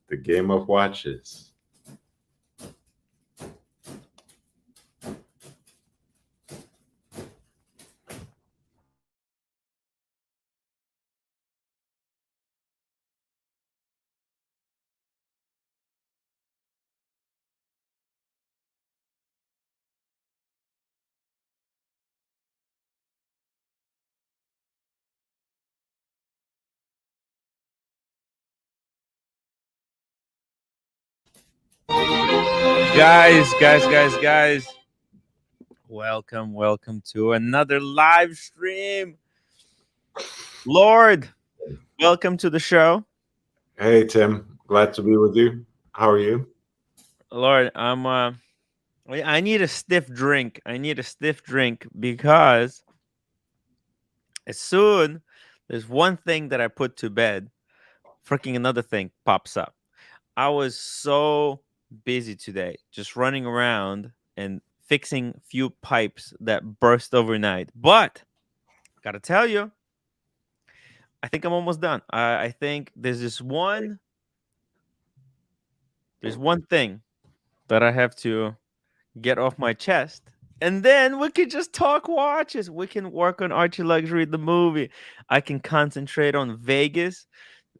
The game of watches. Guys. Welcome to another live stream. Lord, welcome to the show. Hey, Tim. Glad to be with you. How are you? Lord, I need a stiff drink. Because as soon there's one thing that I put to bed, freaking another thing pops up. I was so busy today, just running around and fixing few pipes that burst overnight. But gotta tell you, I think I'm almost done. I think there's one thing that I have to get off my chest, and then we can just talk watches. We can work on Archie Luxury, the movie. I can concentrate on Vegas,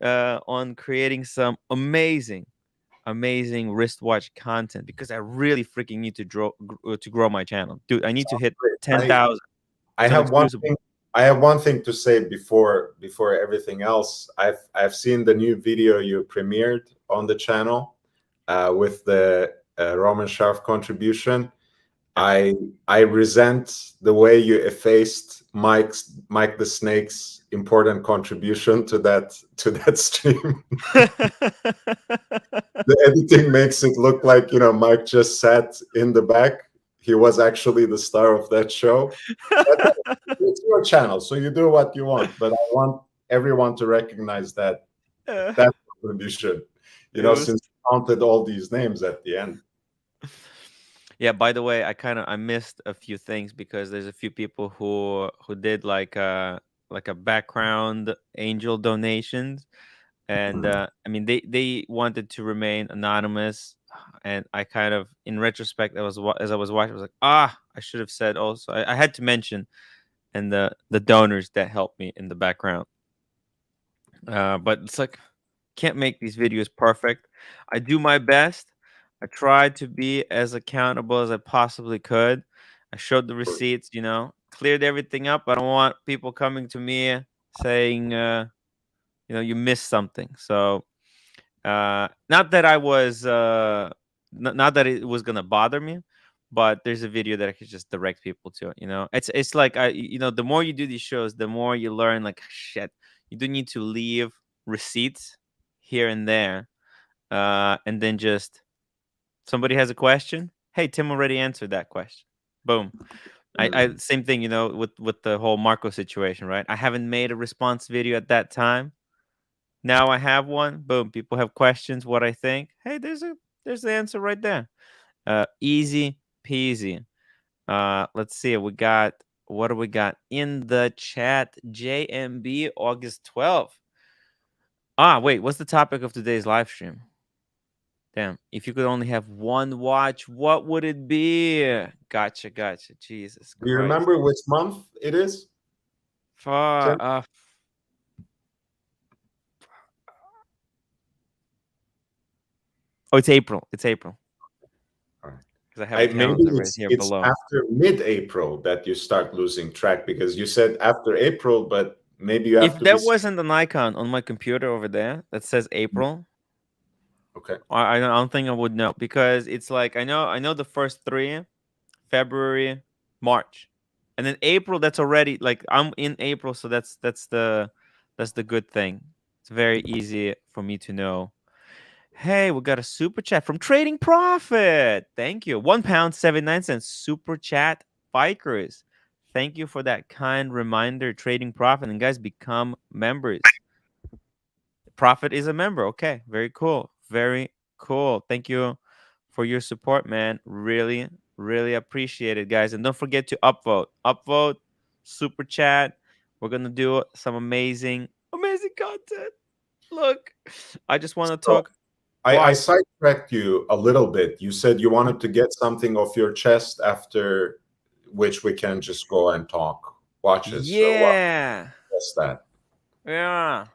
on creating some amazing wristwatch content because I really freaking need to grow my channel, dude. I need to hit I 10,000. I Some have one exclusive. thing. I have one thing to say before everything else. I've seen the new video you premiered on the channel with the Roman Sharf contribution. I resent the way you effaced Mike the Snake's important contribution to that stream. The editing makes it look like Mike just sat in the back. He was actually the star of that show. But it's your channel, so you do what you want. But I want everyone to recognize that contribution. It was Since you counted all these names at the end. Yeah, by the way, I missed a few things because there's a few people who did like a background angel donations, and I mean they wanted to remain anonymous, and I kind of, in retrospect, as I was watching, I was like, I should have said also. I had to mention and the donors that helped me in the background, but it's like, can't make these videos perfect. I do my best. I tried to be as accountable as I possibly could. I showed the receipts, cleared everything up. I don't want people coming to me saying, you missed something. So, not that I was, not that it was gonna bother me, but there's a video that I could just direct people to. It's like the more you do these shows, the more you learn. Like, shit, you do need to leave receipts here and there, and then just somebody has a question. Hey, Tim already answered that question. Boom. I same thing, with the whole Marco situation, right? I haven't made a response video at that time. Now I have one. Boom. People have questions. What I think. Hey, there's the answer right there. Easy peasy. Let's see. What do we got in the chat? JMB August 12th. Wait. What's the topic of today's live stream? Damn. If you could only have one watch, what would it be? Gotcha. Jesus Do you Christ. remember which month it is? Far. Oh, it's April. All right. Because I have a Maybe calendar right it's here it's below. after mid-April that you start losing track, because you said after April, but maybe you have If to be there wasn't an icon on my computer over there that says April, okay. I don't think I would know, because it's like I know the first three: February, March, and then April. That's already like I'm in April, so that's the good thing. It's very easy for me to know. Hey, we got a super chat from Trading Profit. Thank you. £1 79 super chat, bikers. Thank you for that kind reminder, Trading Profit. And guys, become members. Profit is a member. Okay, very cool. Very cool. Thank you for your support, man. Really, really appreciate it, guys. And don't forget to upvote. Upvote, super chat. We're gonna do some amazing content. Look, I just want to So talk. I Why? sidetracked you a little bit. You said you wanted to get something off your chest after which we can just go and talk watches. So what Yeah. was that? Yeah.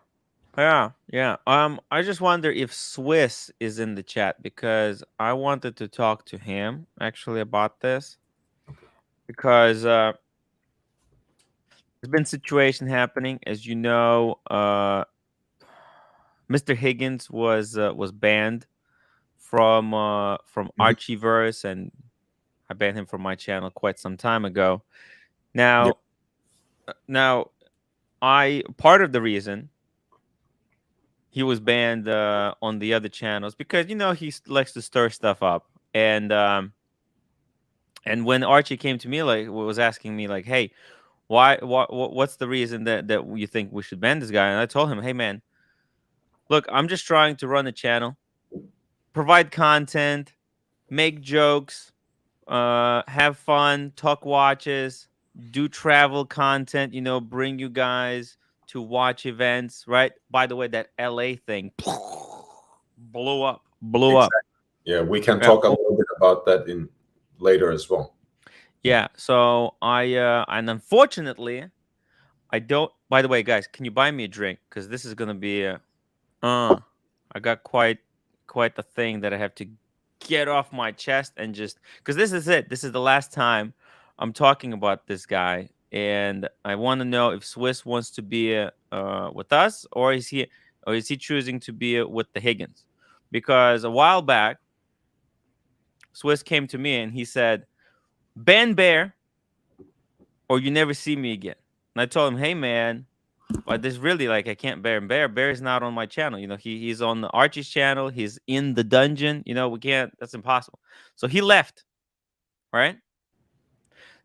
Yeah. I just wonder if Swiss is in the chat because I wanted to talk to him actually about this because there's been situation happening, as you know. Mr. Higgins was banned from Mhm. Archieverse, and I banned him from my channel quite some time ago. Yeah. Now, I part of the reason he was banned on the other channels because he likes to stir stuff up, and when Archie came to me, like, was asking me like, hey, what's the reason that you think we should ban this guy? And I told him, hey man, look, I'm just trying to run a channel, provide content, make jokes, have fun, talk watches, do travel content, bring you guys to watch events, right? By the way, that LA thing blew up. Exactly. Yeah, we can Yeah. talk a little bit about that in later as well. Yeah. So and unfortunately, I don't. By the way, guys, can you buy me a drink? Because this is gonna be I got quite the thing that I have to get off my chest and just because this is it. This is the last time I'm talking about this guy, and I want to know if Swiss wants to be with us, or is he choosing to be with the Higgins? Because a while back, Swiss came to me and he said, "Ban Bear, or you never see me again." And I told him, "Hey man, but there's really like I can't bear him. Bear is not on my channel. He's on the Archie's channel. He's in the dungeon. We can't. That's impossible." So he left. Right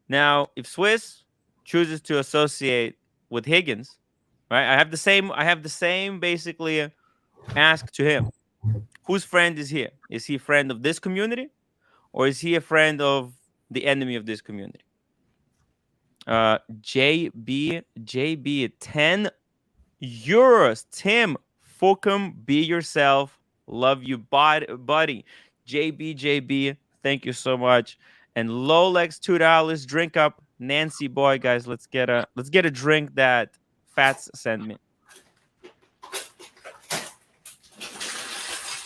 now, if Swiss chooses to associate with Higgins, right, I have the same basically ask to him. Whose friend is he? Is he a friend of this community, or is he a friend of the enemy of this community? JB 10 euros. Tim, fucking be yourself. Love you, buddy. JB, thank you so much. And Rolex $2. Drink up, Nancy boy, guys. Let's get a drink that Fats sent me.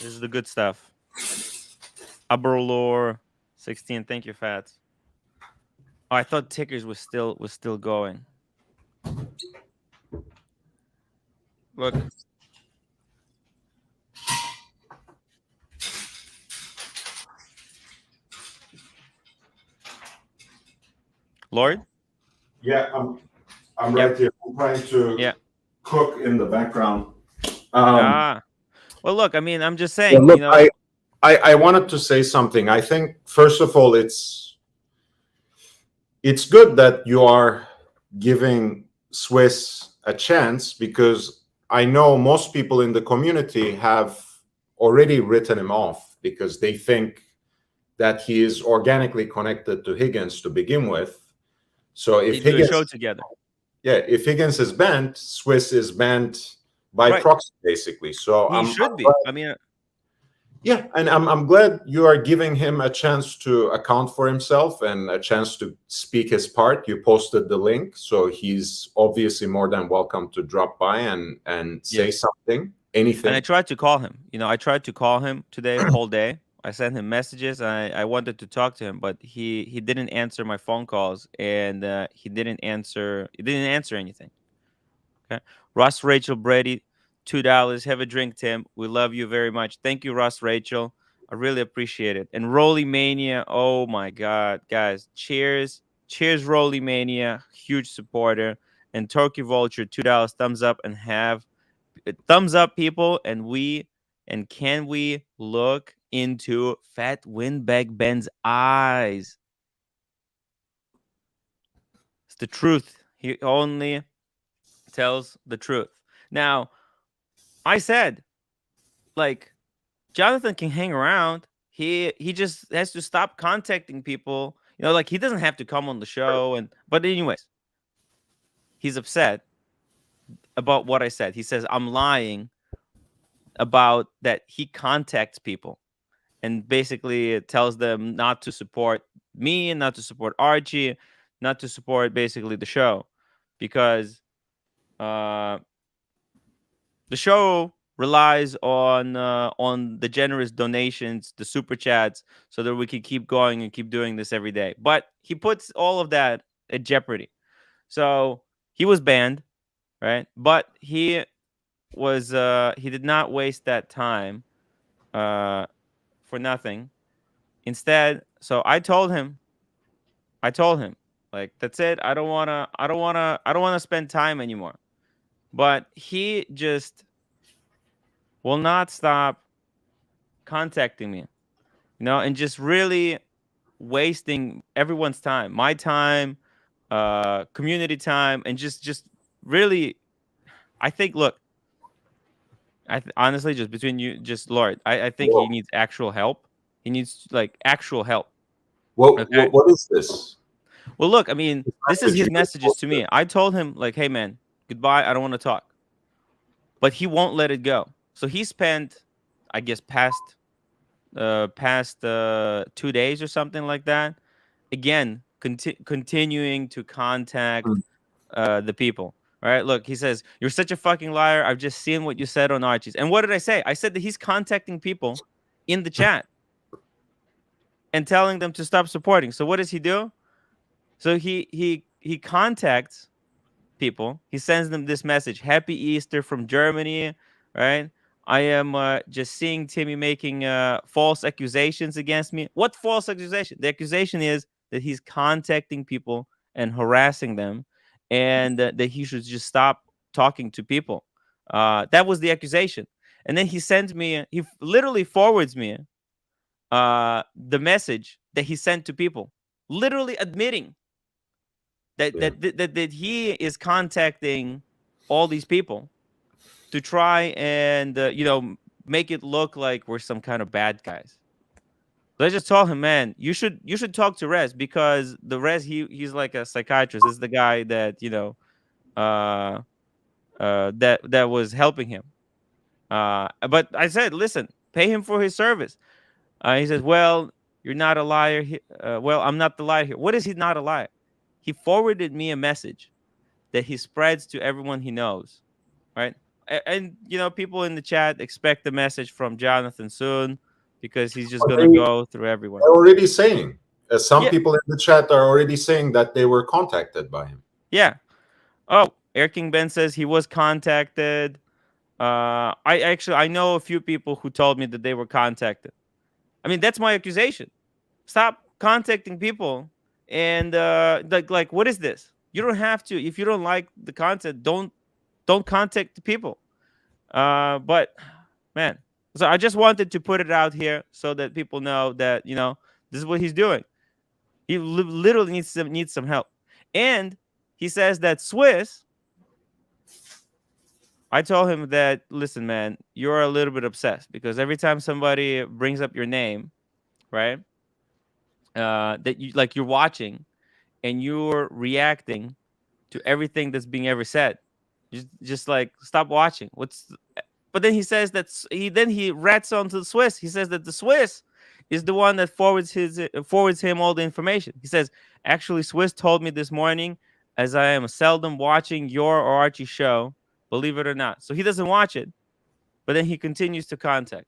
This is the good stuff. Aberlore 16. Thank you, Fats. Oh, I thought tickers was still going. Look, Lord. Yeah, I'm Yep. right here. I'm trying to Yeah. cook in the background. Um, Ah. Well, look. I mean, I'm just yeah, saying. look, I wanted to say something. I think first of all, it's good that you are giving Swiss a chance because I know most people in the community have already written him off because they think that he is organically connected to Higgins to begin with. So They if do a show Higgins, together. yeah, if Higgins is banned, Swiss is banned by Right. proxy, basically. So He I'm should glad, be. I mean, yeah, and I'm glad you are giving him a chance to account for himself and a chance to speak his part. You posted the link, so he's obviously more than welcome to drop by and say yes. something, And I anything. tried to call him. I tried to call him today, whole day. I sent him messages. I wanted to talk to him, but he didn't answer my phone calls, and he didn't answer. He didn't answer anything. Okay. Ross Rachel Brady, $2. Have a drink, Tim. We love you very much. Thank you, Ross Rachel. I really appreciate it. And Roly Mania, oh my God, guys, cheers, Roly Mania, huge supporter. And Turkey Vulture, $2, thumbs up, and have thumbs up, people. And can we look into Fat Windbag Ben's eyes? It's the truth. He only tells the truth. Now, I said, like, Jonathan can hang around. He just has to stop contacting people. Like, he doesn't have to come on the show. But anyways, he's upset about what I said. He says I'm lying about that he contacts people and basically it tells them not to support me and not to support Archie, not to support basically the show, because the show relies on the generous donations, the super chats, so that we can keep going and keep doing this every day. But he puts all of that at jeopardy. So he was banned, right? But he did not waste that time for nothing. Instead, so I told him, like, that's it. I don't wanna spend time anymore. But he just will not stop contacting me, and just really wasting everyone's time, my time, community time, and just really, I think, look, honestly, just between you, just Lord, I think he Well, needs actual help. He needs like actual help. what, Okay. what, what is this? Well, look, I mean, this is Message his you messages to posted. me. I told him, like, hey, man, goodbye. I don't want to talk. But he won't let it go. So he spent, I guess, past 2 days or something like that. Again, continuing to contact Mm. the people. Right? Look, he says, you're such a fucking liar. I've just seen what you said on Archie's. And what did I say? I said that he's contacting people in the chat and telling them to stop supporting. So what does he do? So he contacts people. He sends them this message: "Happy Easter from Germany." Right? I am just seeing Timmy making false accusations against me. What false accusation? The accusation is that he's contacting people and harassing them, and that he should just stop talking to people. That was the accusation. And then he sends me. He literally forwards me the message that he sent to people, literally admitting Yeah. that he is contacting all these people to try and make it look like we're some kind of bad guys. So I just told him, man, you should talk to Rez, because the Rez, he's like a psychiatrist. This is the guy that uh that was helping him. But I said, listen, pay him for his service. He says, well, you're not a liar. Well, I'm not the liar here. What is he not a liar? He forwarded me a message that he spreads to everyone he knows, right? And people in the chat expect the message from Jonathan soon, because he's just Are gonna they go through everyone. already saying? Some Yeah, people in the chat are already saying that they were contacted by him. yeah. Oh, Air King Ben says he was contacted. I know a few people who told me that they were contacted. I mean, that's my accusation. Stop contacting people. And like what is this? You don't have to. If you don't like the content, don't contact the people. But man, so I just wanted to put it out here so that people know that this is what he's doing. He literally needs some help. And he says that Swiss. I told him that, listen, man, you're a little bit obsessed, because every time somebody brings up your name, right? That you're watching and you're reacting to everything that's being ever said. Just like, stop watching. But then he says that he rats onto the Swiss. He says that the Swiss is the one that forwards him all the information. He says, actually, Swiss told me this morning, as I am seldom watching your or Archie show, believe it or not. So he doesn't watch it, but then he continues to contact.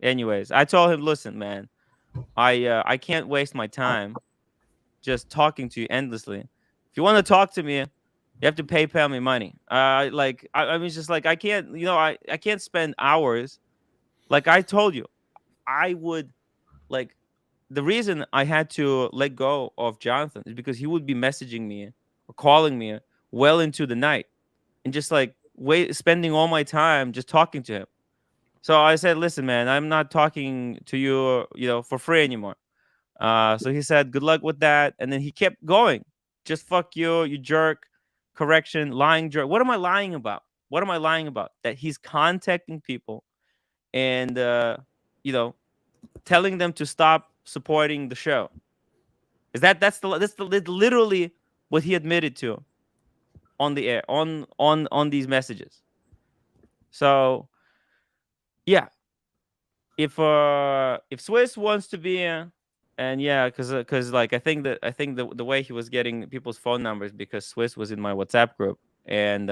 Anyways, I told him, listen, man, I can't waste my time just talking to you endlessly. If you want to talk to me, you have to PayPal me money. I mean, just like, I can't, I can't spend hours. Like I told you, I would, like, the reason I had to let go of Jonathan is because he would be messaging me or calling me well into the night, and just like spending all my time just talking to him. So I said, listen, man, I'm not talking to you, for free anymore. So he said, good luck with that. And then he kept going. Just fuck you, you jerk. Correction, lying jerk. What am I lying about? What am I lying about? That he's contacting people and, telling them to stop supporting the show. Is that's literally what he admitted to on the air, on these messages. So yeah, if Swiss wants to be, and yeah, because like I think the way he was getting people's phone numbers because Swiss was in my WhatsApp group, and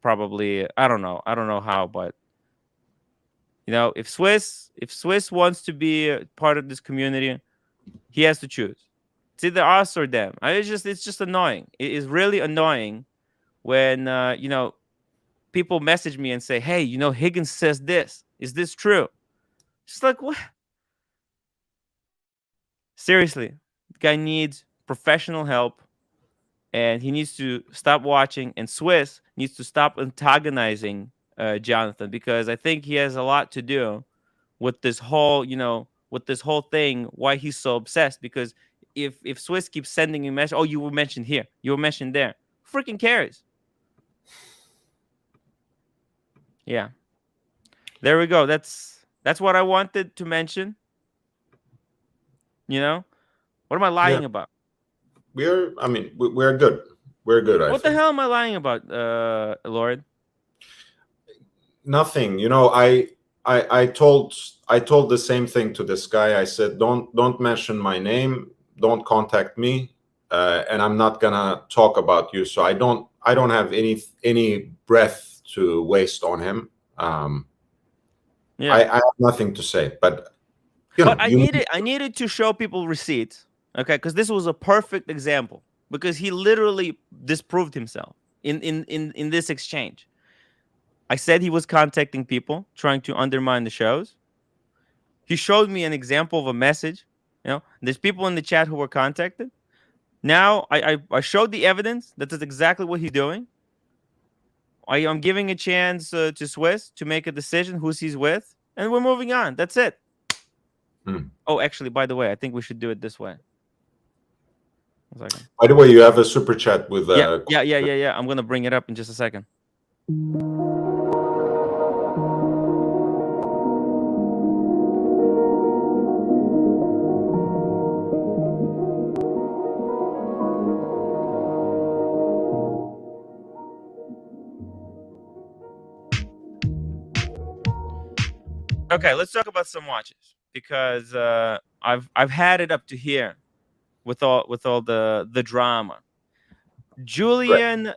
probably I don't know how, but you know, if Swiss wants to be a part of this community, he has to choose. It's either us or them. It's just annoying. It is really annoying when you know, people message me and say, "Hey, you know, Higgins says this. Is this true?" Just like, what? Seriously, the guy needs professional help, and he needs to stop watching. And Swiss needs to stop antagonizing Jonathan, because I think he has a lot to do with this whole, you know, with this whole thing. Why he's so obsessed? Because if Swiss keeps sending you message, oh, you were mentioned here, you were mentioned there, who freaking cares? Yeah, there we go. That's what I wanted to mention. You know, what am I Yeah, lying about? we're. I mean, we're good. We're good. I What the think. hell am I lying about, Lord? Nothing. You know, I told the same thing to this guy. I said, don't mention my name. Don't contact me, and I'm not gonna talk about you. So I don't have any breath to waste on him. Yeah. I have nothing to say. But you But know, you I needed to show people receipts, okay? Because this was a perfect example. Because he literally disproved himself in this exchange. I said he was contacting people, trying to undermine the shows. He showed me an example of a message. You know, there's people in the chat who were contacted. Now I showed the evidence that is exactly what he's doing. I'm giving a chance to Swiss to make a decision who he's with, and we're moving on. That's it. Hmm. Oh, actually, by the way, I think we should do it this way. 1 second. By the way, you have a super chat with Yeah, yeah. I'm gonna bring it up in just a second. Okay, let's talk about some watches because I've had it up to here with all the drama. Julian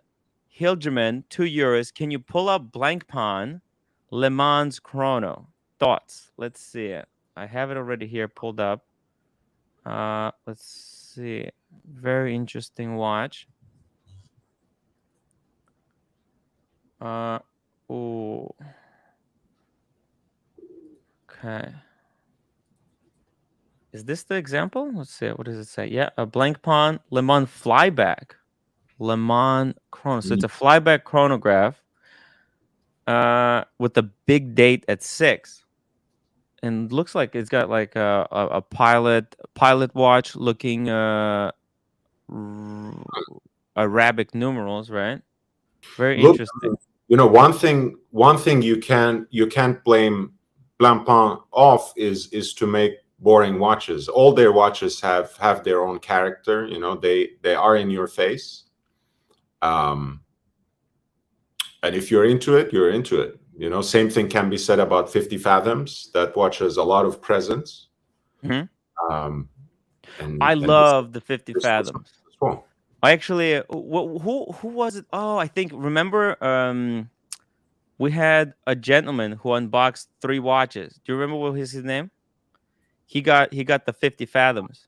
Hilgerman, €2. Can you pull up Blankpain Le Mans Chrono? Thoughts? Let's see it. I have it already here pulled up. Let's see. Very interesting watch. Oh. Okay. Is this the example? Let's see. What does it say? Yeah, a Blankpain Le Mans flyback. Le Mans chrono. So it's a flyback chronograph with a big date at 6. And looks like it's got like a pilot watch looking Arabic numerals, right? Very look. interesting. You know, one thing you can't blame Blancpain off is to make boring watches. All their watches have their own character. You know, they are in your face. And if you're into it, you're into it. You know, same thing can be said about 50 Fathoms. That watch has a lot of presence. Mm-hmm. Um, I and love the 50 this was fathoms. as well. I actually, who was it? Oh, I think remember. We had a gentleman who unboxed 3 watches. Do you remember what was his name? He got the 50 fathoms.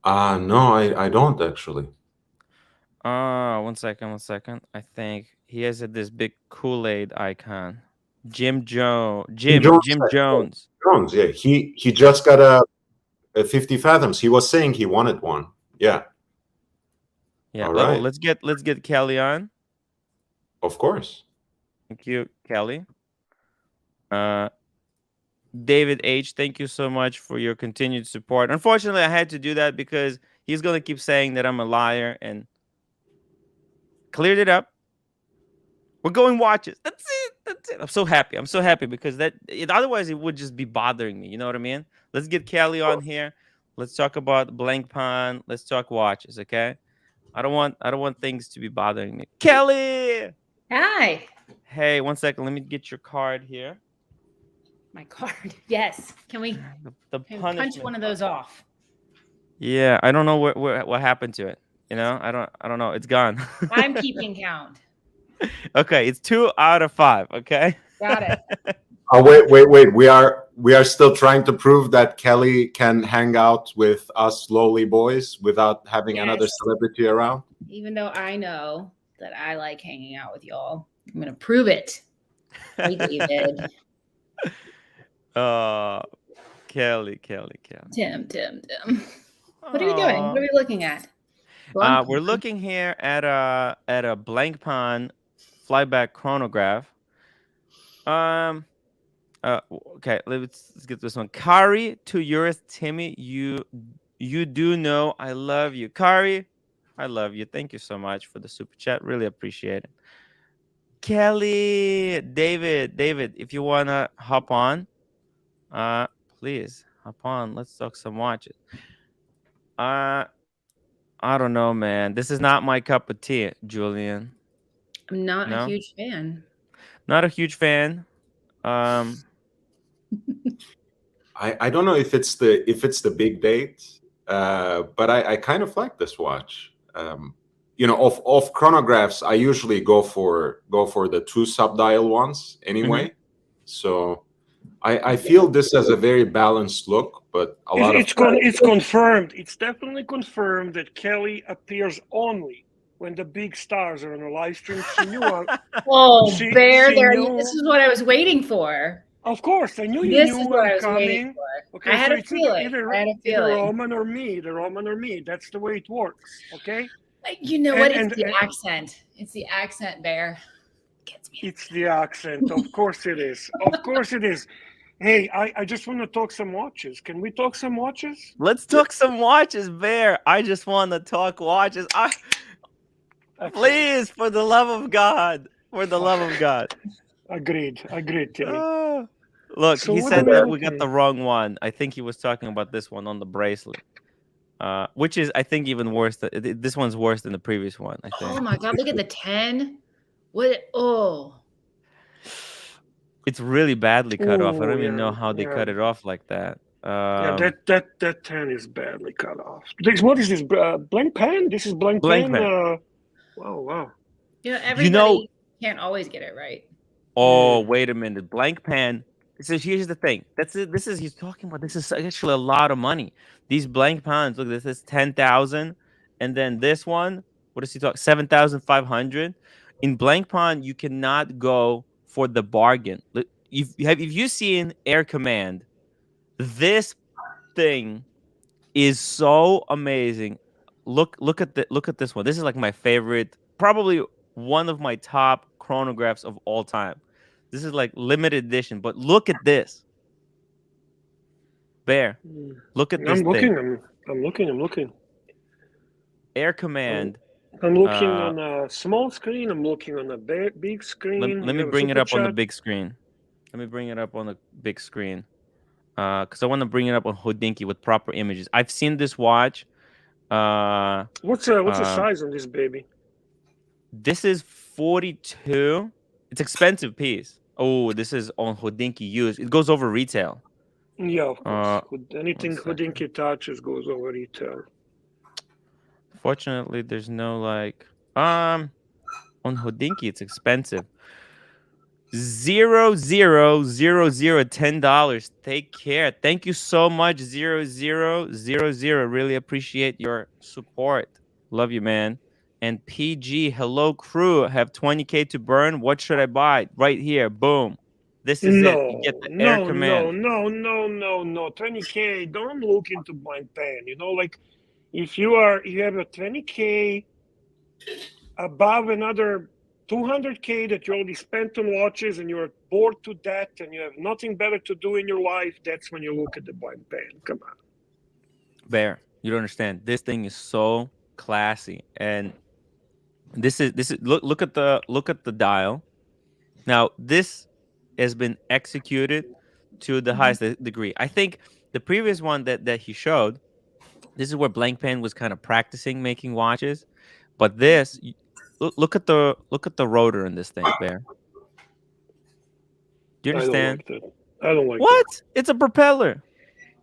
No, I don't actually. 1 second. I think he has this big Kool-Aid icon. Jim Jones. Jim Jones. Jones, yeah, he just got a 50 Fathoms. He was saying he wanted one. Yeah. Yeah. All Oh, right. let's get Kelly on. Of course. Thank you, Kelly. Uh, David H, thank you so much for your continued support. Unfortunately, I had to do that because he's gonna keep saying that I'm a liar, and cleared it up. We're going watches. That's it. That's it. I'm so happy. I'm so happy because otherwise it would just be bothering me. You know what I mean? Let's get Kelly on here. Let's talk about Blankpain. Let's talk watches, okay? I don't want things to be bothering me. Kelly! Hi. Hey, 1 second. Let me get your card here. My card. Yes. Can we The punch punishment one of those off? Yeah, I don't know what happened to it. You know, I don't know. It's gone. I'm keeping count. Okay, it's 2 out of 5. Okay. Got it. Oh, wait. We are still trying to prove that Kelly can hang out with us lowly boys without having another Yes. celebrity around. Even though I know that I like hanging out with y'all, I'm gonna prove it. Hey, David. Kelly. Tim. What are we doing? What are we looking at? We're looking here at a Blankpain flyback chronograph. Okay, let's get this one. Kari to yours, Timmy. You do know I love you, Kari. I love you. Thank you so much for the super chat. Really appreciate it. Kelly, David, if you wanna hop on, please hop on. Let's talk some watches. I don't know, man. This is not my cup of tea, Julian. I'm not No? a huge fan. Not a huge fan. I don't know if it's the big date, but I kind of like this watch. Of chronographs, I usually go for the 2 subdial ones anyway. So I feel this as a very balanced look, but it's confirmed. It's definitely confirmed that Kelly appears only when the big stars are on a live stream. She knew. Bear, this is what I was waiting for. Of course, I knew you this knew is what I was coming. waiting for. Okay, I had so a feeling. Either Roman or me. That's the way it works. Okay. You know what? It's the accent. It's the accent, Bear. It's the accent. Of course it is. Of course it is. Hey, I just want to talk some watches. Can we talk some watches? Let's talk some watches, Bear. I just want to talk watches. Please, for the love of God. For the love of God. Agreed, Tilly. Look, so he said that we got the wrong one. I think he was talking about this one on the bracelet. Which is, I think, even worse. This one's worse than the previous one, I think. Oh my God, look at the 10. What? Oh. It's really badly cut off. I don't even know how they cut it off like that. That 10 is badly cut off. What is this? Blankpain? This is Blankpain. Wow. Everybody can't always get it right. Oh, wait a minute. Blankpain. So here's the thing. He's talking about. This is actually a lot of money. These Blankpains. Look, this is 10,000, and then this one. What does he talk? 7,500. In Blankpain, you cannot go for the bargain. If you've seen Air Command, this thing is so amazing. Look at this one. This is like my favorite, probably one of my top chronographs of all time. This is like limited edition, but look at this. Bear, look at this thing. I'm looking. Air Command. I'm looking on a small screen. I'm looking on a big screen. Let me bring it up on the big screen. Because I want to bring it up on Hodinkee with proper images. I've seen this watch. What's the size on this baby? This is 42. It's expensive piece. Oh, this is on Hodinkee used. It goes over retail. Yeah, of course. Anything Hodinkee touches goes over retail. Fortunately, there's no on Hodinkee it's expensive. $10. Take care. Thank you so much. 0000. Really appreciate your support. Love you, man. And PG, hello crew. Have 20K to burn. What should I buy? Right here. Boom. This is it. You get the Air Command. No. 20K. Don't look into Blankpain. If you have a 20K above another 200K that you already spent on watches and you're bored to death and you have nothing better to do in your life, that's when you look at the Blankpain. Come on. Bear, you don't understand. This thing is so classy. And this is look at the dial. Now, this has been executed to the highest degree. I think the previous one that he showed, this is where Blankpain was kind of practicing making watches, but this, look at the rotor in this thing, Bear. Do you understand? I don't like What? It's a propeller. it.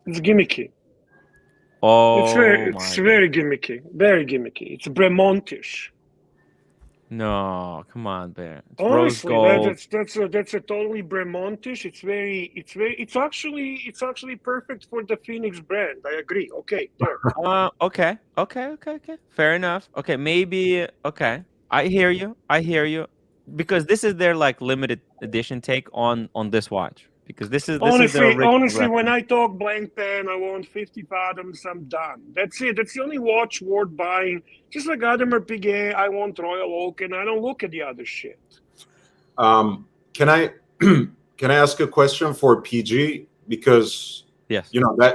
It's gimmicky. Oh It's my God. very gimmicky. Very gimmicky. It's Bremontish. No, come on, Bear. It's rose Honestly, gold. that's a totally Bremontish. It's actually perfect for the Phoenix brand. I agree. Okay, there. Okay. Fair enough. Okay, maybe. Okay, I hear you. I hear you. Because this is their like limited edition take on this watch. Because this is their original Honestly, when reference. I talk Blankpain, I want 50 fathoms. I'm done. That's it. That's the only watch worth buying. Just like Audemars Piguet, I want Royal Oak, and I don't look at the other shit. Can I can I ask a question for PG? Because Yes.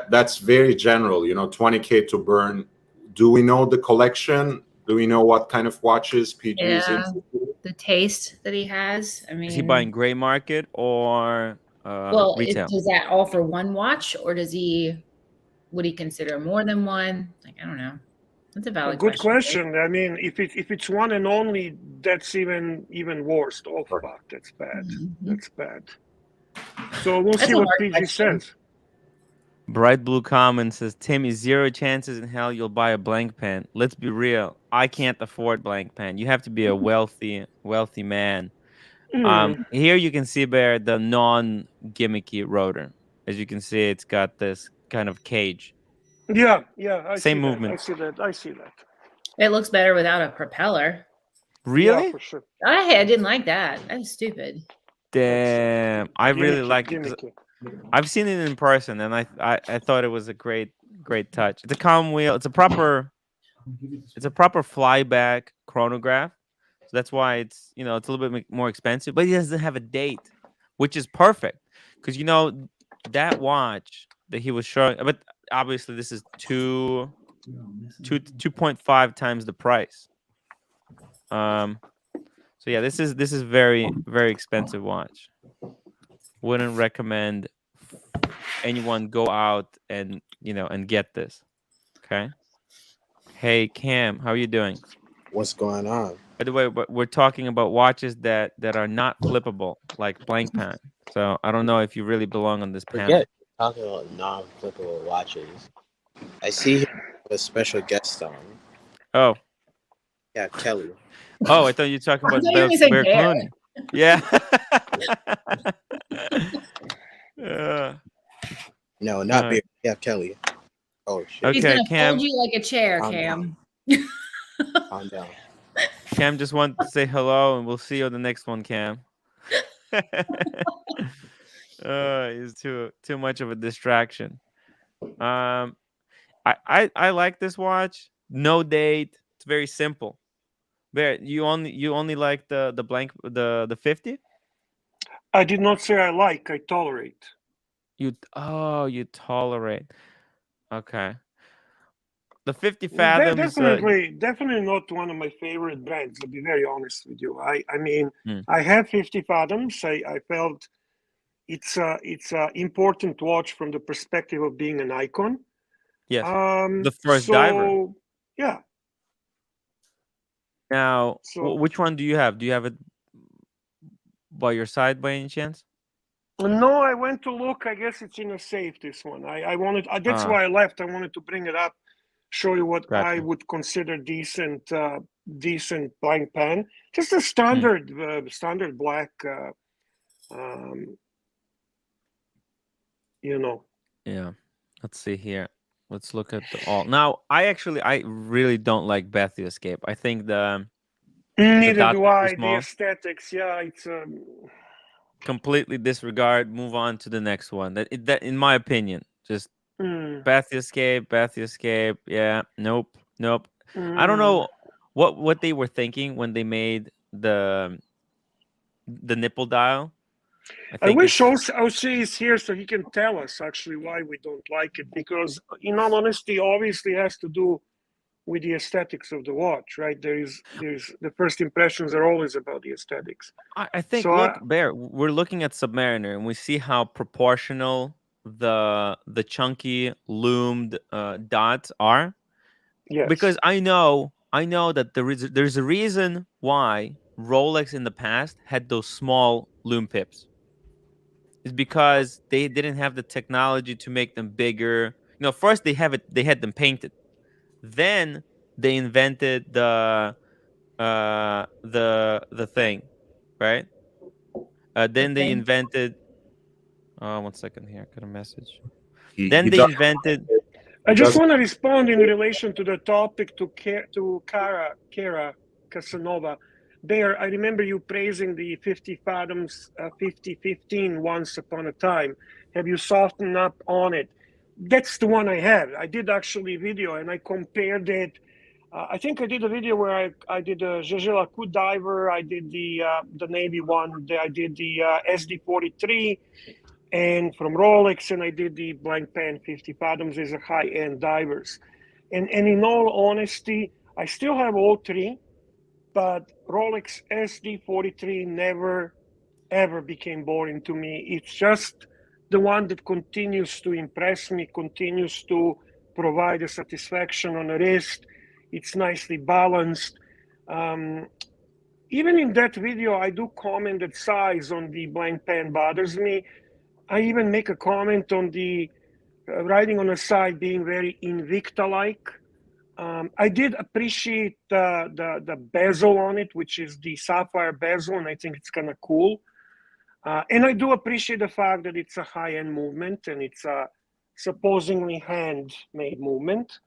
that's very general. 20K to burn. Do we know the collection? Do we know what kind of watches PG is Yeah. into? The taste that he has. I mean, Is he buying gray market or well, retail? does that all for one watch, or would he consider more than one? Like, I don't know. That's a valid Good question. question. I mean, if it's one and only, that's even worse. Oh fuck, that's bad. Mhm. That's bad. So we'll That's see a what hard PG question. says. Bright Blue Comment says, Timmy, 0 chances in hell you'll buy a Blankpain. Let's be real. I can't afford Blankpain. You have to be a wealthy man. Here you can see, Bear, the non-gimmicky rotor. As you can see, it's got this kind of cage. Yeah, I Same see movement. that. I see that. It looks better without a propeller. Really? Yeah, for sure. I didn't like that. That was stupid. Damn. I really like it. Gimmicky. I've seen it in person, and I thought it was a great touch. It's a calm wheel. It's a proper flyback chronograph. So that's why it's a little bit more expensive, but it doesn't have a date, which is perfect because that watch that he was showing. But obviously, this is 2.5 times the price. So yeah, this is very expensive watch. Wouldn't recommend anyone go out and get this. Okay. Hey Cam, how are you doing? What's going on? By the way, we're talking about watches that are not flippable, like Blankpain. So I don't know if you really belong on this panel. Forget talking about non-flippable watches. I see here a special guest on. Oh. Yeah, Kelly. Oh, I thought you were talking about I thought you were gonna say Bear Bear. Clooney. Yeah. No, not Bear. Yeah, Kelly. Oh shit. Okay, He's gonna Cam. fold you like a chair, Calm Cam. Calm down. Cam just wanted to say hello, and we'll see you on the next one, Cam. He's too much of a distraction. I like this watch. No date. It's very simple. Bear, you only like the 50? I did not say I like. I tolerate. You tolerate. Okay. The 50 fathoms. Definitely not one of my favorite brands. To be very honest with you, I mean, I have 50 fathoms. I felt it's a important watch from the perspective of being an icon. Yes. The first diver. Yeah. Now, which one do you have? Do you have it by your side by any chance? No, I went to look. I guess it's in a safe. This one. I wanted. That's why I left. I wanted to bring it up, show you what I would consider decent Blankpain. Just a standard black. Yeah. Let's see here. Let's look at all. Now, I really don't like Bethia Escape. I think neither do I. The aesthetics, yeah, it's completely disregard. Move on to the next one. That in my opinion, just Bethia Escape. Yeah, nope. I don't know what they were thinking when they made the nipple dial. I wish OC is here so he can tell us actually why we don't like it, because in all honesty, obviously has to do with the aesthetics of the watch, right? There's the first impressions are always about the aesthetics. I think Bear, we're looking at Submariner and we see how proportional the chunky loomed dots are. Yes. Because I know that there's a reason why Rolex in the past had those small loom pips. is because they didn't have the technology to make them bigger. First they had them painted. Then they invented the thing, right? Then they thing. invented. 1 second here. I got a message. He Then they does. invented. I He just does. want to respond in relation to the topic to Kara Casanova. There, I remember you praising the 50 fathoms 5015 once upon a time. Have you softened up on it? That's the one I had. I did actually video and I compared it. I think I did a video where I did a Jejela Coup diver. I did the Navy one. I did the SD43 and from Rolex, and I did the Blankpain 50 fathoms as a high-end divers. And in all honesty, I still have all three, but Rolex SD43 never ever became boring to me. It's just the one that continues to impress me, continues to provide a satisfaction on the wrist. It's nicely balanced. Even in that video, I do comment that size on the Blankpain bothers me. I even make a comment on the riding on the side being very Invicta-like. I did appreciate the bezel on it, which is the sapphire bezel, and I think it's kind of cool. And I do appreciate the fact that it's a high-end movement and it's a supposedly handmade movement.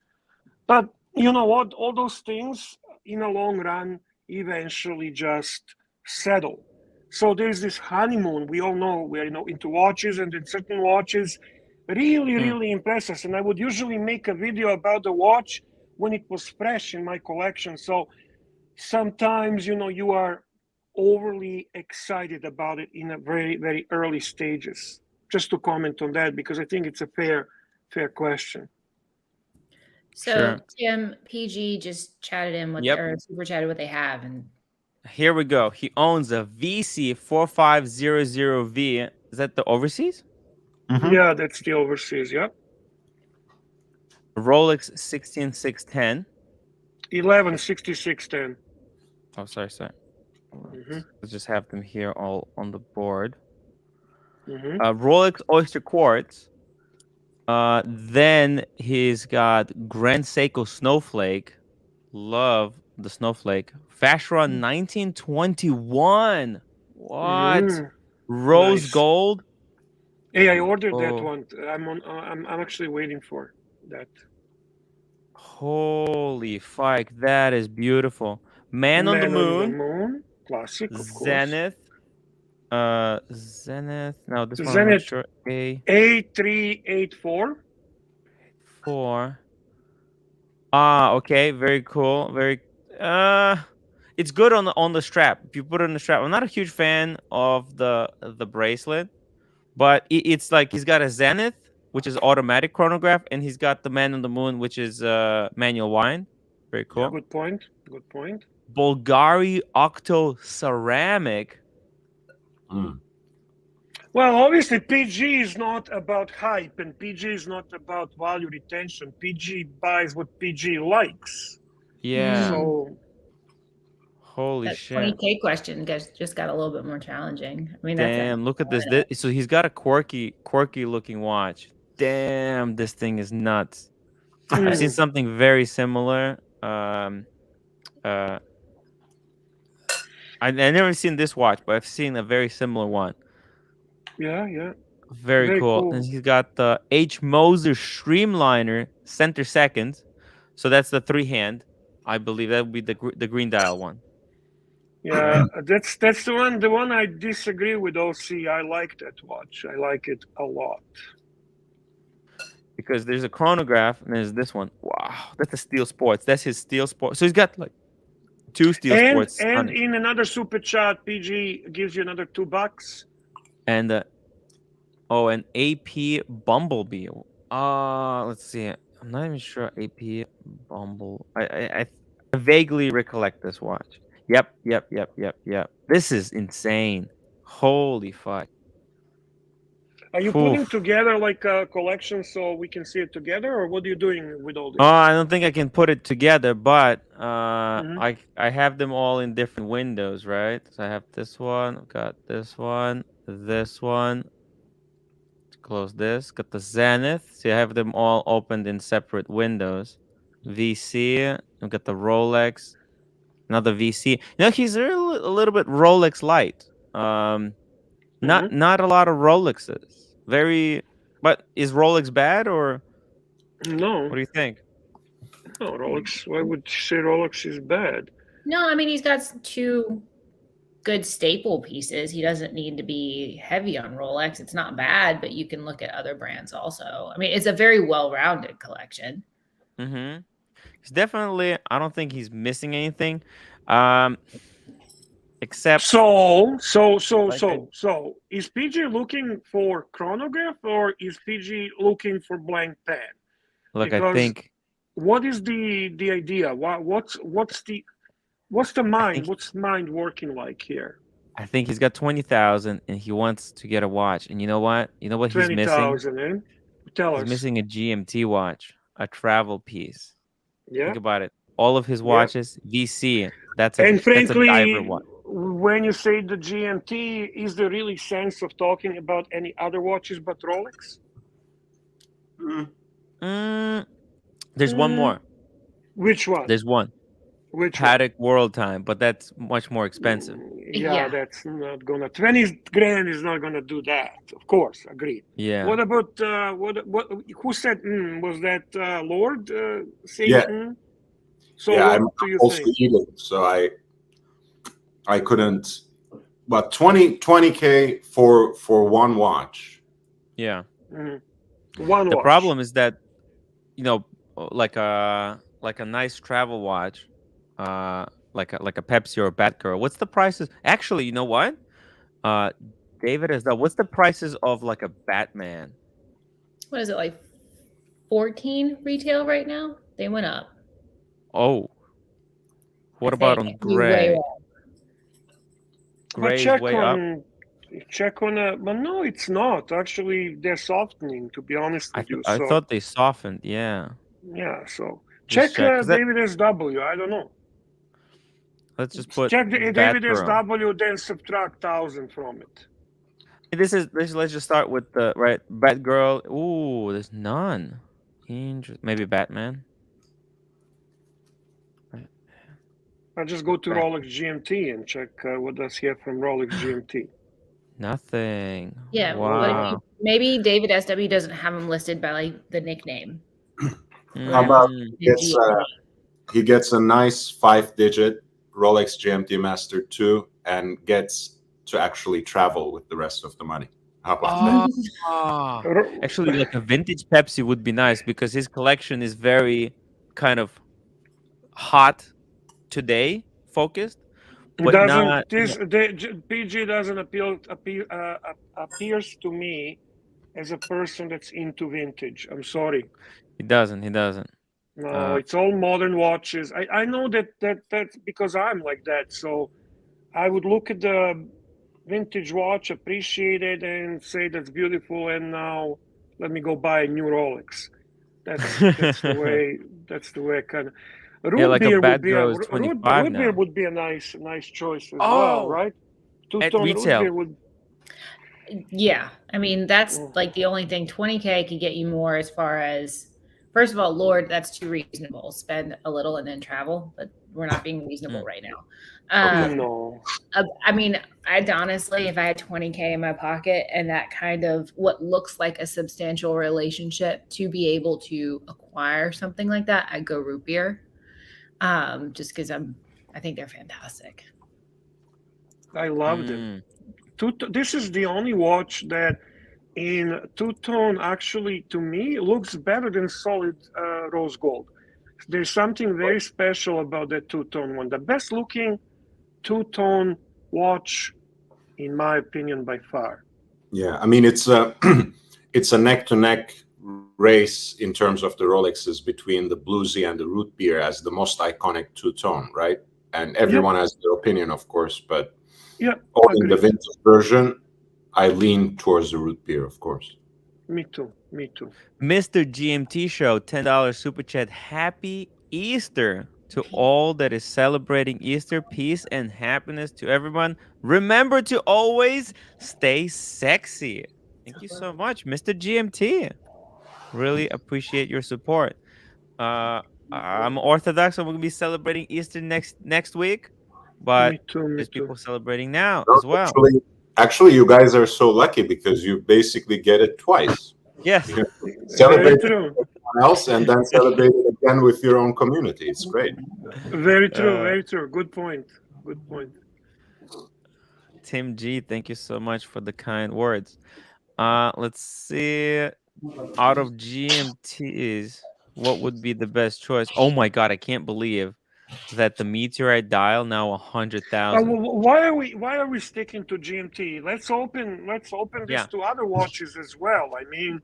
But you know what? All those things in the long run eventually just settle. So there's this honeymoon. We all know we're into watches, and then certain watches really impress us. And I would usually make a video about the watch when it was fresh in my collection. So sometimes you are overly excited about it in a very, very early stages. Just to comment on that, because I think it's a fair question. So Sure. Tim, PG just chatted in with or super chatted what they have, and Here we go. He owns a VC4500V. Is that the overseas? Yeah, that's the overseas. Yeah. Rolex 16610. 116610. Oh, sorry. Let's just have them here all on the board. Rolex Oyster Quartz. Then he's got Grand Seiko Snowflake. Love the Snowflake. Vacheron 1921. What? Rose Nice. gold. Hey, I ordered that one. I'm actually waiting for that. Holy fuck, that is beautiful. Man on the Moon. Classic, of Zenith. Zenith. No, this one I'm not Zenith sure. A384. 4. Okay, very cool. Very it's good on the strap. If you put it on the strap. I'm not a huge fan of the bracelet, but it's like he's got a Zenith, which is automatic chronograph, and he's got the Man on the Moon, which is manual wind. Very cool. Yeah, good point. Bulgari Octo Ceramic. Well, obviously, PG is not about hype, and PG is not about value retention. PG buys what PG likes. Yeah. So, holy that shit. 20K question just got a little bit more challenging. I mean, damn, look at this. So he's got a quirky looking watch. Damn, this thing is nuts. I've seen something very similar. I've never seen this watch, but I've seen a very similar one. Yeah. Very cool. And he's got the H. Moser Streamliner center seconds. So that's the 3-hand. I believe that would be the green dial one. Yeah, that's the one I disagree with OC. I like that watch. I like it a lot. Because there's a chronograph and there's this one. Wow, that's a Steel Sports. That's his Steel Sports. So he's got like 2 Steel Sports. And in another super chat, PG gives you another $2. And an AP Bumblebee. Let's see. I'm not even sure AP Bumble. I vaguely recollect this watch. Yep. This is insane. Holy fuck. Are you putting together like a collection so we can see it together, or what are you doing with all this? I don't think I can put it together, but I have them all in different windows, right? So I have this one, got this one, Close this. Got the Zenith. See, I have them all opened in separate windows. VC. We've got the Rolex. Another VC. He's a little bit Rolex light. Not a lot of Rolexes. But is Rolex bad, or No, what do you think? no, Rolex. Why would you say Rolex is bad? No, I mean he's got two good staple pieces. He doesn't need to be heavy on Rolex. It's not bad, but you can look at other brands also. I mean, it's a very well-rounded collection. Mm-hmm. He's definitely. I don't think he's missing anything, except. So, Like is PG looking for chronograph or is PG looking for blank pen? Look, I Because think. What is the idea? What's the mind? think- What's mind working like here? I think he's got 20,000, and he wants to get a watch. And you know what? You know what he's missing? 20,000, eh? Tell He's us. missing a GMT watch, a travel piece. Yeah. Think about it. All of his Yeah. watches, VC. That's And a diver frankly, watch. when you say the GMT, is there really sense of talking about any other watches but Rolex? There's one more. Which one? There's one. Which one? Patek World Time, but that's much more expensive. Yeah, that's not gonna. 20 grand is not gonna do that. Of course, agreed. Yeah. What about what? Who said? Was that Lord saying? Yeah. So yeah, what I'm do you also think? eating, so I couldn't. But 20K for one watch. Yeah. Mhm. One The watch. problem is that, like a nice travel watch, like a Pepsi or a Batgirl. What's the prices? Actually, you know what? David is that. What's the prices of like a Batman? What is it, like 14 retail right now? They went up. Oh. What I about think. on It'd be way gray? up. But Gray is check way up. but no, it's not. Actually, they're softening. To be honest with you, I so thought they softened. Yeah. yeah. So Just check, 'cause that- David SW. I don't know. let's just put Check the David Batgirl. SW, then subtract 1,000 from it. Let's just start with the right Batgirl. Ooh, there's none. Maybe Batman. I'll just go to Right. Rolex GMT and check what does he have from Rolex GMT. Nothing. Yeah, Wow. maybe David SW doesn't have him listed by like the nickname. How about Mm. he gets a nice 5-digit Rolex GMT Master 2 and gets to actually travel with the rest of the money. How about that? Oh. Actually, like a vintage Pepsi would be nice because his collection is very kind of hot today focused, but Doesn't not. PG doesn't appears to me as a person that's into vintage. I'm sorry. He doesn't. No, it's all modern watches. I know that's because I'm like that. So I would look at the vintage watch, appreciate it, and say that's beautiful. And now let me go buy a new Rolex. That's the way. That's the way I kind of. Yeah, like a beer bad girl is 25 root beer now. would be a nice choice as well, right? At Two-tone root retail. beer would. Yeah, I mean that's like the only thing. 20K could get you more as far as, first of all, Lord, that's too reasonable. Spend a little and then travel, but we're not being reasonable right now. No. I mean, I'd honestly, if I had 20K in my pocket and that kind of what looks like a substantial relationship to be able to acquire something like that, I'd go root beer. Just because I think they're fantastic. I loved it. This is the only watch that in two-tone actually to me looks better than solid rose gold. There's something very special about that two-tone one. The best looking two-tone watch, in my opinion, by far. Yeah, I mean it's a it's a neck-to-neck race in terms of the Rolexes between the Bluesy and the Root Beer as the most iconic two-tone, right? And everyone has their opinion, of course, but owning the vintage version, I lean towards the Root Beer, of course. Me too. Mr. GMT Show, $10 super chat. Happy Easter to all that is celebrating Easter. Peace and happiness to everyone. Remember to always stay sexy. Thank you so much, Mr. GMT. Really appreciate your support. I'm Orthodox. I'm gonna be celebrating Easter next week, but Me too. Me there's too. people celebrating now No, as well. actually, you guys are so lucky because you basically get it twice. Yes. You Very celebrate it true. with someone else and then celebrate it again with your own community. It's great. Very true. Uh, Very true. Good point. Good point. Tim G, thank you so much for the kind words. Let's see. Out of GMTs, what would be the best choice? Oh my God, I can't believe that the meteorite dial now 100,000. Why are we sticking to GMT? Let's open this Yeah. to other watches as well. I mean,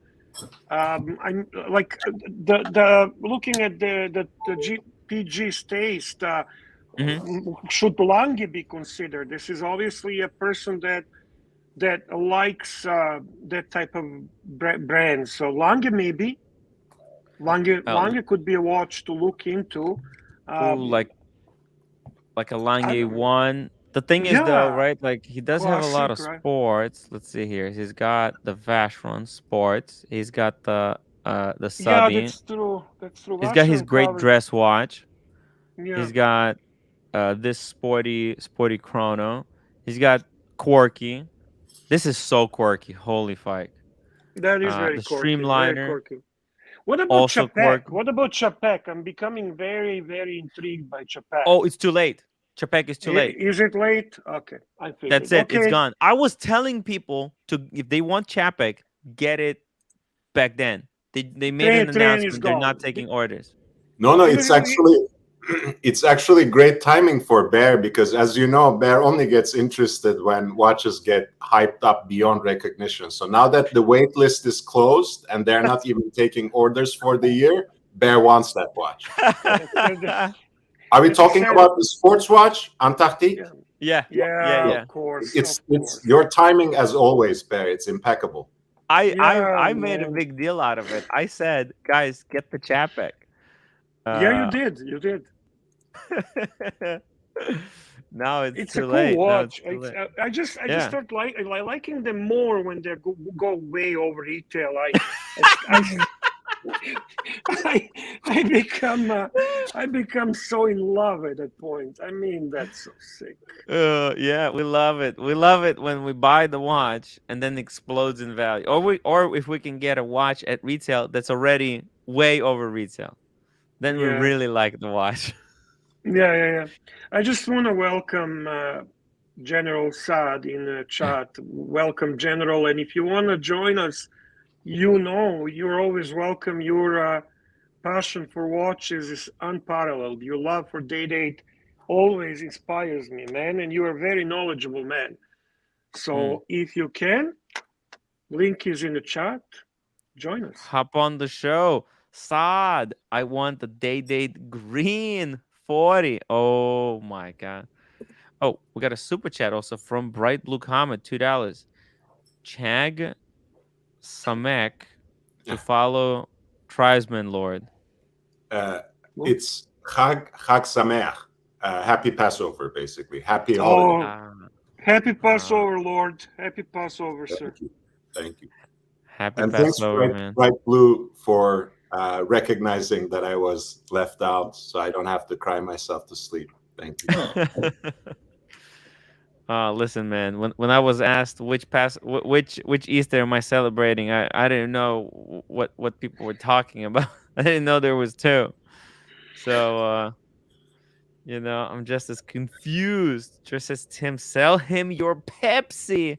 I'm like the looking at the PG's taste. Should Lange be considered? This is obviously a person that likes that type of brand. So Lange maybe. Lange could be a watch to look into. Like a Lange one. The thing is though, Yeah. right? Like he does have a lot of Classic, right? sports. Let's see here. He's got the Vacheron sports. He's got the Yeah, Subby. that's true. That's true. He's got his Vacheron great covers- dress watch. Yeah. He's got this sporty chrono. He's got quirky. This is so quirky. Holy fuck. That is very the quirky. Streamliner. Very quirky. What about Also Chapek? quirky. What about Chapek? I'm becoming very, very intrigued by Chapek. Oh, it's too late. Chapek is too late. Is it late? Okay, I figured. That's it. Okay. It's gone. I was telling people to, if they want Chapek, get it back then. They made an Train is announcement. They're gone. not taking orders. No, it's actually great timing for Bear because, as you know, Bear only gets interested when watches get hyped up beyond recognition. So now that the wait list is closed and they're not even taking orders for the year, Bear wants that watch. Are we talking about the sports watch, Antarctique? Yeah. Of course. It's your timing as always, Bear. It's impeccable. I made a big deal out of it. I said, guys, get the Chapek. Yeah, you did. You did. Now it's a too cool late. watch. Now it's too late. I just start liking them more when they go way over retail. I become so in love at that point. I mean, that's so sick. Yeah, we love it. We love it when we buy the watch and then explodes in value. Or if we can get a watch at retail that's already way over retail, then we really like the watch. Yeah. I just want to welcome General Saad in the chat. Welcome, General. And if you want to join us, you're always welcome. Your passion for watches is unparalleled. Your love for Day-Date always inspires me, man. And you are a very knowledgeable man. So if you can, link is in the chat. Join us. Hop on the show. Saad, I want the Day-Date green 40. Oh my God. Oh, we got a super chat also from Bright Blue Comet, $2. Chag Samek to follow Tribesman Lord. It's Chag Sameach. Happy Passover, basically. Happy holiday. Happy Passover, Lord. Happy Passover, sir. Thank you. Happy and Passover, thanks, man. Bright Blue, for recognizing that I was left out, so I don't have to cry myself to sleep. Thank you. Listen, man. When I was asked which Easter am I celebrating, I didn't know what people were talking about. I didn't know there was two. So I'm just as confused. Just as Tim, sell him your Pepsi.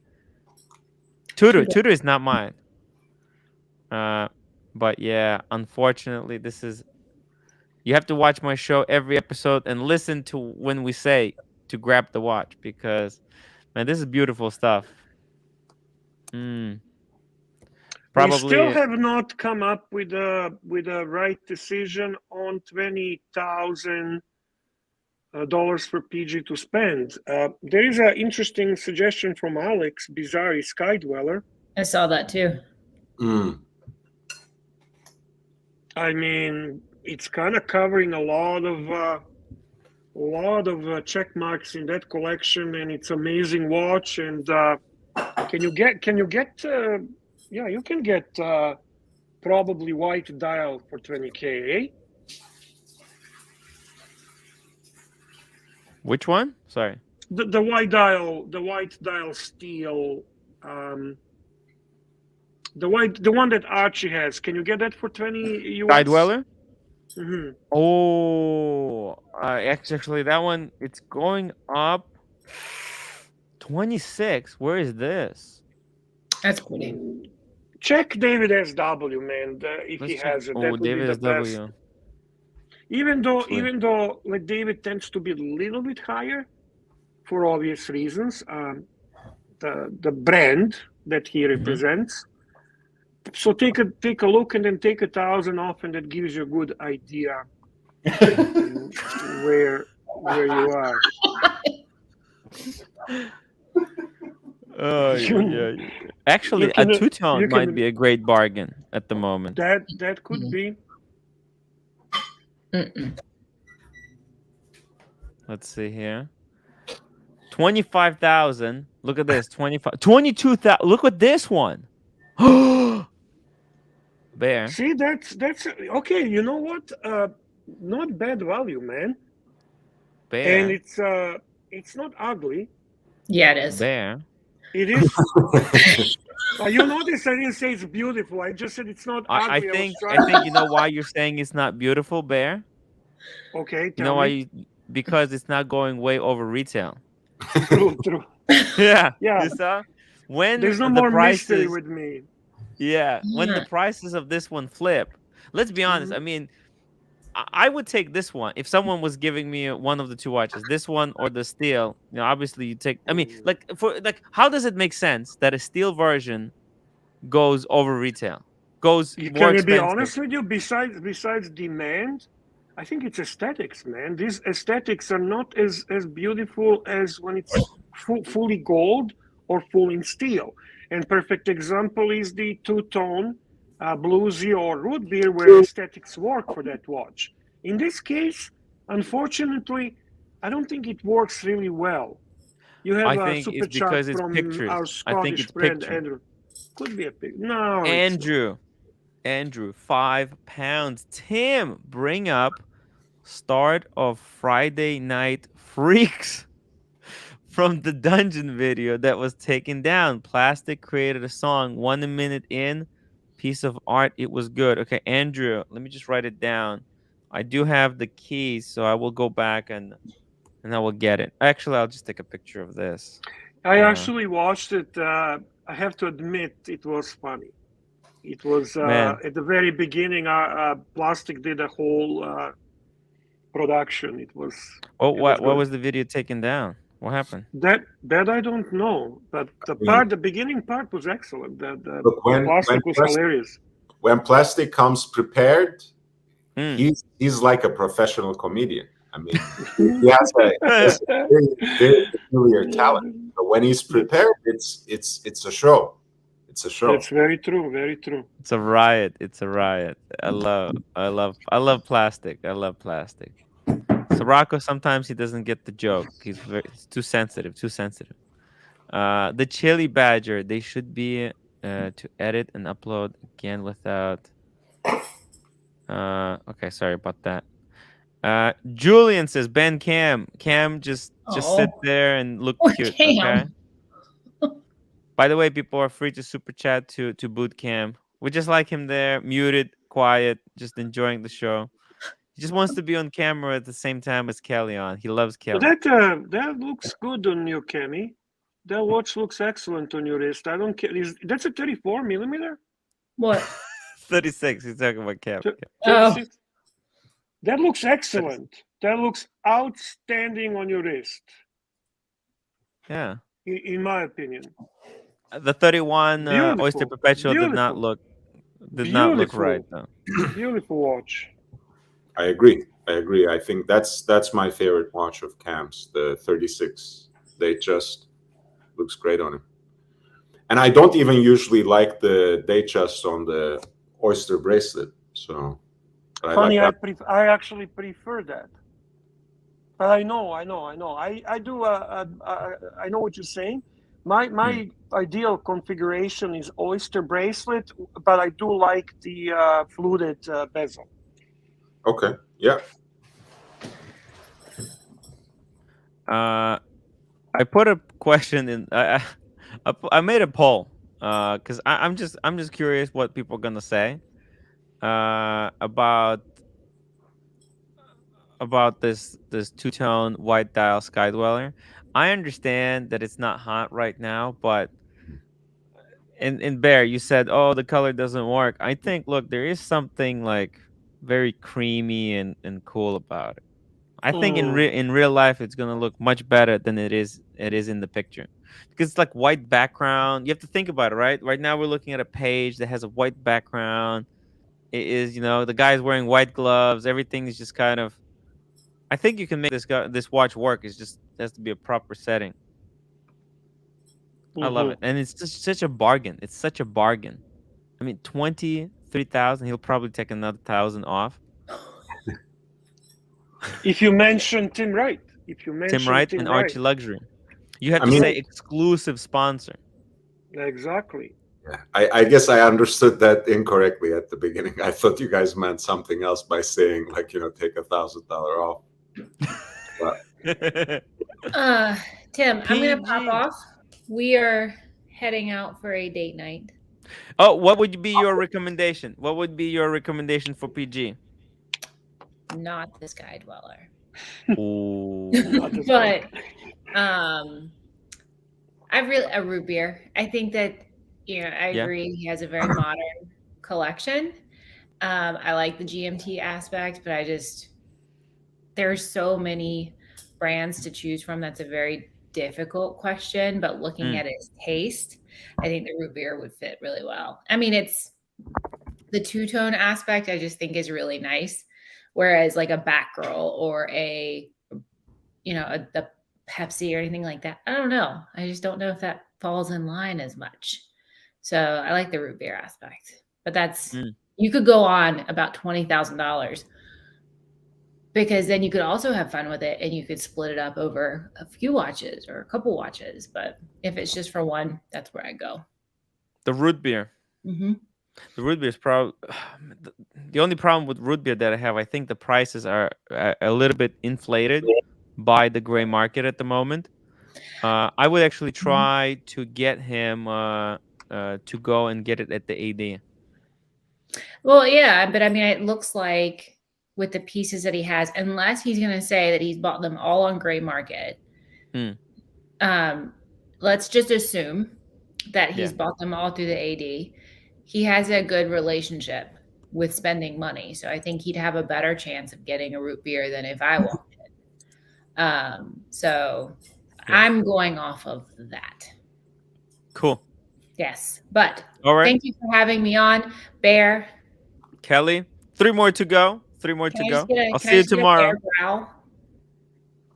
Tutor is not mine. But yeah, unfortunately, you have to watch my show every episode and listen to when we say to grab the watch, because man, this is beautiful stuff. Probably we still have not come up with a right decision on $20,000 for PG to spend. There is an interesting suggestion from Alex Bizarre, Sky-Dweller. I saw that too. I mean, it's kind of covering a lot of check marks in that collection, and it's amazing watch. And can you get Yeah, you can get probably white dial for 20K, eh? Which one? Sorry. The white dial steel, the one that Archie has. Can you get that for 20 US? Sky-Dweller? Mm-hmm. Oh, actually, that one, it's going up 26. Where is this? That's pretty. Check David SW, man. If Let's he check. has it, that Oh, would be David the best. SW. Even though, Actually. like David tends to be a little bit higher, for obvious reasons, the brand that he represents. So take a look and then take 1,000 off, and that gives you a good idea where you are. Oh yeah. Actually, a two-tone might be a great bargain at the moment. That could be. Let's see here. 25,000. Look at this. 22,000. Look at this one. Bear. See, that's okay. You know what? Not bad value, man. Bear. And it's not ugly. Yeah, it is. Bear. It is. You notice I didn't say it's beautiful. I just said it's not ugly. I think you know why you're saying it's not beautiful, Bear. Okay. You know why? Because it's not going way over retail. True. Yeah. Yeah. You saw? When there's no more mystery with me. Yeah. When the prices of this one flip, let's be honest. I mean, I would take this one if someone was giving me one of the two watches, this one or the steel. You know, obviously you take. I mean, how does it make sense that a steel version goes over retail, goes more Can you expensive? be honest with you? Besides demand, I think it's aesthetics, man. These aesthetics are not as beautiful as when it's fully gold or full in steel. And perfect example is the two-tone bluesy or root beer, where aesthetics work for that watch. In this case, unfortunately, I don't think it works really well. You have a super chart from our Scottish friend Andrew. Could be a picture. No, Andrew, 5 pounds. Tim, bring up start of Friday Night Freaks from the dungeon video that was taken down. Plastic created a song 1 minute in. Piece of art. It was good. Okay, Andrew, let me just write it down. I do have the keys, so I will go back and I will get it. Actually, I'll just take a picture of this. I actually watched it. I have to admit, it was funny. It was at the very beginning. Plastic did a whole production. It was. What was the video taken down? What happened? That I don't know, but the beginning part was excellent. When Plastic was hilarious. When Plastic comes prepared, he's like a professional comedian. I mean, he has a very peculiar talent. But when he's prepared, it's a show. It's a show. It's very true. Very true. It's a riot. I love Plastic. So Rocco, sometimes he doesn't get the joke. He's too sensitive. The Chili Badger, they should be to edit and upload again without. Okay, sorry about that. Julian says, Ben Cam, just sit there and look cute. Okay. By the way, people are free to super chat to Boot Cam. We just like him there, muted, quiet, just enjoying the show. He just wants to be on camera at the same time as Kelly on. He loves Kelly. That looks good on you, Kemi. That watch looks excellent on your wrist. I don't care. That's a 34 millimeter? What? 36. He's talking about Cam. Oh. That looks excellent. That looks outstanding on your wrist. Yeah. In my opinion. The 31 Oyster Perpetual did not look right though. Beautiful watch. I agree. I think that's my favorite watch of Cam's, the 36. They just looks great on him. And I don't even usually like the Datejust on the Oyster bracelet. So funny, I actually prefer that. But I know. I do. I know what you're saying, My ideal configuration is oyster bracelet, but I do like the fluted bezel. Okay. Yeah. I put a question in. I made a poll because I'm just curious what people are gonna say about this two-tone white dial Sky-Dweller. I understand that it's not hot right now, but in Bear, you said, "Oh, the color doesn't work." I think, look, there is something like very creamy and cool about it. I think in real life, it's gonna look much better than it is in the picture, because it's like white background. You have to think about it, right? Right now, we're looking at a page that has a white background. It is, the guy's wearing white gloves. Everything is just kind of. I think you can make this watch work. It has to be a proper setting. I love it, and it's just such a bargain. It's such a bargain. I mean, 23,000. He'll probably take another 1,000 off. If you mention Tim Wright, Tim Wright and Archie Luxury, you have to say exclusive sponsor. Exactly. Yeah, I guess I understood that incorrectly at the beginning. I thought you guys meant something else by saying, like, take $1,000 off. Tim, I'm gonna pop off. We are heading out for a date night. Oh, what would be your recommendation? What would be your recommendation for PG? Not the Sky-Dweller. But a root beer. I think that I agree. He has a very modern collection. I like the GMT aspect, but there's so many brands to choose from. That's a very difficult question. But looking at his taste, I think the root beer would fit really well. I mean, it's the two-tone aspect I just think is really nice. Whereas like a Batgirl or the Pepsi or anything like that, I don't know. I just don't know if that falls in line as much. So I like the root beer aspect, but you could go on about $20,000 because then you could also have fun with it and you could split it up over a few watches or a couple watches. But if it's just for one, that's where I go. The root beer. Mm-hmm. The root beer is probably the only problem with root beer that I have. I think the prices are a little bit inflated by the gray market at the moment. I would actually try to get him to go and get it at the AD. Well, yeah, but I mean, it looks like with the pieces that he has, unless he's going to say that he's bought them all on gray market. Let's just assume that he's bought them all through the AD. He has a good relationship with spending money. So I think he'd have a better chance of getting a root beer than if I walked in. I'm going off of that. Cool. Yes. But all right. Thank you for having me on, Bear. Kelly, 3 more to go. 3 more to go. I'll see you tomorrow.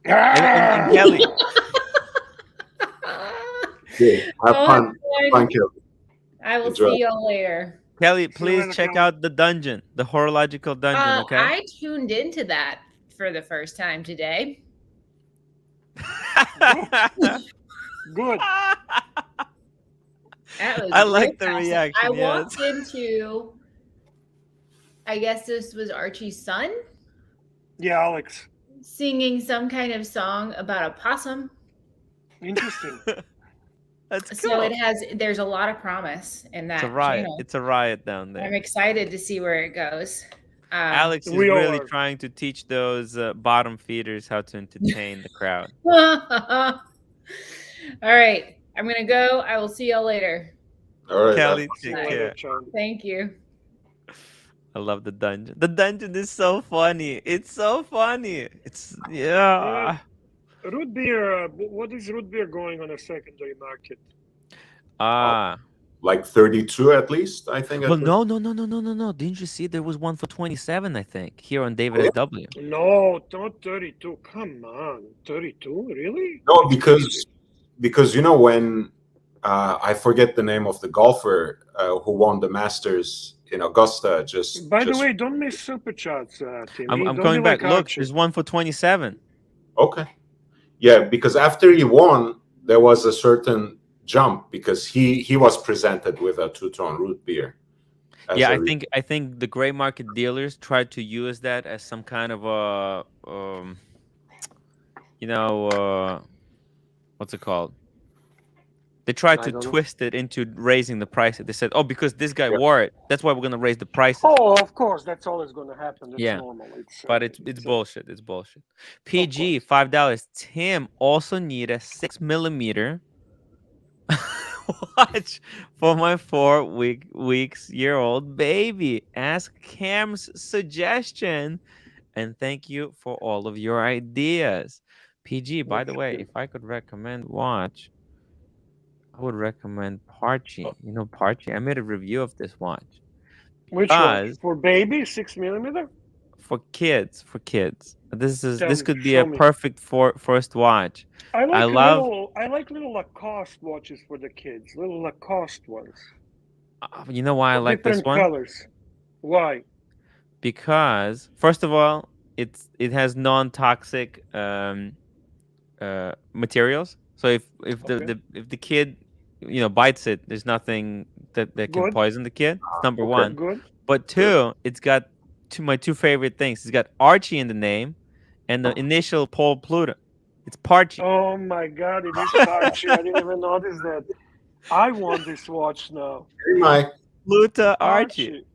And Kelly. Have fun. Fun, Kelly. I will see y'all later. Kelly, please check out the dungeon, the horological dungeon, okay? I tuned into that for the first time today. Good. I like the reaction. I walked into, I guess this was Archie's son. Yeah, Alex. Singing some kind of song about a possum. Interesting. That's cool. So there's a lot of promise in that. It's a riot. Channel. It's a riot down there. I'm excited to see where it goes. Alex is really trying to teach those bottom feeders how to entertain the crowd. All right. I'm going to go. I will see y'all later. All right. Kelly, take care. Thank you. I love the dungeon. The dungeon is so funny. It's so funny. Yeah. Root beer, what is root beer going on a secondary market? Like 32 at least, I think. Well, no. Didn't you see there was one for 27, I think, here on David SW? No, not 32. Come on. 32? Really? No, because when I forget the name of the golfer who won the Masters in Augusta. By the way, don't miss super chats, Timmy. I'm coming back. Look, there's one for 27. Okay. Yeah, because after he won, there was a certain jump because he was presented with a two-tone root beer. Yeah, I think the gray market dealers tried to use that as some kind of a you know, what's it called? They tried to twist it into raising the price. They said, "Oh, because this guy wore it, that's why we're gonna raise the prices." Oh, of course, that's always going to happen. That's Yeah. normal. But it's bullshit. It's bullshit. PG $5. Tim also need a 6mm watch for my 4-week-year-old baby. Ask Cam's suggestion, and thank you for all of your ideas. PG, by the way, if I could recommend watch, I would recommend Parchi. You know Parchi? I made a review of this watch. Which one? For baby, 6mm? For kids. This could be show a me. perfect first watch. I like love little Lacoste watches for the kids. Little Lacoste ones. You know why I like this one? Different colors. Why? Because first of all, it has non-toxic materials. So if the kid bites it, there's nothing that can poison the kid. It's number one. Good. But two, it's got my two favorite things. It's got Archie in the name, and the initial Paul Pluto. It's Parchi. Oh my God, it is Parchi. I didn't even notice that. I want this watch now. Hey, Mike. Pluto Archie.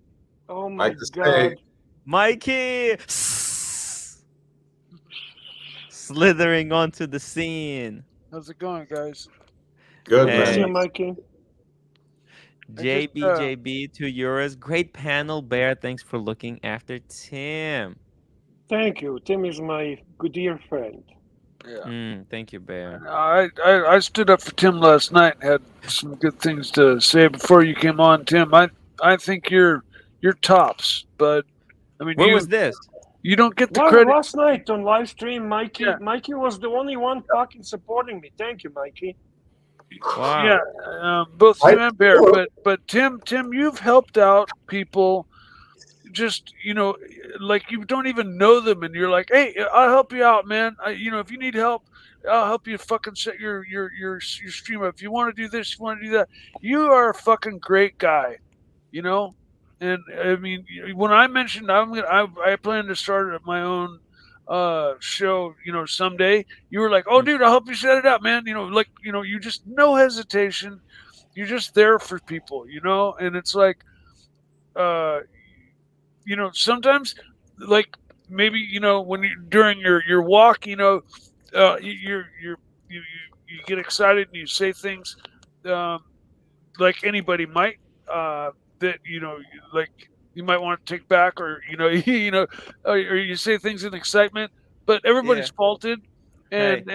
Oh my God. Mikey! Slithering onto the scene. How's it going, guys? Good, See you, man. Mikey. JB, €2. Great panel, Bear. Thanks for looking after Tim. Thank you. Tim is my good dear friend. Yeah. Thank you, Bear. I stood up for Tim last night and had some good things to say before you came on, Tim. I think you're tops, but I mean, where was this? You don't get the credit. Last night on live stream, Mikey. Yeah. Mikey was the only one fucking supporting me. Thank you, Mikey. Wow. Yeah, both you and Bear, but Tim, you've helped out people. Just like you don't even know them, and you're like, "Hey, I'll help you out, man. If you need help, I'll help you fucking set your stream up. If you want to do this, you want to do that. You are a fucking great guy, And I mean, when I mentioned I plan to start my own show, someday. You were like, "Oh, dude, I'll help you set it up, man." You just no hesitation. You're just there for people, and it's like, sometimes, like maybe when you during your walk, you get excited and you say things like anybody might that like you might want to take back, or or you say things in excitement, but everybody's faulted. And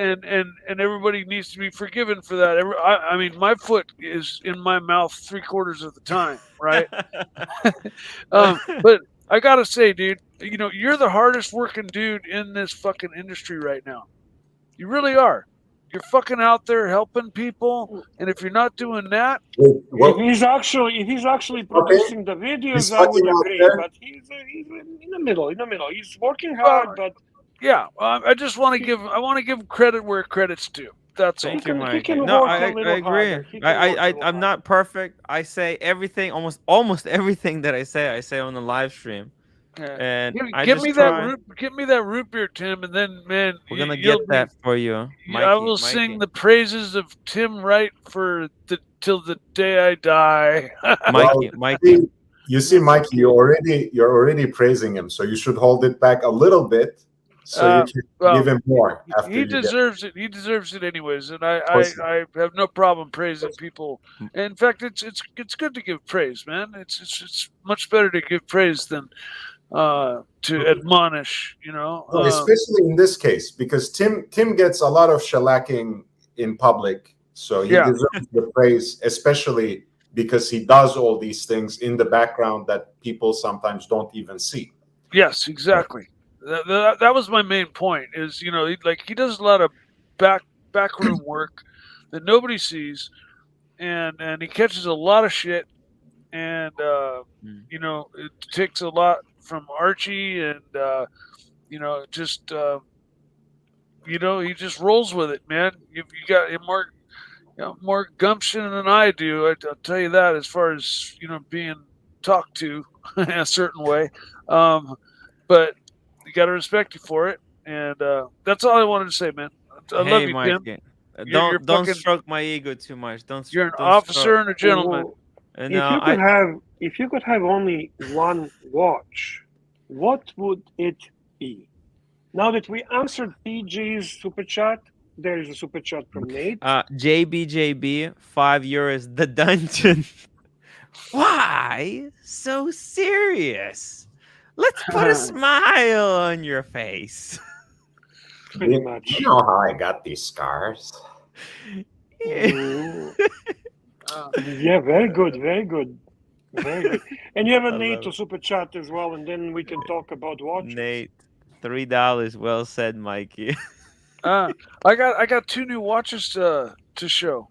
everybody needs to be forgiven for that. I mean, my foot is in my mouth 3/4 of the time, right? But I gotta say, dude, you're the hardest working dude in this fucking industry right now. You really are. You're fucking out there helping people, and if you're not doing that, if he's actually producing the videos, I would agree. But he's in the middle. He's working hard, but yeah, I just want to give credit where credit's due. That's all. Thank you, Mike. No, I agree. I'm not perfect. I say everything, almost everything that I say on the live stream. And give me that root beer, Tim, and then, man, we're gonna get that for you. Mikey, I will sing the praises of Tim Wright till the day I die. Mikey. You see, Mikey, you're already praising him, so you should hold it back a little bit, so you can give him more. He deserves it. He deserves it anyways, and I have no problem praising people. In fact, it's good to give praise, man. It's much better to give praise than to admonish, especially in this case, because Tim gets a lot of shellacking in public, so he deserves the praise, especially because he does all these things in the background that people sometimes don't even see. Yes, exactly. That was my main point. Is he does a lot of backroom work that nobody sees, and he catches a lot of shit, and it takes a lot from Archie, and he just rolls with it, man. You got Mark. more gumption than I do. I'll tell you that, as far as being talked to in a certain way. But you got to respect you for it, and that's all I wanted to say, man. I love Hey, you, Tim. Mikey. You're Don't fucking. stroke my ego too much. You're an Don't officer and a gentleman. Well, No, if you could have only one watch, what would it be? Now that we answered PG's super chat, there is a super chat from Nate. JBJB, €5, the dungeon. Why so serious? Let's put a smile on your face. Pretty much. You know how I got these scars? Yeah, very good, very good, very good. And you have a I Nate love to it. super chat as well, and then we can talk about watches. Nate, $3. Well said, Mikey. I got 2 new watches to show.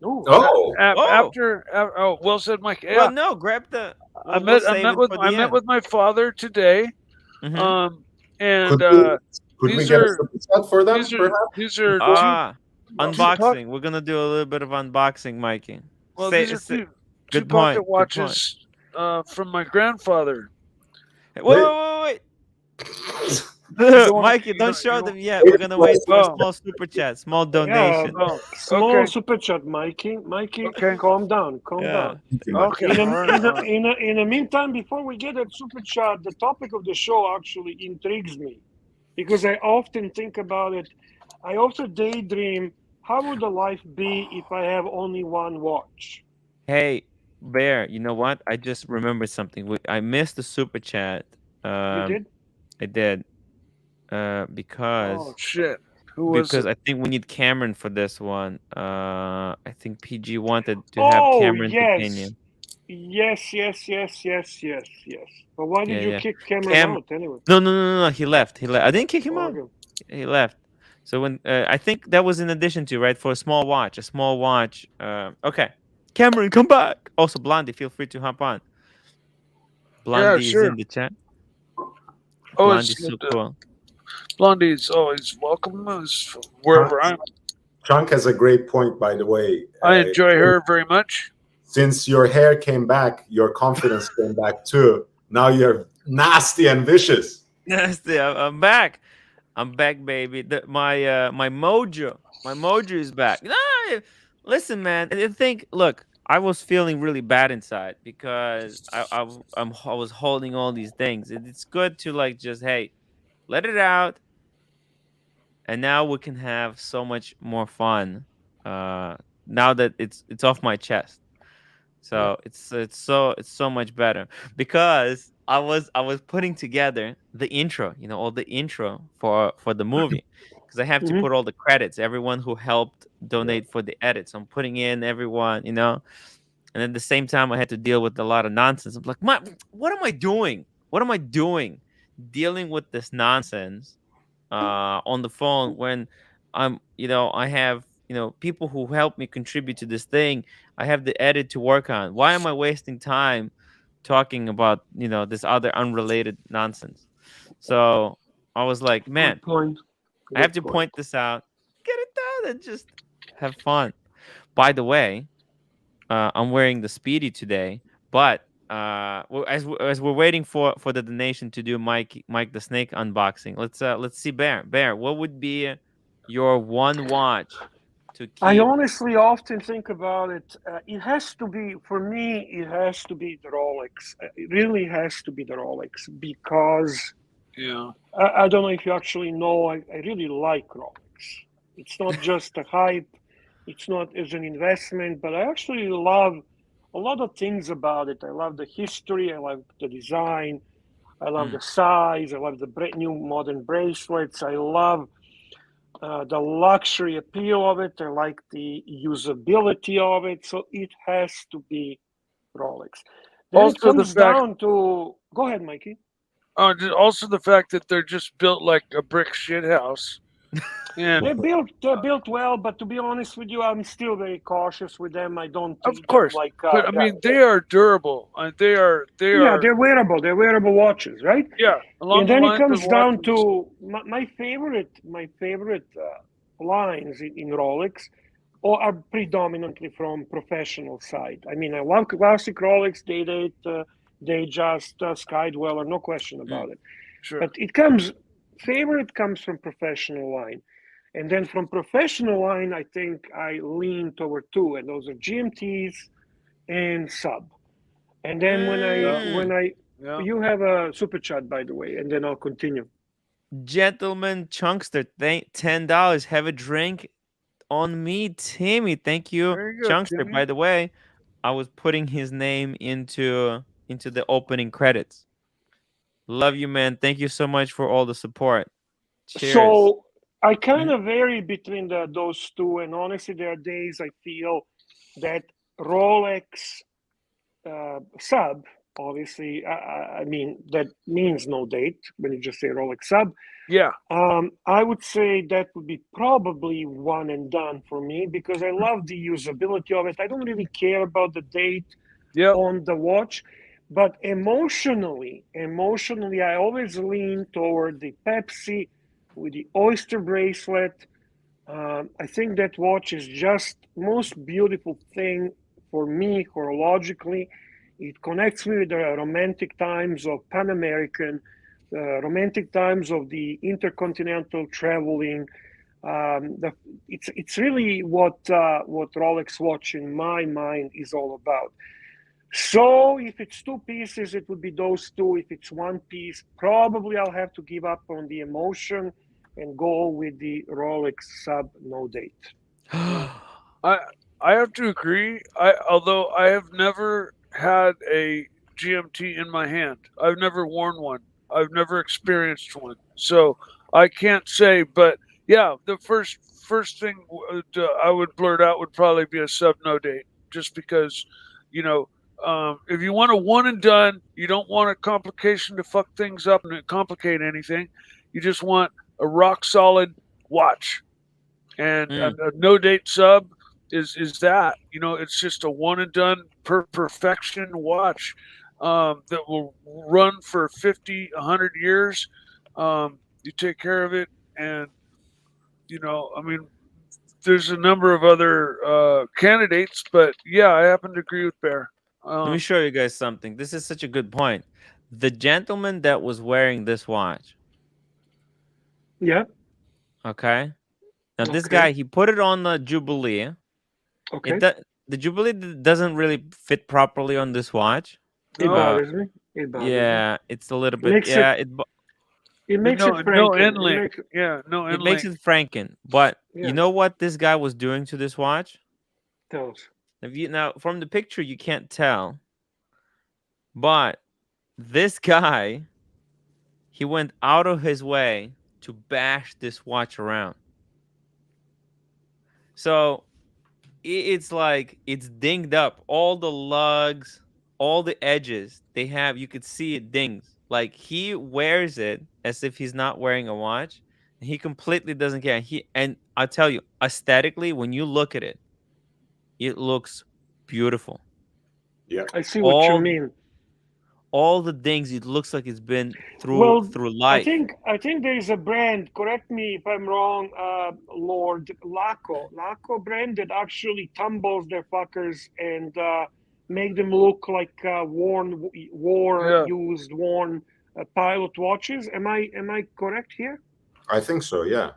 Ooh. Oh, After well said, Mike. Yeah, Well, no, grab the. I met with my father today. Mhm. And could we these get a are super chat for them, these are perhaps? these are Unboxing. We're gonna do a little bit of unboxing, Mikey. these are two good pocket point. watches from my grandfather. Wait. don't wanna- Mikey, you don't don't- show you them yet. We're gonna wait for a small super chat, small donation. Small okay. super chat, Mikey. Okay. Calm down, calm down. Okay. In all right. the meantime, before we get that super chat, the topic of the show actually intrigues me, because I often think about it. I also daydream, how would the life be if I have only one watch? Hey, Bear, you know what? I just remembered something. I missed the super chat. You did? I did. Because Oh shit! Who was because it? I think we need Cameron for this one. I think PG wanted to have Cameron's opinion. Yes. But why did you kick Cameron out anyway? No. He left. I didn't kick him out. Okay. He left. So when I think that was in addition to, right, for a small watch. Okay, Cameron, come back. Also, Blondie, feel free to hop on. Blondie is in the chat. Blondie's so cool. Blondie's always welcome wherever I'm. Chunk has a great point, by the way. I enjoy her very much. Since your hair came back, your confidence came back too. Now you're nasty and vicious. Nasty. I'm back. I'm back, baby. My mojo is back. No, listen, man. Look, I was feeling really bad inside because I was holding all these things. It's good to like just, hey, let it out, and now we can have so much more fun. Now that it's off my chest, so it's so much better, because I was putting together the intro, all the intro for the movie, because I have to put all the credits, everyone who helped donate for the edits. I'm putting in everyone, and at the same time I had to deal with a lot of nonsense. I'm like, what am I doing? Dealing with this nonsense on the phone when I have people who help me contribute to this thing. I have the edit to work on. Why am I wasting time talking about this other unrelated nonsense? So I was like, man, I have to point this out, get it done, and just have fun. By the way, I'm wearing the Speedy today, but as we're waiting for the donation to do Mike the Snake unboxing, let's see, Bear, what would be your one watch to keep? I honestly often think about it. It has to be, for me, it has to be the Rolex. It really has to be the Rolex, because I don't know if you actually know, I really like Rolex. It's not just a hype. It's not as an investment, but I actually love a lot of things about it. I love the history. I love the design. I love the size. I love the brand new modern bracelets. I love the luxury appeal of it. I like the usability of it. So it has to be Rolex. Then it comes down to... Go ahead, Mikey. Also the fact that they're just built like a brick shit house. And they're built well, but to be honest with you, I'm still very cautious with them. I don't. Of course, but I mean, they are durable. They are. They're wearable. They're wearable watches, right? Yeah. And then it comes down to my favorite lines in Rolex or are predominantly from professional side. I mean, I love classic Rolex, Datejust, Sky-Dweller, no question about it. Sure. But favorite comes from professional line. And then from professional line, I think I lean toward two, and those are GMTs and Sub. And then Yeah. you have a super chat, by the way, and then I'll continue. Gentleman Chunkster, $10. Have a drink on me, Timmy. Thank you, There you go, Chunkster. Timmy. By the way, I was putting his name into the opening credits. Love you, man. Thank you so much for all the support. Cheers. So I kind of vary between those two, and honestly, there are days I feel that Rolex Sub, obviously, I mean that means no date when you just say Rolex Sub. Yeah. I would say that would be probably one and done for me because I love the usability of it. I don't really care about the date on the watch, but emotionally, I always lean toward the Pepsi with the oyster bracelet. I think that watch is just most beautiful thing for me chronologically. It connects me with the romantic times of Pan American, romantic times of the intercontinental traveling. It's really what Rolex watch in my mind is all about. So if it's two pieces, it would be those two. If it's one piece, probably I'll have to give up on the emotion and go with the Rolex Sub no date. I have to agree. Although I have never had a GMT in my hand. I've never worn one. I've never experienced one. So I can't say, but yeah, the first thing I would blurt out would probably be a Sub no date, just because, you know, if you want a one and done, you don't want a complication to fuck things up and complicate anything. You just want a rock solid watch, and a no date Sub is that. You know, it's just a one and done perfection watch that will run for 50, 100 years. You take care of it, and you know, I mean, there's a number of other candidates, but yeah, I happen to agree with Bear. Let me show you guys something. This is such a good point. The gentleman that was wearing this watch. Yeah. Okay. Now this guy, he put it on the Jubilee. Okay. The Jubilee doesn't really fit properly on this watch. It bothers me. Yeah, it's a little bit. It makes it Franken. No end link. No end link. It makes it Franken. But you know what this guy was doing to this watch? Tell us. Now, from the picture, you can't tell. But this guy, he went out of his way to bash this watch around. So it's like it's dinged up. All the lugs, all the edges they have, you could see it dings. Like he wears it as if he's not wearing a watch. And he completely doesn't care. And I'll tell you, aesthetically, when you look at it, it looks beautiful. Yeah, I see what you mean. All the things, it looks like it's been through life. I think there is a brand, correct me if I'm wrong, Lord, Laco brand that actually tumbles their fuckers and make them look like worn pilot watches. Am I correct here? I think so. Yeah.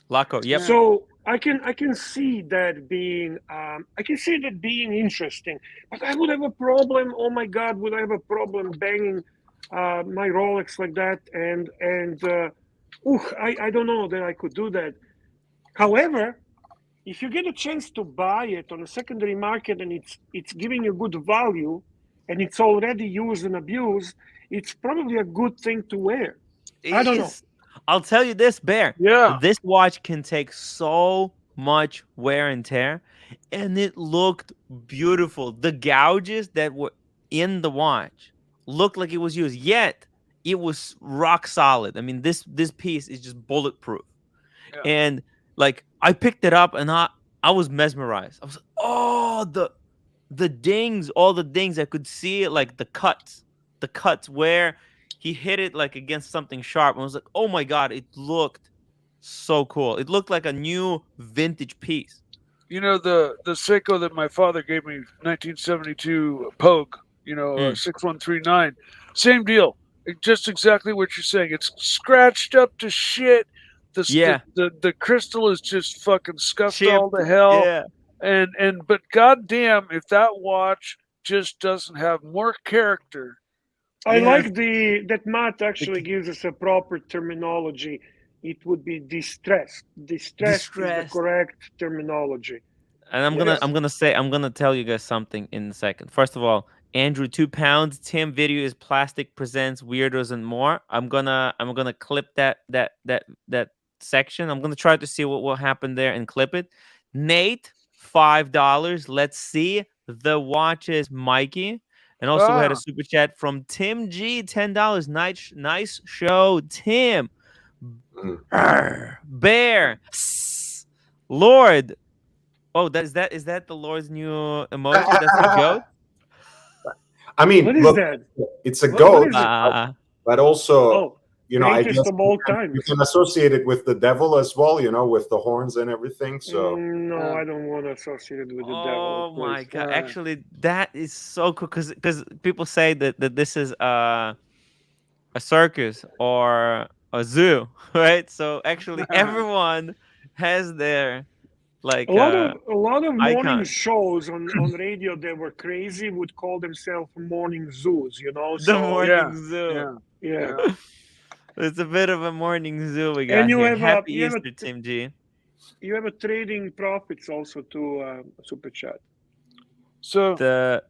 Laco, yep. So I can see that being interesting, but I would have a problem. Oh my God, would I have a problem banging my Rolex like that? And I don't know that I could do that. However, if you get a chance to buy it on a secondary market and it's giving you good value, and it's already used and abused, it's probably a good thing to wear. I don't know. I'll tell you this, Bear. Yeah. This watch can take so much wear and tear, and it looked beautiful. The gouges that were in the watch looked like it was used, yet it was rock solid. I mean, this piece is just bulletproof. Yeah. And like I picked it up and I was mesmerized. I was like, oh, the dings, all the dings. I could see it, like the cuts where he hit it like against something sharp. And I was like, oh my God, it looked so cool. It looked like a new vintage piece. you know, the Seiko that my father gave me, 1972 Pogue, you know, 6139, same deal. Just exactly what you're saying. It's scratched up to shit. Yeah. The crystal is just fucking scuffed all Chipped. to hell. Yeah. But goddamn, if that watch just doesn't have more character. I Yes. like that Matt actually gives us a proper terminology. It would be distressed. Distressed is the Distressed. correct terminology. And I'm gonna tell you guys something in a second. First of all, Andrew, 2 pounds. Tim, video is plastic presents weirdos and more. I'm gonna clip that section. I'm gonna try to see what will happen there and clip it. Nate, $5. Let's see the watches, Mikey. And also we had a super chat from Tim G, $10. Nice show, Tim. Bear. Lord. Oh, is that the Lord's new emoji? That's a goat. I mean, What is look, that? it's a What goat, is it? but also, Oh, you know, I greatest guess of all you times. can associate it with the devil as well, you know, with the horns and everything. So No, I don't want to associate it with the devil. Oh my Please. god! Actually, that is so cool because people say that this is a circus or a zoo, right? So actually, everyone has their like A lot of morning icon. shows on radio that were crazy would call themselves morning zoos, you know. The So morning zoo. yeah. It's a bit of a morning zoo we got And you here. have Happy you have Easter, Tim G. you have a trading profits also to super chat. So The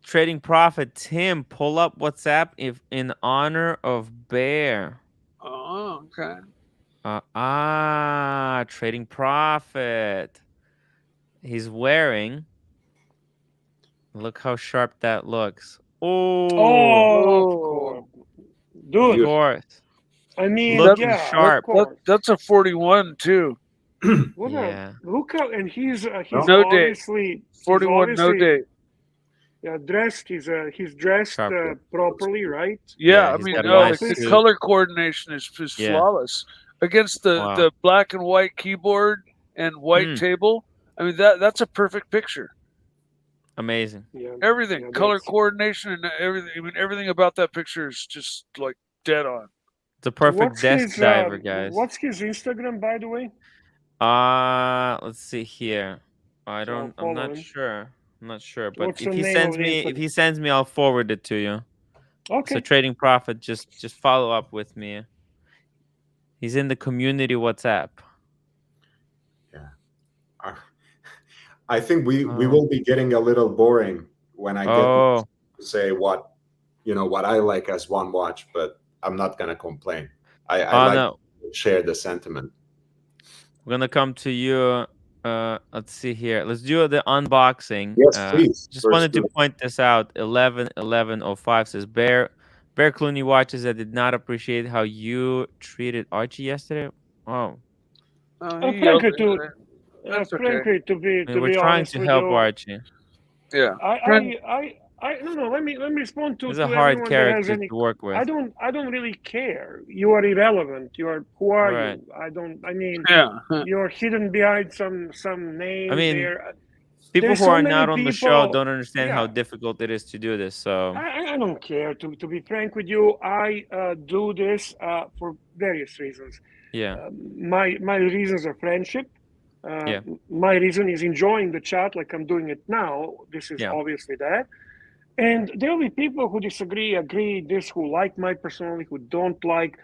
trading profit, Tim, pull up WhatsApp if in honor of Bear. oh, okay. Trading profit. He's wearing. Look how sharp that looks. Oh, Of course, dude. of course. I mean, Looking yeah, sharp. of course. That's a 41 too. What Yeah. look out, and he's No date. obviously 41 no date. Yeah, dressed. He's dressed Sharp. properly, right? Yeah, I he's mean, got a no, nice the suit. color coordination is Yeah. flawless against the Wow. the black and white keyboard and white table. I mean, that's a perfect picture. Amazing. Yeah. Everything, Yeah, color that's- coordination and everything. I mean, everything about that picture is just like dead on. It's a perfect What's desk his diver, guys. What's his Instagram, by the way? Let's see here. I'm follow not him. sure. I'm not sure, but What's if the he name sends of the me, Instagram? I'll forward it to you. Okay. So trading profit, just follow up with me. He's in the community WhatsApp. I think we will be getting a little boring when I get to say what I like as one watch, but I'm not gonna complain. I like to share the sentiment. We're gonna come to you. Let's see here. Let's do the unboxing. Yes, please. Just wanted to point this out. 111105 says Bear Clooney watches. I did not appreciate how you treated Archie yesterday. Oh, Frankly, That's okay. frankly, to be we're trying honest to with help you, Archie. Yeah. no. Let me respond to He's a everyone hard that has character any. to work with. I don't really care. You are irrelevant. Who are Right. you? I mean, Yeah. you're hidden behind some name I mean, there. people There's who so are many not on the show people- don't understand how yeah. difficult it is to do this. So I don't care. To be frank with you, I do this for various reasons. yeah, My reasons are friendship. Yeah. My reason is enjoying the chat like I'm doing it now. This is Yeah. obviously that. And there will be people who disagree, agree, this who like my personality, who don't like.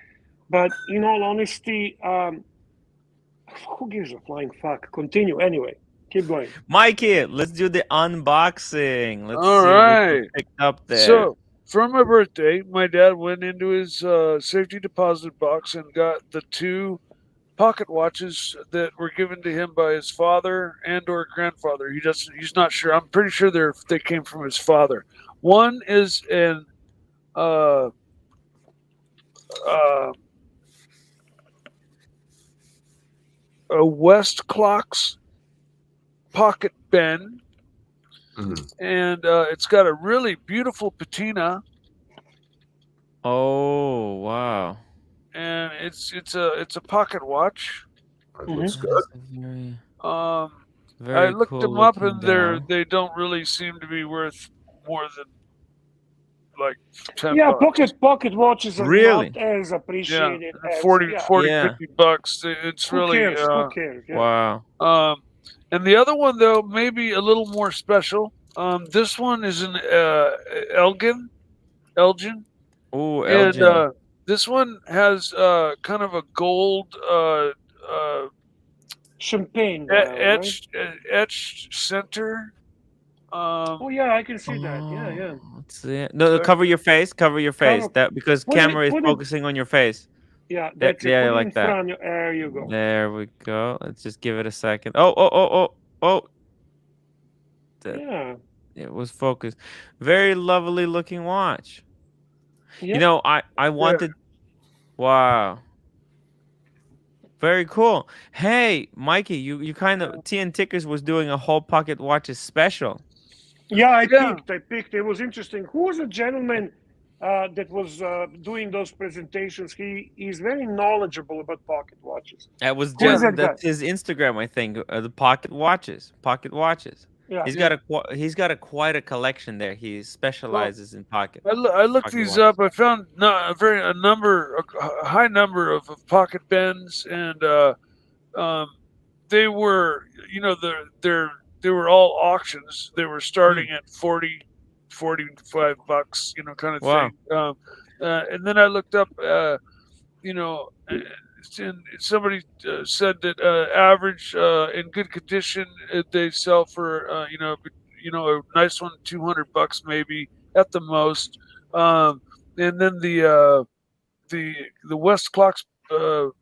But in all honesty, who gives a flying fuck? Continue anyway. Keep going. Mikey, let's do the unboxing. Let's All see what right. you picked up there. So for my birthday, my dad went into his safety deposit box and got the 2 pocket watches that were given to him by his father and or grandfather. He's not sure. I'm pretty sure they came from his father. One is an a West Clocks pocket Ben, and it's got a really beautiful patina. Oh wow! And it's a pocket watch. That looks good. Very looked cool them up, looking and dial. they don't really seem to be worth more than like $10. Yeah, pocket watches are Really? not as Yeah, appreciated as 40, yeah. 40, Yeah. 50 bucks. It's Who really cares? Who cares? Yeah. Wow. And the other one though, maybe a little more special. This one is an Elgin, Oh, and Elgin. this one has kind of a gold Champagne dial, right? etched center. Oh yeah, I can see that. Yeah, yeah. Let's see. No, cover your face. Cover your face. Cover- That because put it- camera is put it- focusing on your face. Yeah, that's it. Yeah, Put it like in that. front. There you go. There we go. Let's just give it a second. Oh. Yeah. It was focused. Very lovely looking watch. Yeah. You know, I wanted. Wow. Very cool. Hey, Mikey, you kind of TN Tickers was doing a whole pocket watches special. Yeah, I picked. It was interesting. Who was the gentleman that was doing those presentations? He's very knowledgeable about pocket watches. That was Who is just that that's guy? his Instagram, I think. The pocket watches. Yeah. He's got quite a collection there. He specializes in pocket. I looked pocket these watches. up. I found a high number of pocket bends, and they were, they were all auctions. They were starting at 40, 45 bucks, kind of Wow. thing. And then I looked up, and somebody said that average in good condition they sell for a nice one $200 maybe at the most. And then the West clocks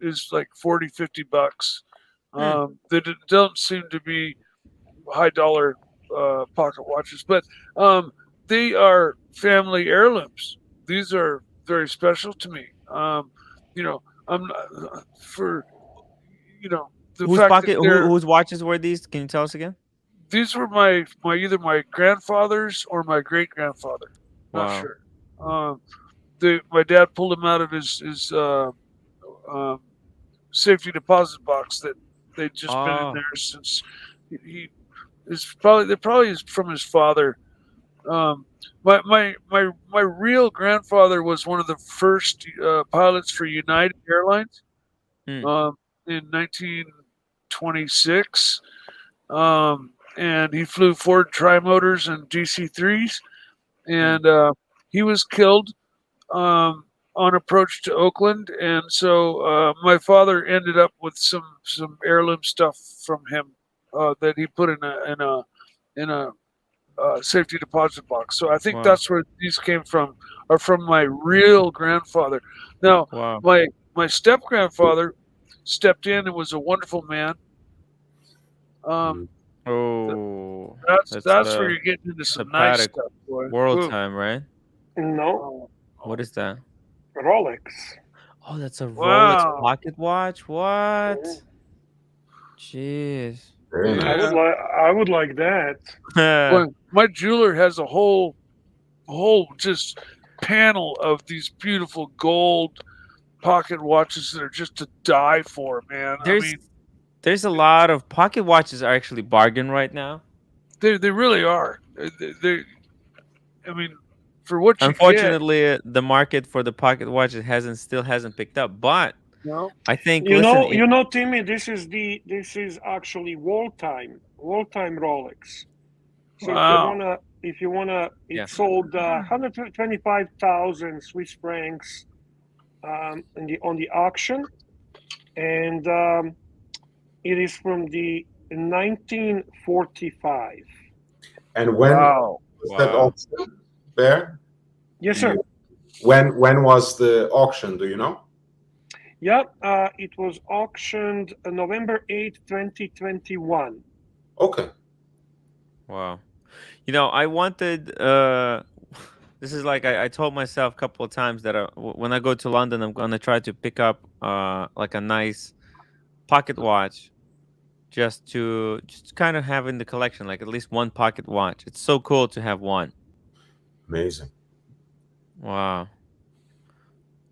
is like 40-50 bucks. They don't seem to be high dollar pocket watches, but they are family heirlooms. These are very special to me. I'm not, for the Whose fact pocket? that Whose watches were these? Can you tell us again? these were my either my grandfather's or my great grandfather. Not Wow. sure. My dad pulled them out of his safety deposit box that they'd just been in there since he is probably is from his father. My real grandfather was one of the first pilots for United Airlines in 1926, and he flew Ford Trimotors and DC-3s, and he was killed on approach to Oakland, and so my father ended up with some heirloom stuff from him that he put in a safety deposit box. So I think that's where these came from, are from my real grandfather. Now, my step grandfather stepped in and was a wonderful man. That's where you're getting into some nice stuff, boy. World time, right? No. What is that? Rolex. Oh, that's a Rolex pocket watch. What? Jeez. I would like that. Well, my jeweler has a whole just panel of these beautiful gold pocket watches that are just to die for, man. There's a lot of pocket watches are actually bargain right now. They really are. For what you unfortunately the market for the pocket watches still hasn't picked up, but I think Timmy, this is actually wall time Rolex. So if you wanna it sold 125,000 Swiss francs on the auction, and it is from the 1945. And when was that auction there? Yes, sir. When was the auction? Do you know? Yeah, it was auctioned November 8th, 2021. Okay. Wow. I wanted this is like I told myself a couple of times that when I go to London, I'm gonna try to pick up like a nice pocket watch, just kind of have in the collection, like at least one pocket watch. It's so cool to have one. Amazing. Wow.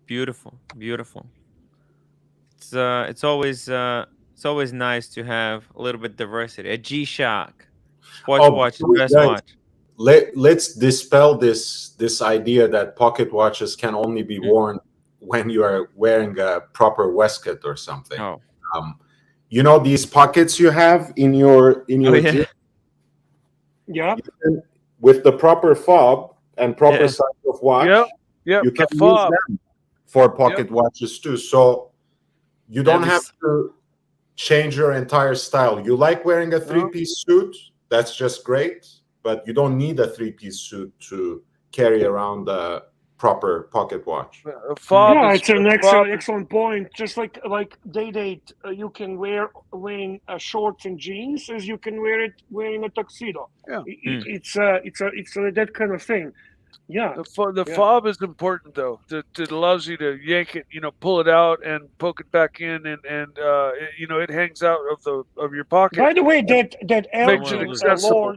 Beautiful. It's always It's always nice to have a little bit diversity. A G-Shock, sports watch, best guys, watch. let's dispel this idea that pocket watches can only be worn when you are wearing a proper waistcoat or something. Oh, You know these pockets you have in your jeans? Yeah. With the proper fob and proper size of watch, you can use fob them for pocket watches too. So you don't have to change your entire style. You like wearing a three-piece suit, that's just great, but you don't need a three-piece suit to carry around a proper pocket watch. Yeah, it's an excellent point. Just like Day-Date, you can wearing shorts and jeans as you can wear it wearing a tuxedo. Yeah. It's that kind of thing. Yeah. The fob is important though. It allows you to yank it, pull it out and poke it back in, and it hangs out of your pocket. By the way, that Elgin accessible.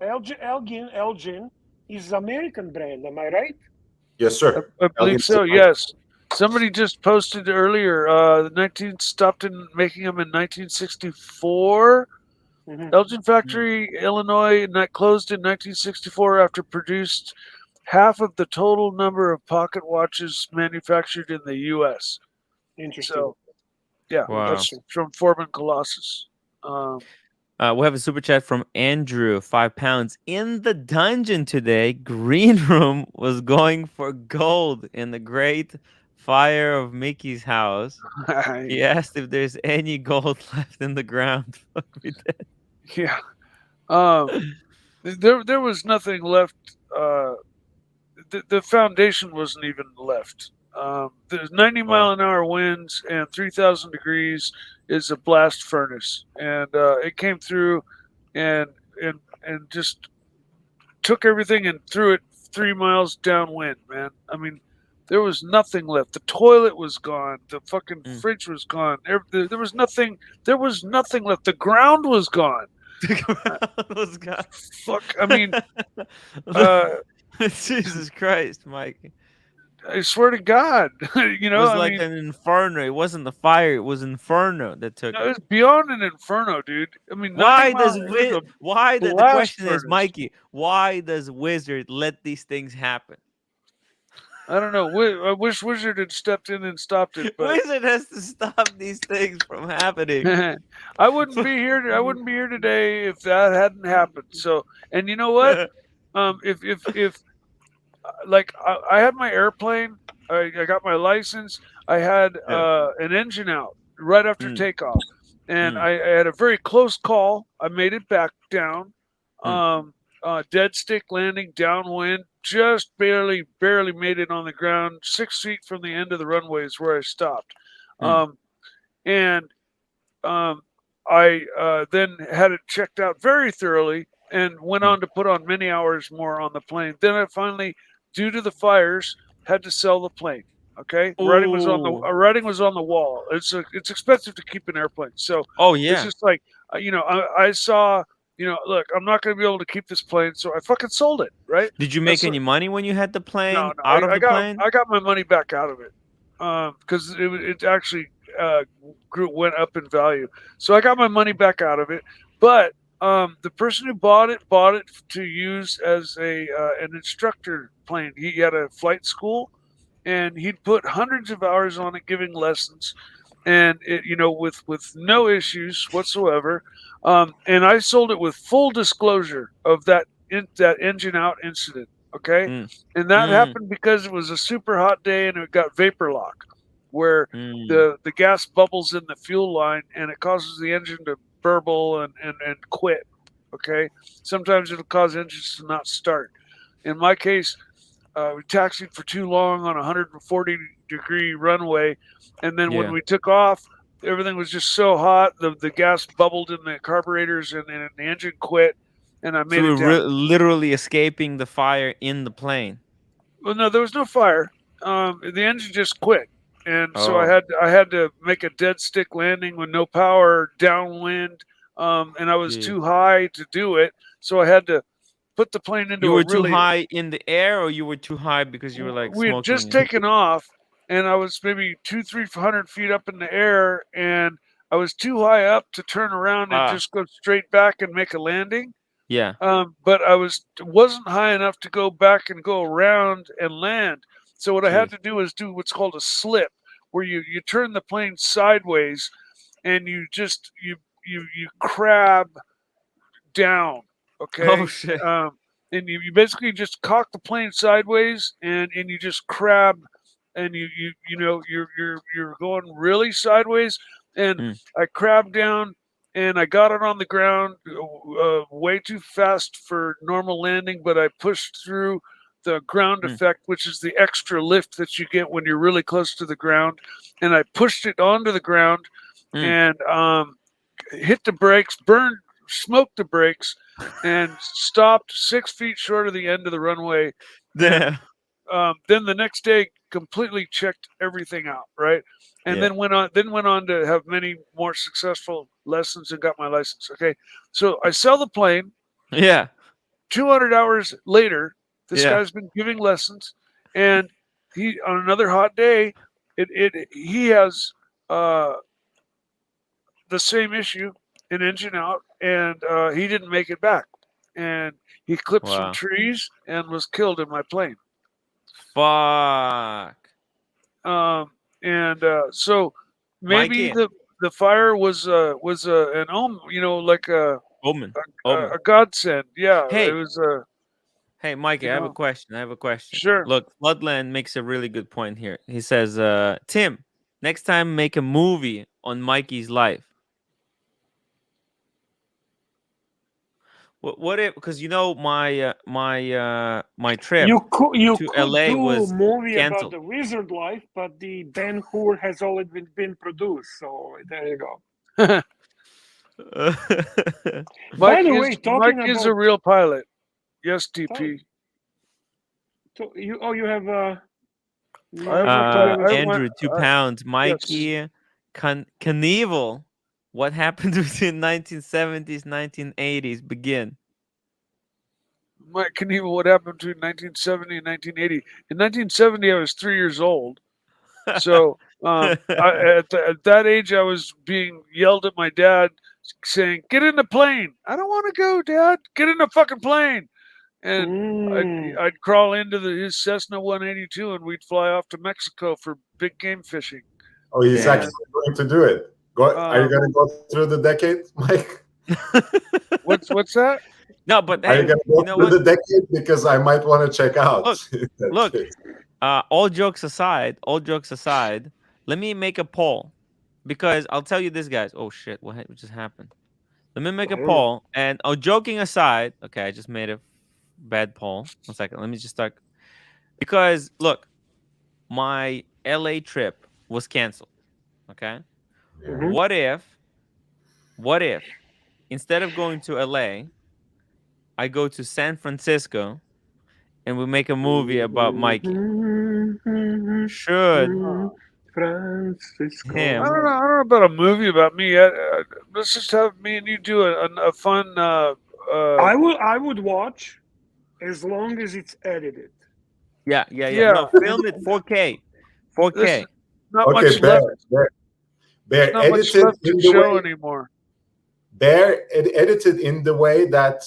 Elgin is American brand. Am I right? Yes, sir. I believe so. Yes. Somebody just posted earlier. Stopped in making them in 1964. Elgin Factory, Illinois, and that closed in 1964 after produced half of the total number of pocket watches manufactured in the U.S. Interesting. So, yeah, that's from Foreman Colossus. We have a super chat from Andrew, 5 pounds. In the dungeon today, Green Room was going for gold in the Great Fire of Mickey's house. He asked if there's any gold left in the ground. Yeah. There was nothing left. The foundation wasn't even left. There's 90-mile-an-hour winds and 3,000 degrees is a blast furnace, and it came through and just took everything and threw it 3 miles downwind, man. I mean, there was nothing left. The toilet was gone. The fucking fridge was gone. There was nothing. There was nothing left. The ground was gone. The ground was gone. Fuck. I mean, Jesus Christ, Mike. I swear to God, it was like an inferno. It wasn't the fire; it was inferno that took. It was beyond an inferno, dude. I mean, the question is, Mikey, why does Wizard let these things happen? I don't know. I wish Wizard had stepped in and stopped it. But Wizard has to stop these things from happening. I wouldn't be here. I wouldn't be here today if that hadn't happened. So, and you know what? If like I had my airplane, I got my license. I had an engine out right after takeoff, and I had a very close call. I made it back down, dead stick landing downwind. Just barely made it on the ground. 6 feet from the end of the runway is where I stopped, and I then had it checked out very thoroughly and went on to put on many hours more on the plane. Then I finally, due to the fires, had to sell the plane. Okay, writing was on the wall. It's expensive to keep an airplane. So it's just like I saw. Look, I'm not going to be able to keep this plane, so I fucking sold it. Right? Did you make any money when you had the plane out of the plane? I got my money back out of it because it actually went up in value. So I got my money back out of it, but the person who bought it to use as an instructor plane. He had a flight school, and he'd put hundreds of hours on it, giving lessons, and it, with no issues whatsoever. And I sold it with full disclosure of that engine out incident. Okay, and that happened because it was a super hot day and it got vapor lock, where the gas bubbles in the fuel line and it causes the engine to burble and quit. Okay, sometimes it'll cause engines to not start. In my case, we taxied for too long on a 140-degree runway, and then when we took off, everything was just so hot. The gas bubbled in the carburetors, and the engine quit. And I made it down. Literally escaping the fire in the plane. Well, no, there was no fire. The engine just quit, and so I had to make a dead stick landing with no power, downwind, and I was too high to do it. So I had to put the plane into. You were too high in the air, or you were too high because you were like we had just taken off, and I was maybe 200-300 feet up in the air, and I was too high up to turn around and just go straight back and make a landing. Yeah. But I wasn't high enough to go back and go around and land. So what I had to do is do what's called a slip, where you turn the plane sideways and you crab down. Okay. Oh shit. And you basically just cock the plane sideways and you just crab, and you're going really sideways. And I crabbed down and I got it on the ground way too fast for normal landing, but I pushed through the ground effect, which is the extra lift that you get when you're really close to the ground. And I pushed it onto the ground and hit the brakes, smoked the brakes, and stopped 6 feet short of the end of the runway. Then the next day, completely checked everything out, right? And then went on to have many more successful lessons and got my license. Okay, so I sell the plane. Yeah. 200 hours later, this guy's been giving lessons, and he on another hot day, he has the same issue, an engine out, and he didn't make it back, and he clipped some trees and was killed in my plane. Fuck. So maybe Mikey. the fire was an omen, like a godsend. Yeah. Hey. It was Hey, Mikey, I have a question. Sure. Look, Floodland makes a really good point here. He says, Tim, next time make a movie on Mikey's life. What if, because my trip You could to do LA was a movie canceled. about the wizard life, but the Ben Hur has already been produced. So there you go. By the way, talking Mike is about a real pilot. Yes, DP. You have Andrew, 2 pounds. Mikey Knievel. What happened between 1970s, 1980s? Begin. Mike Knievel, what happened between 1970 and 1980? In 1970, I was 3 years old. So at that age, I was being yelled at my dad, saying, "Get in the plane." "I don't want to go, Dad. Get in the fucking plane." And I'd crawl into his Cessna 182, and we'd fly off to Mexico for big game fishing. Oh, he's actually going to do it. Are you going to go through the decade, Mike? What's that? No, but are you going to go through the decade? Because I might want to check out. Look. All jokes aside, let me make a poll, because I'll tell you this, guys. Oh shit, what just happened? Let me make a poll, and joking aside, okay, I just made a bad poll. 1 second, let me just start. Because look, my LA trip was canceled. Okay, what if instead of going to LA, I go to San Francisco and we make a movie about Mikey? Should Francisco. him? I don't know about a movie about me. Let's just have me and you do a fun. I would watch, as long as it's edited. Yeah. No, film it 4K. 4K. Not much left. Bear Not much edited left in to the show way. anymore. Bear edited in the way that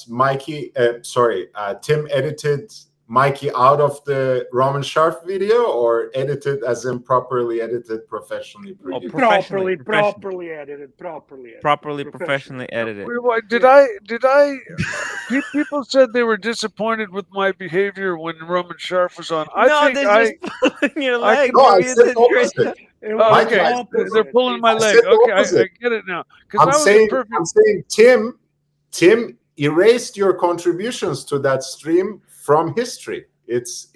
Tim edited Mikey out of the Roman Sharp video, or edited as in properly edited, professionally produced? Professionally Properly edited. Professionally edited. Did I? People said they were disappointed with my behavior when Roman Sharp was on. They're just pulling your leg. No, I said opposite. Okay, they're pulling my leg. Okay, I get it now. I'm saying Tim erased your contributions to that stream from history. It's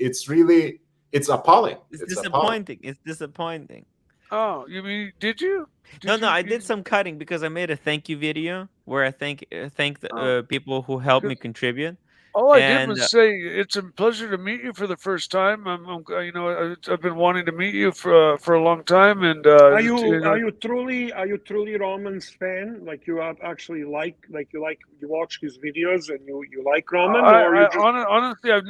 appalling. It's disappointing. It's disappointing. Oh, you mean did you? I did some cutting because I made a thank you video where I thank the people who helped me contribute. All I did And was say it's a pleasure to meet you for the first time. I've been wanting to meet you for a long time, and Are you truly Roman's fan? Like you actually you watch his videos and you like Roman, or you just honestly, I've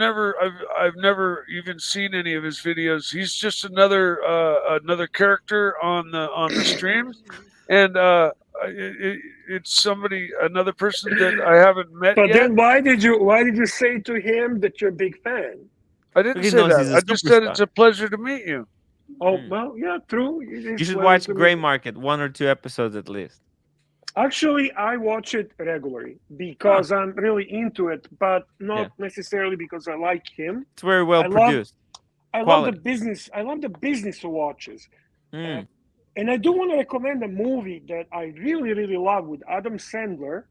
never even seen any of his videos. He's just another character on the streams, and it's another person that I haven't met But yet. then why did you say to him that you're a big fan? I didn't he say knows that. he's a I just said superstar. it's a pleasure to meet you. Oh well, yeah, true. It is You should pleasant watch to Gray meet- Market, 1 or 2 episodes at least. Actually, I watch it regularly because I'm really into it, but not necessarily because I like him. It's very well I love- produced. I love the business. I love the business of watches. Mm. And I do want to recommend a movie that I really, really love with Adam Sandler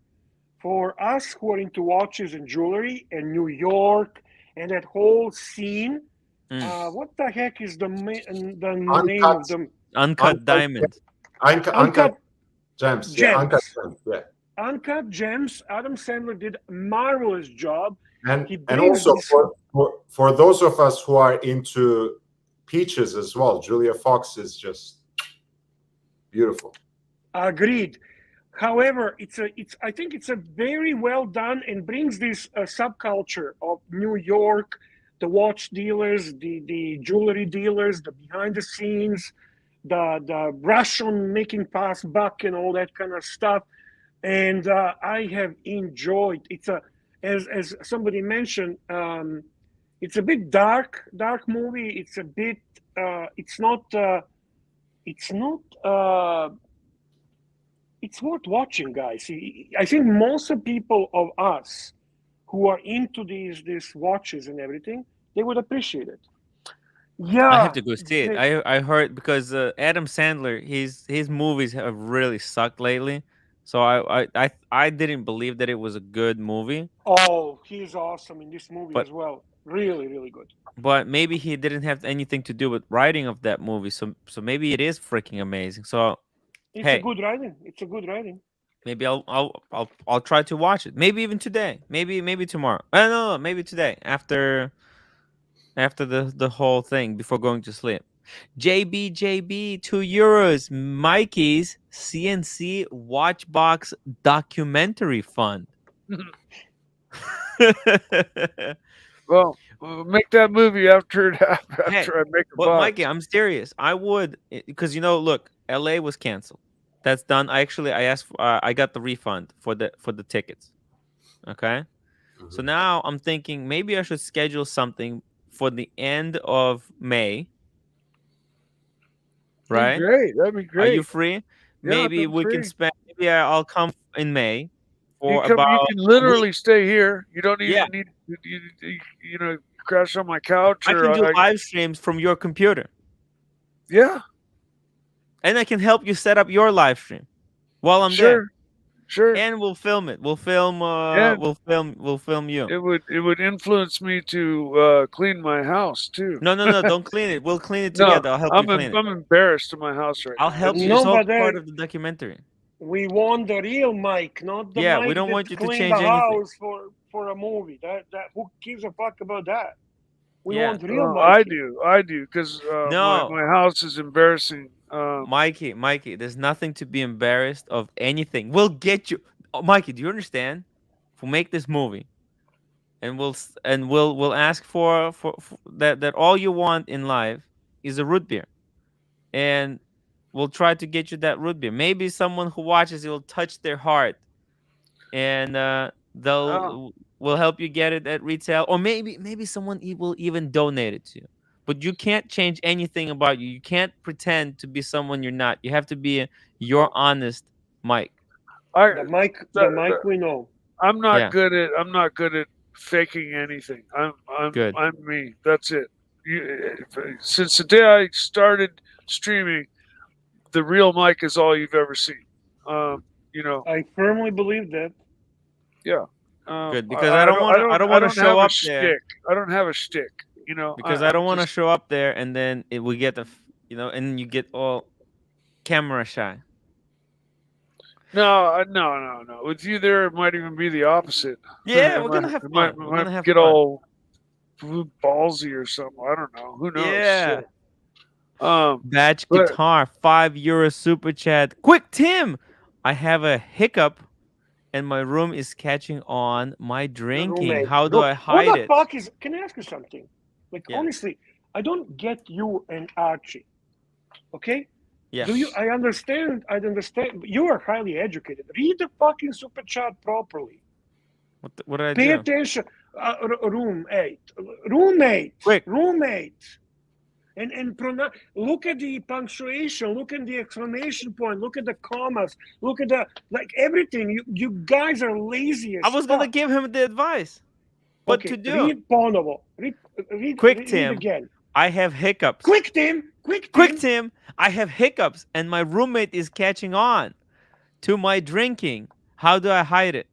for us who are into watches and jewelry and New York and that whole scene. What the heck is the name of them? Uncut Diamonds. Uncut Gems. Yeah, Uncut Gems. Yeah. Uncut Gems. Adam Sandler did a marvelous job. And also for those of us who are into peaches as well, Julia Fox is just beautiful. Agreed. However, I think it's a very well done and brings this subculture of New York, the watch dealers, the jewelry dealers, the behind the scenes, the rush on making fast buck and all that kind of stuff. And I have enjoyed. It's as somebody mentioned, it's a bit dark movie. It's a bit. It's not. It's worth watching, guys. I think most of people of us who are into these watches and everything, they would appreciate it. Yeah, I have to go see it. I heard because Adam Sandler, his movies have really sucked lately. So I didn't believe that it was a good movie. Oh, he's awesome in this movie as well. Really, really good. But maybe he didn't have anything to do with writing of that movie. So maybe it is freaking amazing. So it's a good writing. It's a good writing. Maybe I'll try to watch it. Maybe even today. Maybe tomorrow. I don't know. Maybe today after the whole thing before going to sleep. JB, €2. Mikey's CNC Watchbox documentary fund. Well, we'll make that movie after I make a box. Mikey, I'm serious. I would, because look, LA was canceled. That's done. I asked. I got the refund for the tickets. Okay, so now I'm thinking maybe I should schedule something for the end of May. Right? That'd be great. Are you free? Yeah, maybe we can spend. Maybe I'll come in May. You can literally stay here. You don't even need you crash on my couch. I can do live streams from your computer. Yeah. And I can help you set up your live stream while I'm there. Sure. And we'll film it. We'll film you. It would influence me to clean my house too. No, don't clean it. We'll clean it together. I'll help you clean it. I'm embarrassed in my house right now. I'll help you. It's all part of the documentary. We want the real Mike, not the Mike we don't want you to clean change the anything. House for a movie. That who gives a fuck about that? We want real Mike. I do, because my house is embarrassing. Mikey, there's nothing to be embarrassed of anything. We'll get you, Mikey. Do you understand? We'll make this movie, and we'll ask for that all you want in life is a root beer, and we'll try to get you that root beer. Maybe someone who watches it will touch their heart, and we'll help you get it at retail, or maybe someone will even donate it to you. But you can't change anything about you. You can't pretend to be someone you're not. You have to be your honest Mike. The Mike we know. I'm not good at faking anything. I'm good. I'm me. That's it. Since the day I started streaming, the real Mike is all you've ever seen. I firmly believe that. Yeah. Good, because I don't want to show up there. I don't have a shtick. Because I don't want to show up there and then we get and you get all camera shy. No. With you there, it might even be the opposite. Yeah, It we're gonna have it fun. Might, We're gonna have get fun. all ballsy or something. I don't know. Who knows? Yeah. So, Batch but- Guitar, €5 super chat. Quick, Tim! I have a hiccup and my room is catching on my drinking. Roommate. How do Look, I hide what the it? fuck is? Can I ask you something? Like Yeah. honestly, I don't get you and Archie. Okay? Yeah. Do you? I understand. I understand. You are highly educated. Read the fucking super chat properly. What did I Pay do? attention. Roommate. Quick. Roommate. And look at the punctuation. Look at the exclamation point. Look at the commas. Look at the everything. You guys are lazy as I was gonna fuck. give him the advice. What Okay, to do? read Ponovo. Quick, read Tim. again. I have hiccups. Quick, Tim. Quick, Tim. I have hiccups and my roommate is catching on to my drinking. How do I hide it?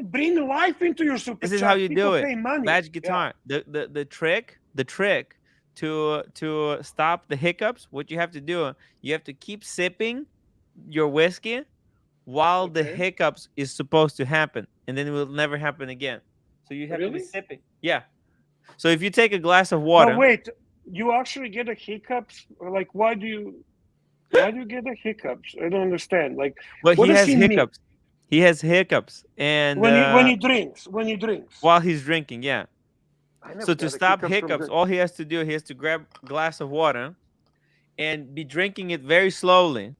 Bring life into your super This is chat. how you People do it. pay money. Batch Guitar. The trick to stop the hiccups, what you have to do, you have to keep sipping your whiskey while the Okay. hiccups is supposed to happen, and then it will never happen again. So you have to be Really? sipping. Yeah. So if you take a glass of water. But wait, you actually get the hiccups? Like, why do you get the hiccups? I don't understand. Like, Well, what he does has he mean? hiccups. He has hiccups, and When he drinks. while he's drinking, yeah. I never So to got a stop hiccup from hiccups, drink. all he has to do, he has to grab a glass of water and be drinking it very slowly,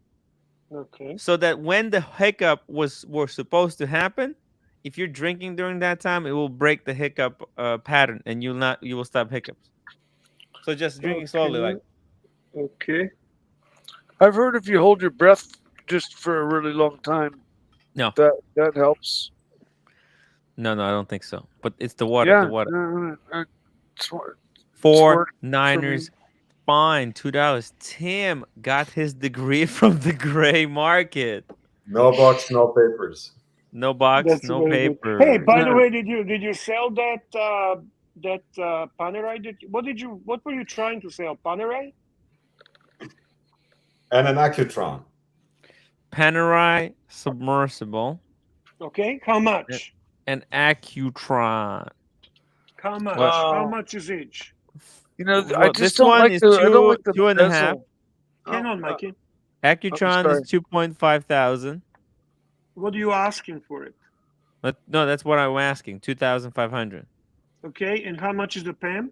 Okay. so that when the hiccup were supposed to happen, if you're drinking during that time, it will break the hiccup pattern, and you will stop hiccups. So just drinking slowly, like. Okay. I've heard if you hold your breath just for a really long time, No. that helps. No, I don't think so. But it's the water. Yeah, The water. it's Four worked for Niners. Fine, $2. Tim got his degree from the gray market. No box, no papers. No box, That's no very good. paper. Hey, by the Yeah. way, did you sell that Panerai? What were you trying to sell? Panerai? And an Accutron. Panerai submersible. Okay. How much? An Accutron. How much? Wow. How much is each? You know, I Well, just this don't one like is the. I don't like the 2.5. bezel. Hang on, Mikey. Accutron sorry. is 2.5 thousand. What are you asking for it? But no, that's what I'm asking. 2,500. Okay. And how much is the PAM?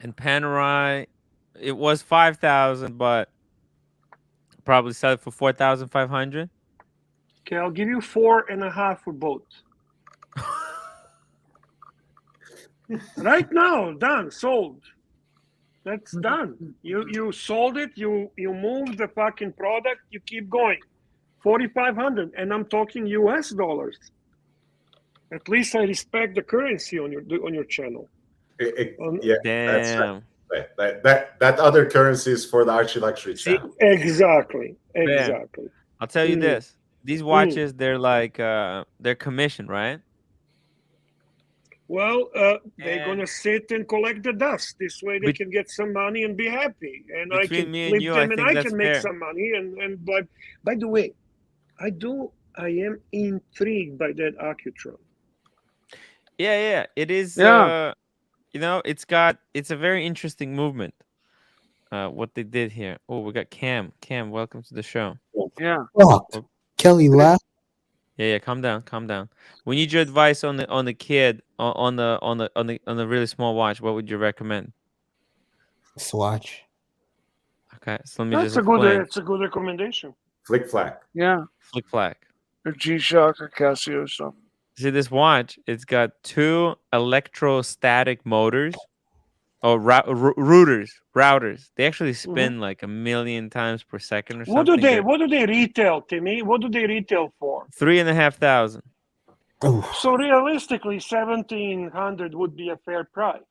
And Panerai, it was 5,000, but probably sell it for 4,500. Okay, I'll give you 4.5 for both. Right now, done, sold. That's done. You sold it. You moved the fucking product. You keep going. 4,500, and I'm talking US dollars. At least I respect the currency on your channel. Yeah, that's Damn. right. That other currency is for the Archie Luxury channel. Exactly. I'll tell you this. These watches, they're like they're commissioned, right? Well, they're gonna sit and collect the dust. This way, they can get some money and be happy. And I Between can me and flip you, them, I and think I that's can make fair. some money. And by the way, I am intrigued by that Accutron. Yeah. It is. Yeah. It's a very interesting movement. What they did here. Oh, we got Cam. Cam, welcome to the show. Yeah. Fucked. Kelly left. Yeah. Calm down. We need your advice on the kid on the really small watch. What would you recommend? Swatch. Okay, so let me That's just a good. explain. It's a good recommendation. Flick flack. Yeah. Flick flack. Or G-Shock or Casio or something. See this watch? It's got 2 electrostatic motors, or routers. They actually spin like 1,000,000 times per second or What something. do they retail, Timmy? What do they retail for? 3,500. Oh, So realistically, 1,700 would be a fair price.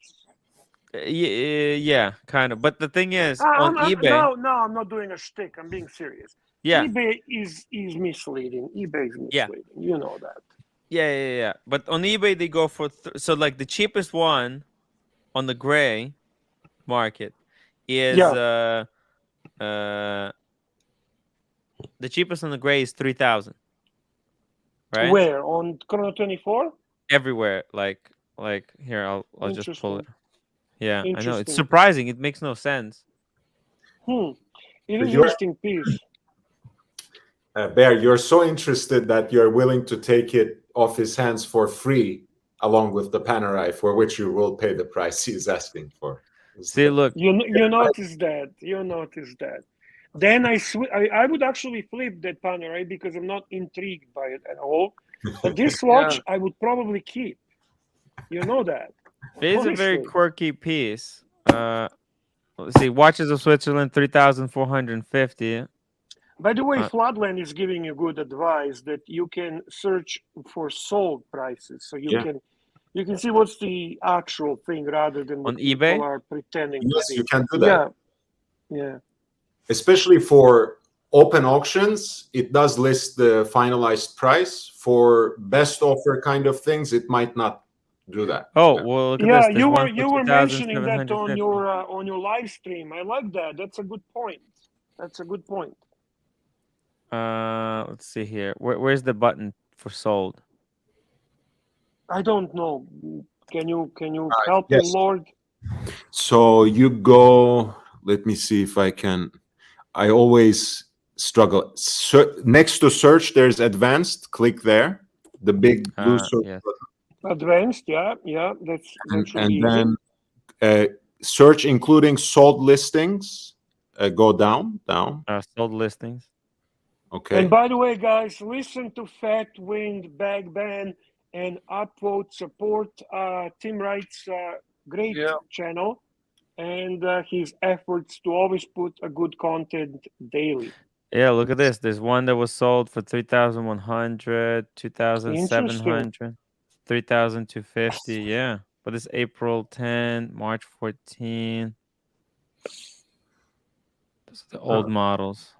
Yeah, kind of. But the thing is, I'm on eBay, no, I'm not doing a shtick. I'm being serious. yeah, eBay is misleading. eBay is misleading. Yeah. You know that. yeah. But on eBay, they go for so like the cheapest one on the gray market is The cheapest on the gray is 3,000. Right? Where on Chrono 24? Everywhere. Like here, I'll just pull it. Interesting. Yeah, I know. It's Interesting. surprising. It makes no sense. It But is you're- interesting piece. Bear, you're so interested that you're willing to take it off his hands for free, along with the Panerai, for which you will pay the price he's asking for. See, look. You notice that. You notice that. Then I would actually flip that Panerai because I'm not intrigued by it at all. But this watch I would probably keep. You know that. It is a very Honestly. quirky piece. Let's see. Watches of Switzerland, 3,450. By the way, Floodland is giving you good advice that you can search for sold prices, so you can see what's the actual thing rather than what On people eBay? are pretending Yes, to be. you can do that. Yeah. Especially for open auctions, it does list the finalized price. For best offer kind of things, it might not do that. Oh, well, look at Yeah, this. There's you one were for mentioning that 2,750. on your live stream. I like that. That's a good point. That's a good point. Let's see here. Where's the button for sold? I don't know. Can you help me, yes. Lord? So you go, let me see if I can. I always struggle. Next to search, there's advanced. Click there. The big blue circle. Yes. Advanced, yeah. That should be And easy. then search including sold listings. Go down. Sold listings. Okay. And by the way, guys, listen to Fat Wind, Bagban, and Upvote support Tim Wright's great channel and his efforts to always put a good content daily. Yeah, look at this. There's one that was sold for 3,100, 2,700, 3,250. Yeah, but it's April 10, March 14. Those are the old models.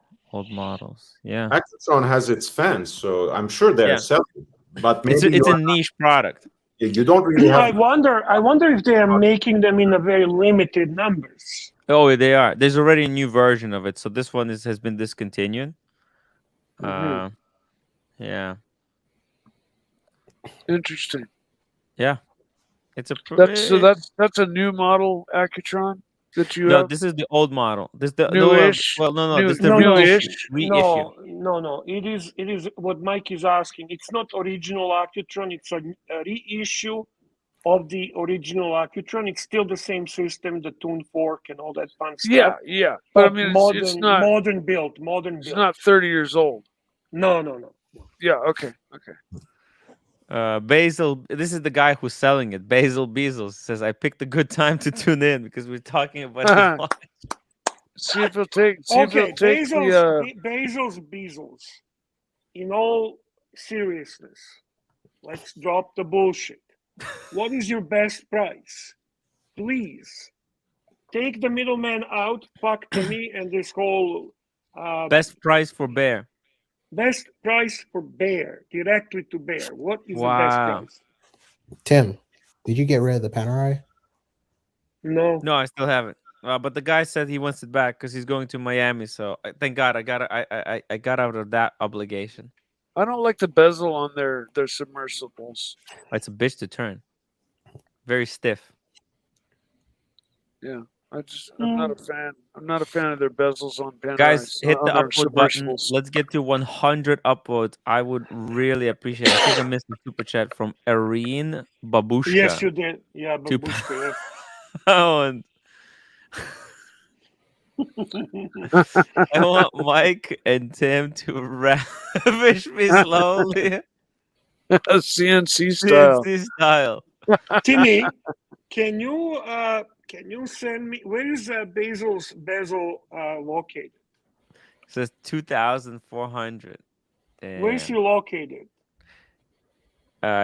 Yeah. Accutron has its fans, so I'm sure they're selling. But maybe it's a niche product. You don't really have. I wonder if they are making them in a very limited numbers. Oh, they are. There's already a new version of it, so this one has been discontinued. Yeah. Interesting. Yeah. It's a that's a new model Accutron that you No, have? this is the old model. This the Newish. this is the reissue. No. It is what Mike is asking. It's not original Accutron. It's a reissue of the original Accutron. It's still the same system, the tune fork and all that fun stuff. Yeah. But I mean, it's not modern build. It's not 30 years old. No. Yeah. Okay. Basil, this is the guy who's selling it. Basil Bezos says, "I picked a good time to tune in because we're talking about his watch." See if he'll take. Bezos. In all seriousness, let's drop the bullshit. What is your best price? Please take the middleman out. Fuck Timmy and this whole best price for Bear. Best price for Bear, directly to Bear. What is the best price? Tim, did you get rid of the Panerai? No, I still have it. But the guy said he wants it back because he's going to Miami. So thank God I got out of that obligation. I don't like the bezel on their submersibles. It's a bitch to turn. Very stiff. Yeah. I'm not a fan. I'm not a fan of their bezels on Panerai. Guys, hit the upvote button. Let's get to 100 upvotes. I would really appreciate it. I think I missed a super chat from Irene Babushka. Yes, you did. Yeah, Babushka. I want Mike and Tim to ravish me slowly. CNC style. CNC style. Timmy, can you send me, where is Basil's bezel located? It says 2,400. Where is he located?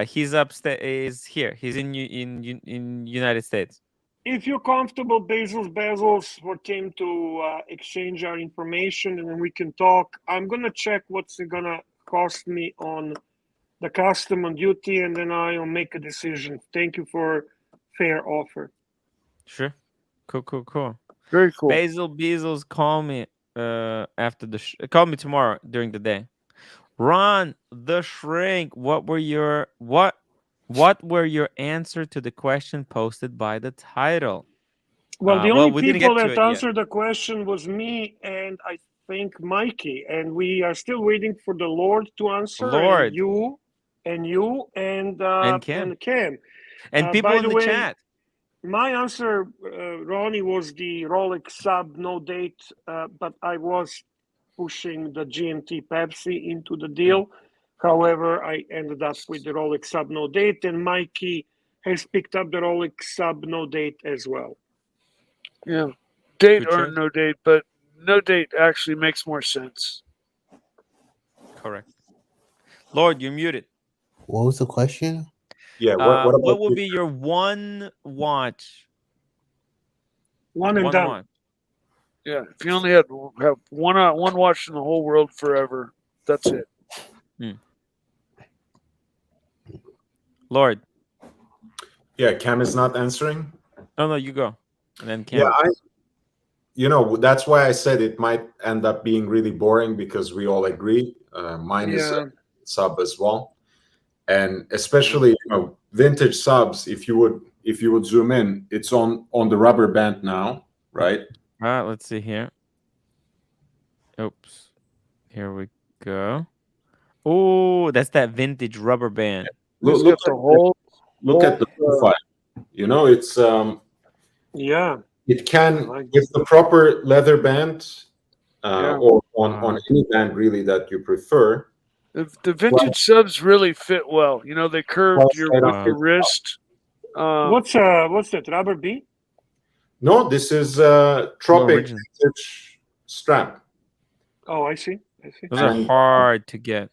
He's upstate. Is here. He's in United States. If you're comfortable, Basil's bezels for Tim to exchange our information and then we can talk. I'm gonna check what's it gonna cost me on the custom on duty, and then I'll make a decision. Thank you for fair offer. Sure. Cool. Very cool. Basil Bezos, call me. after the call me tomorrow during the day. Ron the Shrink, what were your answer to the question posted by the title? Well, the only we didn't people get to that it yet. answered the question was me and I think Mikey, and we are still waiting for the Lord to answer. Lord. And you and Cam. Cam. And people by in the the way, chat. My answer, Ronnie, was the Rolex Sub no date, but I was pushing the GMT Pepsi into the deal. However, I ended up with the Rolex Sub no date, and Mikey has picked up the Rolex Sub no date as well. Yeah, date Good or choice. no date, but no date actually makes more sense. Correct. Lord, you're muted. What was the question? Yeah. What about what would be your one watch? One and done. Watch. Yeah, if you only have one watch in the whole world forever, that's it. Lord. Yeah, Cam is not answering. Oh no, you go. And then Cam. Yeah, that's why I said it might end up being really boring because we all agree. Mine is a sub as well, and especially vintage subs. If you would zoom in, it's on the rubber band now, right? Let's see here. Oops. Here we go. Oh, that's that vintage rubber band. Look at the profile. It's yeah. It can with the proper leather band or on any band really that you prefer. The vintage subs really fit well. They curved your wrist. What's that, rubber B? No, this is Tropic vintage strap. Oh, I see. Those are hard to get.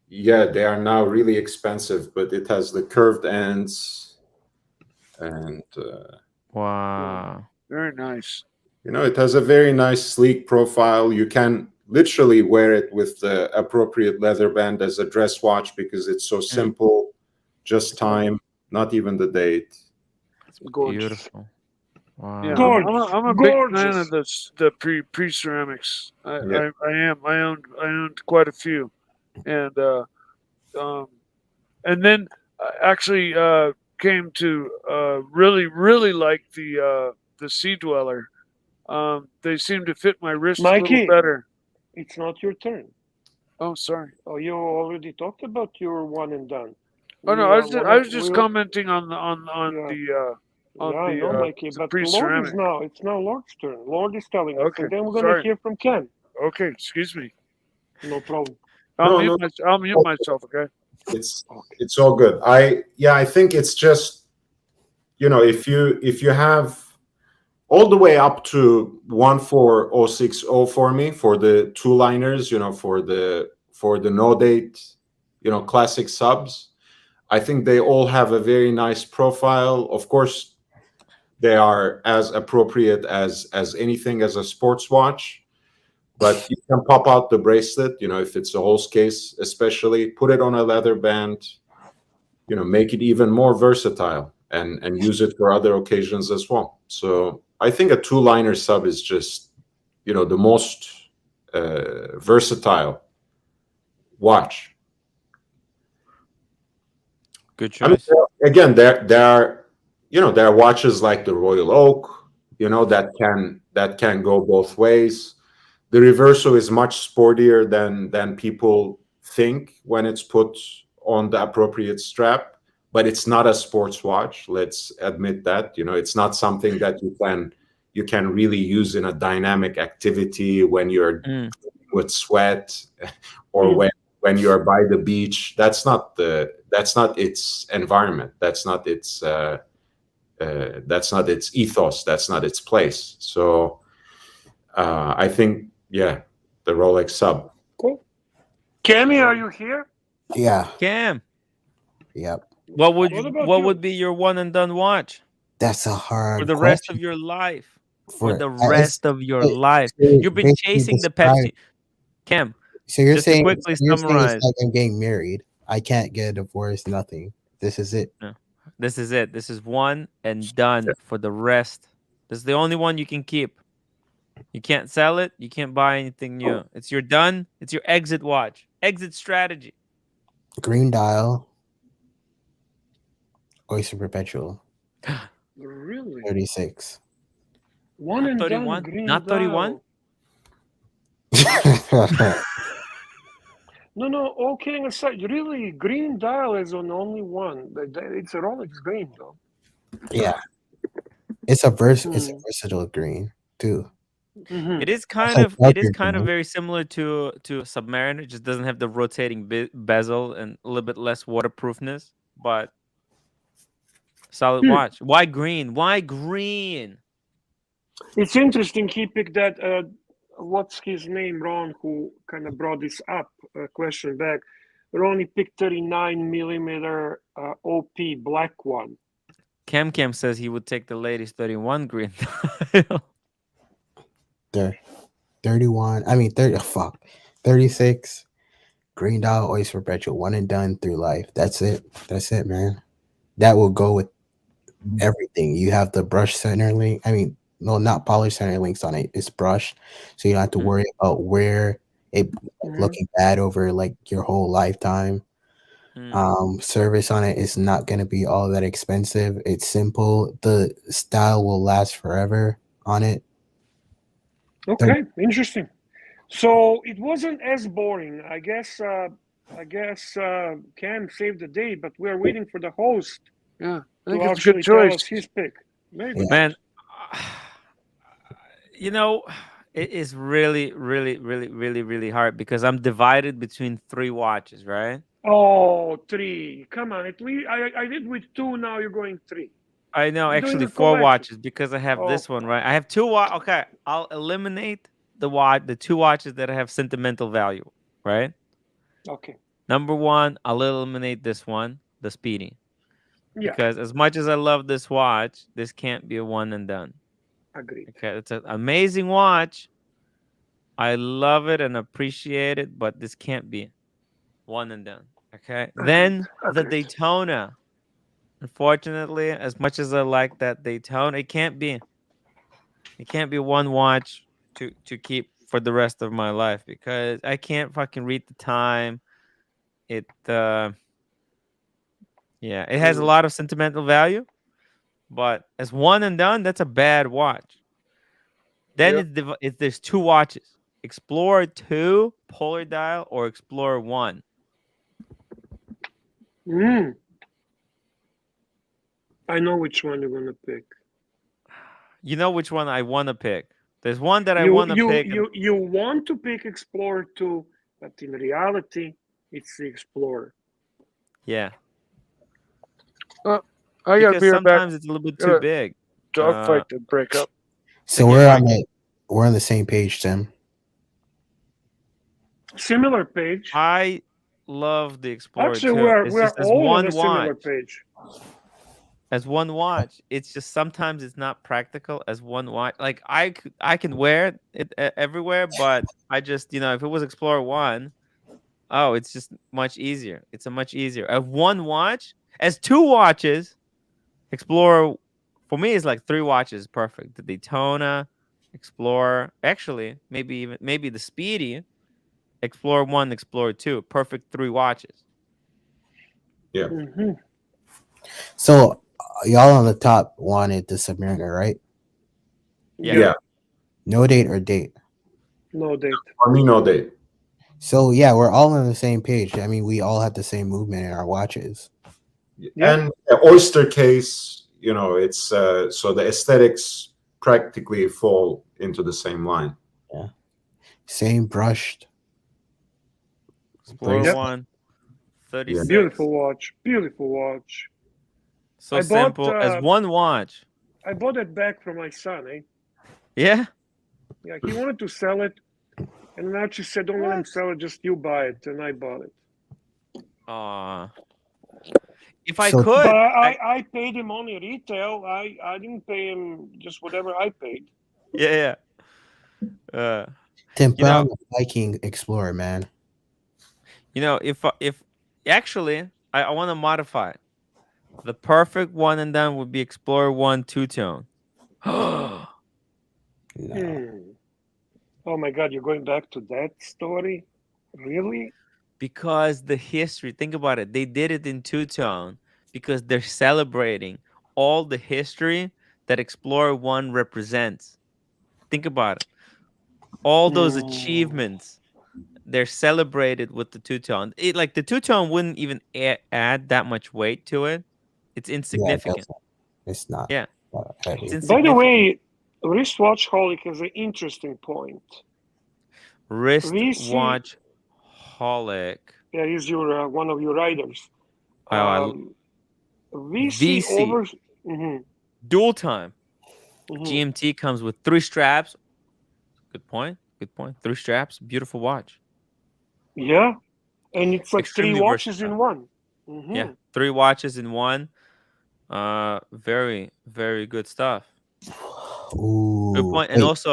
Yeah, they are now really expensive, but it has the curved ends and wow, very nice. It has a very nice sleek profile. You can literally wear it with the appropriate leather band as a dress watch because it's so simple, just time, not even the date. It's beautiful. Wow. Yeah, I'm a big fan of the pre ceramics. I am. I owned quite a few, and then actually came to really like the Sea-Dweller. They seem to fit my wrist a little better. It's not your turn. Oh, sorry. Oh, you already talked about your one and done. Oh no, I was just commenting on the Mikey, but Lord is now. It's now Lord's turn. Lord is telling us, and then we're going to hear from Ken. Okay, excuse me. No problem. I'll mute myself. Okay. It's all good. I think it's just if you have all the way up to 14060 for me for the two liners, for the no date, classic subs. I think they all have a very nice profile. Of course, they are as appropriate as anything as a sports watch, but you can pop out the bracelet, if it's a Holst case, especially put it on a leather band, make it even more versatile and use it for other occasions as well. So I think a two-liner sub is just, the most versatile watch. Good choice. Again, there are watches like the Royal Oak, that can go both ways. The Reverso is much sportier than people think when it's put on the appropriate strap, but it's not a sports watch. Let's admit that. It's not something that you can really use in a dynamic activity when you're with sweat or when you're by the beach. That's not its environment. That's not its ethos. That's not its place. So I think, the Rolex Sub. Cool. Cammy, are you here? Yeah. Cam. Yep. What would be your one and done watch? That's a hard for the question. rest of your life. For the rest of your life. so You've been chasing the Pepsi. Cam. So you're just saying, to quickly you're summarize. saying it's like I'm getting married. I can't get a divorce, nothing. This is it. No. This is it. This is one and done for the rest. This is the only one you can keep. You can't sell it. You can't buy anything new. It's your done. It's your exit watch. Exit strategy. Green dial, Oyster Perpetual, Really? 36. One Not and done 31. green Not 31. dial. No, all kidding aside, really, green dial is on only one. It's a Rolex green, though. Yeah, it's a versatile green too. Mhm. It is kind like of darker green. very similar to Submariner. It just doesn't have the rotating bezel and a little bit less waterproofness, but solid watch. Why green? Why green? It's interesting he picked that, what's his name, Ron, who kind of brought this up, question back. Ron, he picked 39 millimeter OP black one. Cam says he would take the latest 31 green. There, 31. I mean 30. Fuck, 36. Green dial, Oyster Perpetual, one and done through life. That's it. That's it, man. That will go with everything. You have the brush center link. I mean, no, not polished center links on it. It's brushed, so you don't have to worry about where it looking bad over like your whole lifetime. Service on it is not going to be all that expensive. It's simple. The style will last forever on it. Okay, interesting. So it wasn't as boring. I guess Cam saved the day, but we're waiting for the host Yeah, I to think it's a actually good tell choice. us his pick. Very good. Man, you know, it is really, really, really, really, really hard because I'm divided between 3 watches, right? Oh, 3. Come on. I did with 2, now you're going 3. I know, You're doing actually a 4 collection. watches because I have this one, Okay. right? I have 2 Okay, I'll eliminate the 2 watches that have sentimental value, right? Okay. Number 1, I'll eliminate this one, the Speedy. Yeah. Because as much as I love this watch, this can't be a one and done. Agreed. Okay, it's an amazing watch. I love it and appreciate it, but this can't be one and done. Okay. Then the Daytona. Unfortunately, as much as I like that Daytona, it can't be one watch to keep for the rest of my life because I can't fucking read the time. It yeah, it has a lot of sentimental value, but as one and done, that's a bad watch. Then there's 2 watches. Explorer 2 polar dial or Explorer 1. I know which one you're gonna pick. You know which one I want to pick. There's one that I want to pick. You want to pick Explorer 2, but in reality, it's the Explorer. Yeah. I got to be right back. Sometimes it's a little bit too big. Dogfight to break up. So we're on the same page, Tim. Similar page. I love the Explorer Actually, too. we're all on a similar page. As one watch, it's just sometimes it's not practical as one watch. Like I can wear it everywhere, but I just if it was Explorer 1, oh, it's just much easier. It's a much easier. As one watch, as 2 watches, Explorer for me is like 3 watches perfect. The Daytona, Explorer, actually maybe the Speedy, Explorer 1, Explorer 2, perfect 3 watches. Yeah. So y'all on the top wanted the Submariner, right? Yeah. No date or date? No date. For me, no date. So yeah, we're all on the same page. I mean, we all have the same movement in our watches. And the oyster case, it's so the aesthetics practically fall into the same line. Yeah. Same brushed. Explorer 1, 36. Beautiful watch. Beautiful watch. So simple as one watch. I bought it back from my son, eh? Yeah? Yeah, he wanted to sell it. And now she said, don't let him sell it, just you buy it. And I bought it. If I could. But I paid him only retail. I didn't pay him just whatever I paid. Yeah. Tim, put on the Viking Explorer, man. If actually, I want to modify it. The perfect one and done would be Explorer 1 two-tone. No. Oh my God, you're going back to that story? Really? Because the history, think about it, they did it in two-tone because they're celebrating all the history that Explorer 1 represents. Think about it. All those achievements, they're celebrated with the two-tone. Like the two-tone wouldn't even add that much weight to it. It's Yeah, it insignificant. doesn't. It's not Yeah, heavy. it's By the insignificant. way, Wristwatchholic has an interesting point. We see, Wristwatchholic. yeah, he's your one of your writers. Oh, We see VC. over. Mhm, Dual time. mhm. GMT comes with 3 straps. Good point. Good point. 3 straps. Beautiful watch. Yeah, and it's like 3 Extremely watches versatile. in one. Yeah, 3 watches in one. Very, very good stuff. Good Ooh, point. And wait.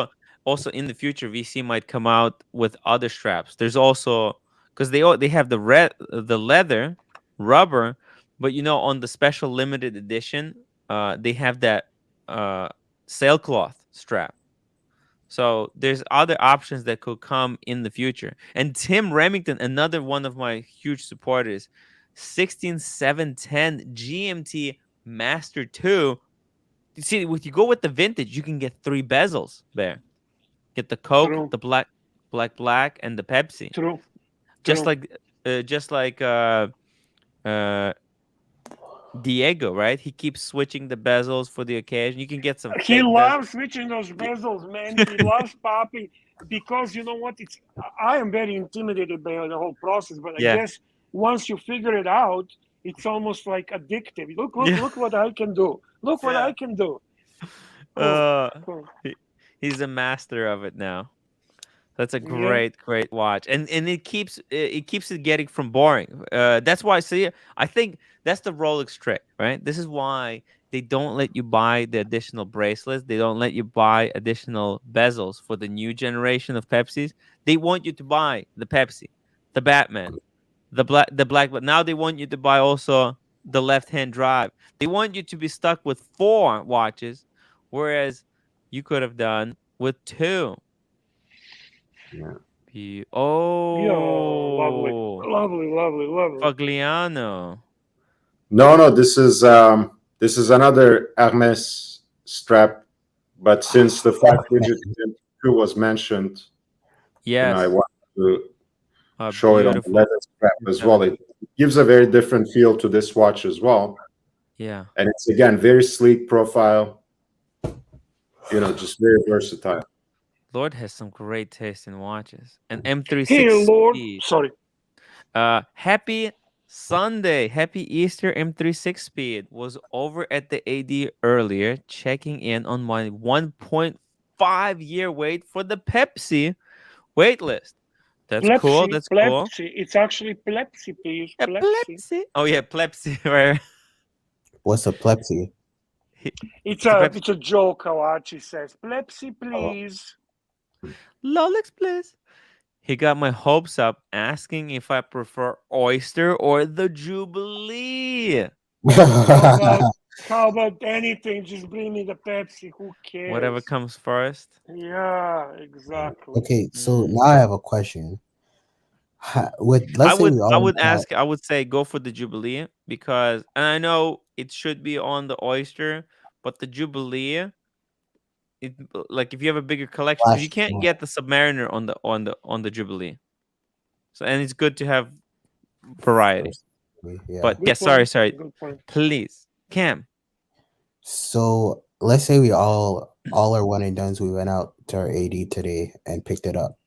also in the future, VC might come out with other straps. There's also because they have the leather, rubber, but on the special limited edition, they have that sailcloth strap. So there's other options that could come in the future. And Tim Remington, another one of my huge supporters, 16710 GMT Master 2. You see, if you go with the vintage, you can get 3 bezels there. Get the Coke, True, the black, and the Pepsi. true, Just true. like Diego, right? He keeps switching the bezels for the occasion. You can get some He fake bezels. loves switching those bezels, man. He loves popping because you know what? I am very intimidated by the whole process, but I Yeah. guess once you figure it out, it's almost like addictive. Look, Yeah. look what I can do. Look what Yeah. I can do. Oh, cool. He's a master of it now. That's a Yeah. great watch, and it keeps it getting from boring. That's why. See, I think that's the Rolex trick, right? This is why they don't let you buy the additional bracelets. They don't let you buy additional bezels for the new generation of Pepsis. They want you to buy the Pepsi, the Batman, the black. But now they want you to buy also the left-hand drive. They want you to be stuck with 4 watches, whereas you could have done with 2. Yeah. Yeah. Lovely, Oh, lovely, lovely, lovely. Fagliano. No, this is another Hermes strap, but since the 5-digit 2 was mentioned, Yes. I want to A show it on the beautiful. leather strap as well. It gives a very different feel to this watch as well, Yeah. and it's again very sleek profile. Just very versatile. Lord has some great taste in watches. And M36 Hey, Lord. speed. Sorry. Happy Sunday. Happy Easter. M36 speed was over at the AD earlier, checking in on my 1.5-year wait for the Pepsi wait list. That's cool. That's cool. Plepsy. It's actually Plepsy, please. Yeah, Plepsy. Pepsi. Oh yeah, Pepsi. Right. What's a plepsy? It's a a Pepsi. it's a joke. Kawachi says, "Plepsy, Oh. please." Lolex, please. He got my hopes up, asking if I prefer oyster or the Jubilee. How about anything? Just bring me the Pepsi. Who cares? Whatever comes first. Yeah, exactly. Okay, so now I have a question. Let's say we all I would say go for the Jubilee because, and I know it should be on the oyster, but the Jubilee, like if you have a bigger collection, because you can't get the Submariner on the Jubilee. So, and it's good to have variety. Yeah. But Good yeah, point. sorry. Good point. Please, Cam. So let's say we all are one and dones. We went out to our AD today and picked it up.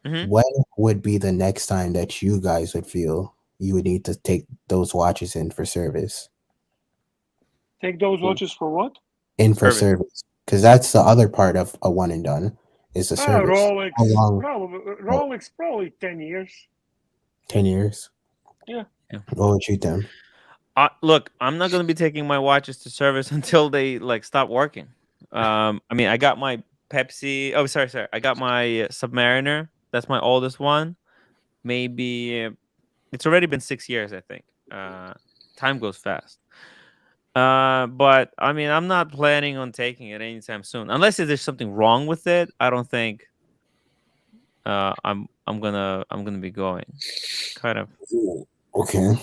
Mhm. When would be the next time that you guys would feel you would need to take those watches in for service? Take those watches for what? In for service, because that's the other part of a one and done is the service. Rolex. How long? Rolex, probably 10 years. 10 years. Yeah. What would you do? Look, I'm not going to be taking my watches to service until they stop working. I mean, I got my Pepsi. Oh, sorry. I got my Submariner. That's my oldest one. Maybe it's already been 6 years, I think. Time goes fast. But I mean, I'm not planning on taking it anytime soon, unless there's something wrong with it. I don't think I'm gonna be going. Kind of. Okay.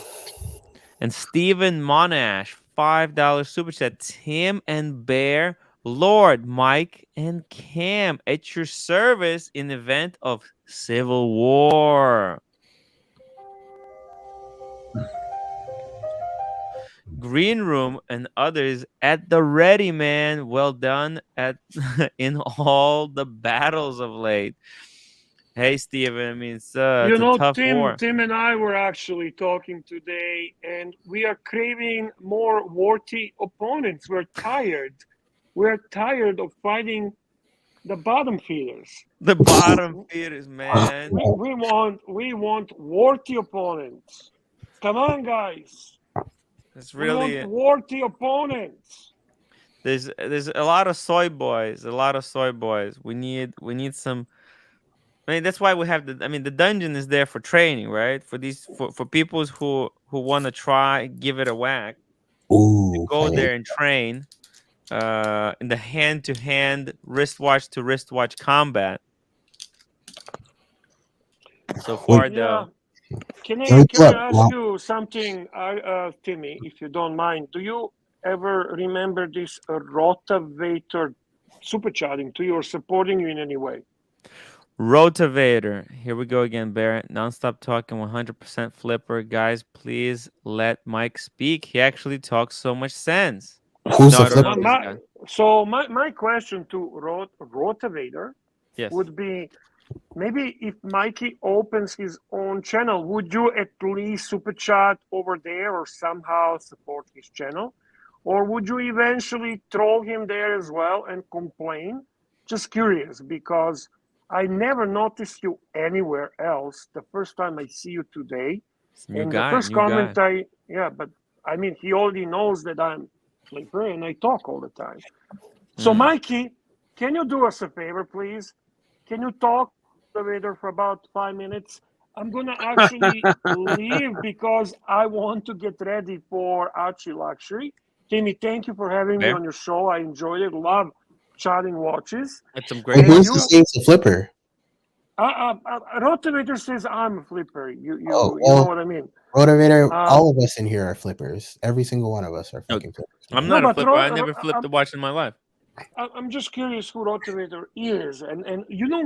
And Steven Monash, $5 super chat. Tim and Bear, Lord, Mike, and Cam at your service in event of civil war. Green Room and others at the ready, man. Well done at in all the battles of late. Hey, Steven, I mean, it's a tough war. Tim and I were actually talking today, and we are craving more worthy opponents. We're tired. We're tired of fighting the bottom feeders. The bottom feeders, man. We want worthy opponents. Come on, guys. It's We really want worthy opponents. there's a lot of soy boys. A lot of soy boys. We need some. I mean, that's why we have the dungeon is there for training, right? For these for people who want to try, give it a whack. Ooh. Go there and train in the hand-to-hand, wristwatch to wristwatch combat. So far, though. Can I ask you something, Timmy, if you don't mind? Do you ever remember this Rotavator super chatting to you or supporting you in any way? Rotavator. Here we go again, Barrett. Non-stop talking, 100% flipper. Guys, please let Mike speak. He actually talks so much sense. Who's the flipper? So my question to Rotavator would be, maybe if Mikey opens his own channel, would you at least super chat over there or somehow support his channel? Or would you eventually throw him there as well and complain? Just curious, because I never noticed you anywhere else. The first time I see you today. The first comment but I mean, he already knows that I'm flipper and I talk all the time. So Mikey, can you do us a favor, please? Can you talk elevator for about 5 minutes? I'm gonna actually leave because I want to get ready for Archie Luxury. Timmy, thank you for having me on your show. I enjoyed it. Love chatting watches. That's some great. Who's to say it's a flipper? Rotavator says I'm a flipper. You know what I mean. Rotavator, all of us in here are flippers. Every single one of us are fucking flippers. I'm not a flipper. I never flipped a watch in my life. I'm just curious who Rotavator is, and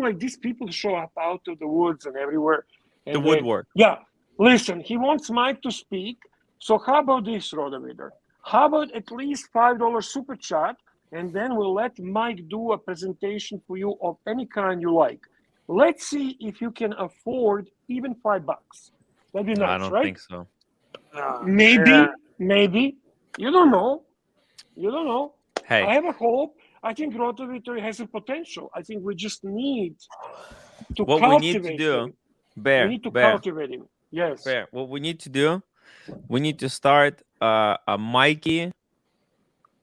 like these people show up out of the woods and everywhere. And the woodwork. Yeah, listen, he wants Mike to speak. So how about this, Rotavator? How about at least $5 super chat, and then we'll let Mike do a presentation for you of any kind you like. Let's see if you can afford even $5. That'd be nice, right? I don't think so. Maybe. You don't know. Hey, I have a hope. I think Rotavator has a potential. I think we just need to cultivate him. We need to cultivate him. Yes. Bear. What we need to do, we need to start a Mikey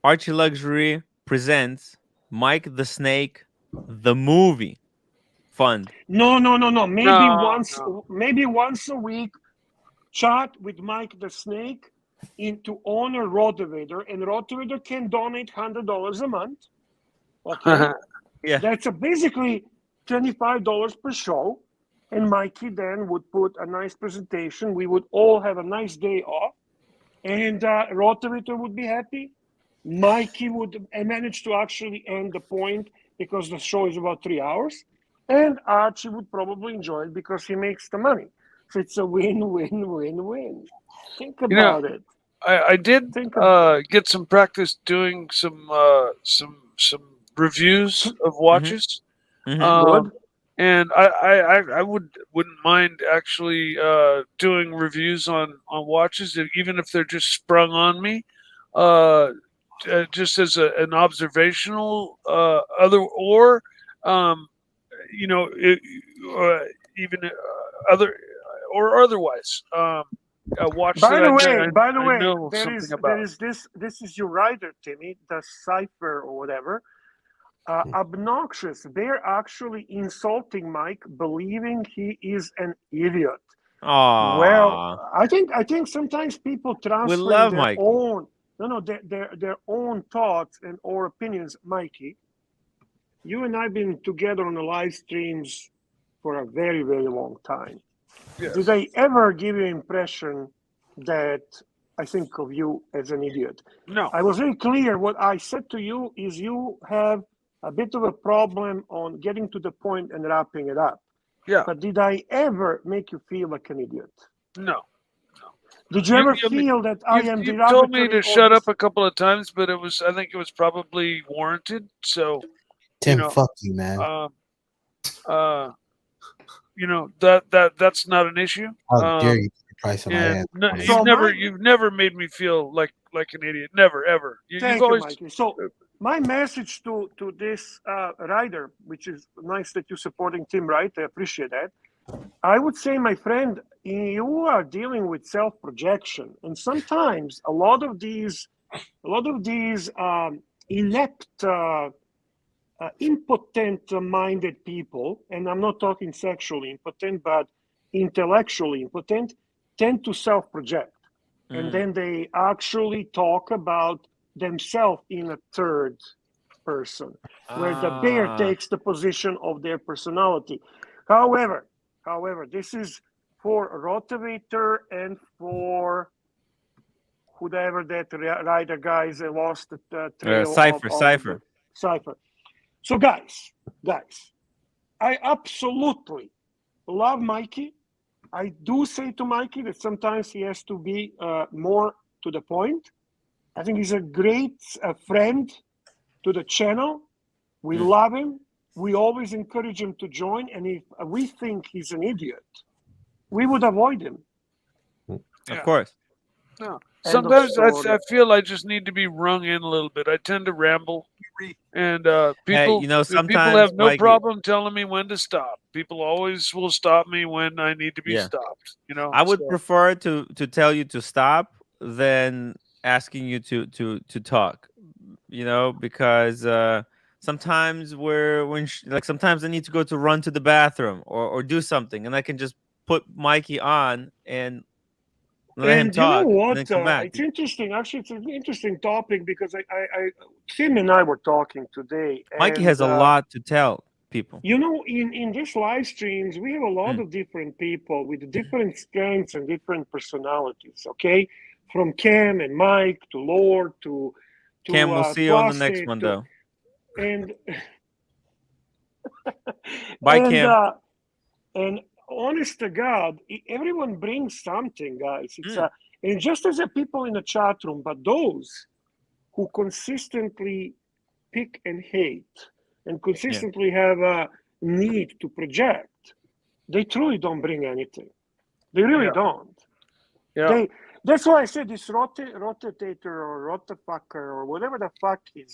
Archie Luxury presents Mike the Snake, the movie fund. No. Maybe once a week, chat with Mike the Snake to honor Rotavator, and Rotavator can donate $100 a month. Okay. Yeah. That's basically $25 per show. And Mikey then would put a nice presentation. We would all have a nice day off. And Rotavator would be happy. Mikey would manage to actually end the point because the show is about 3 hours. And Archie would probably enjoy it because he makes the money. So it's a win-win-win-win. Think about it. I did get some practice doing some reviews of watches. Good. And I wouldn't mind actually doing reviews on watches, even if they're just sprung on me, just as an observational even other or otherwise. A watch. By the way, this is your writer, Timmy, the cipher or whatever. Obnoxious. They're actually insulting Mike, believing he is an idiot. Aww. Well, I think sometimes people transfer their own their own thoughts and or opinions. Mikey, you and I've been together on the live streams for a very, very long time. Yes. Did I ever give you impression that I think of you as an idiot? No. I was very clear. What I said to you is you have a bit of a problem on getting to the point and wrapping it up. Yeah. But did I ever make you feel like an idiot? No. Did you ever feel that I am You told me derogatory to or shut up this- a couple of times, but I think it was probably warranted. So, Tim, know, fuck you, man. That's not an issue. How dare you put the price on my And head? you've never made me feel like an idiot. Never, ever. Thank You've you, always. Mikey. So my message to this rider, which is nice that you're supporting Tim Wright, I appreciate that. I would say, my friend, you are dealing with self-projection, and sometimes a lot of these inept, impotent-minded people, and I'm not talking sexually impotent, but intellectually impotent, tend to self-project. And then they actually talk about themselves in a third person, where the bear takes the position of their personality. However, this is for Rotavator and for whoever that rider guys that lost the trail. Cypher. Cypher. So guys, I absolutely love Mikey. I do say to Mikey that sometimes he has to be more to the point. I think he's a great friend to the channel. We love him. We always encourage him to join. And if we think he's an idiot, we would avoid him. Of course. No. Sometimes I feel I just need to be rung in a little bit. I tend to ramble, and people, sometimes people have no Mikey, problem telling me when to stop. People always will stop me when I need to be stopped. I would prefer to tell you to stop than asking you to talk. Because sometimes sometimes I need to go to run to the bathroom or do something, and I can just put Mikey on and let him talk. You know what? And then come back. It's interesting. Actually, it's an interesting topic because Tim and I were talking today. Mikey has a lot to tell people. In these live streams, we have a lot of different people with different strengths and different personalities. Okay, from Cam and Mike to Lord to Cam, we'll see you on the next one, though. And bye, Cam. And honest to God, everyone brings something, guys. And just as the people in the chat room, but those who consistently pick and hate and consistently have a need to project, they truly don't bring anything. They really don't. Yeah. That's why I said this rotator or rotafucker or whatever the fuck he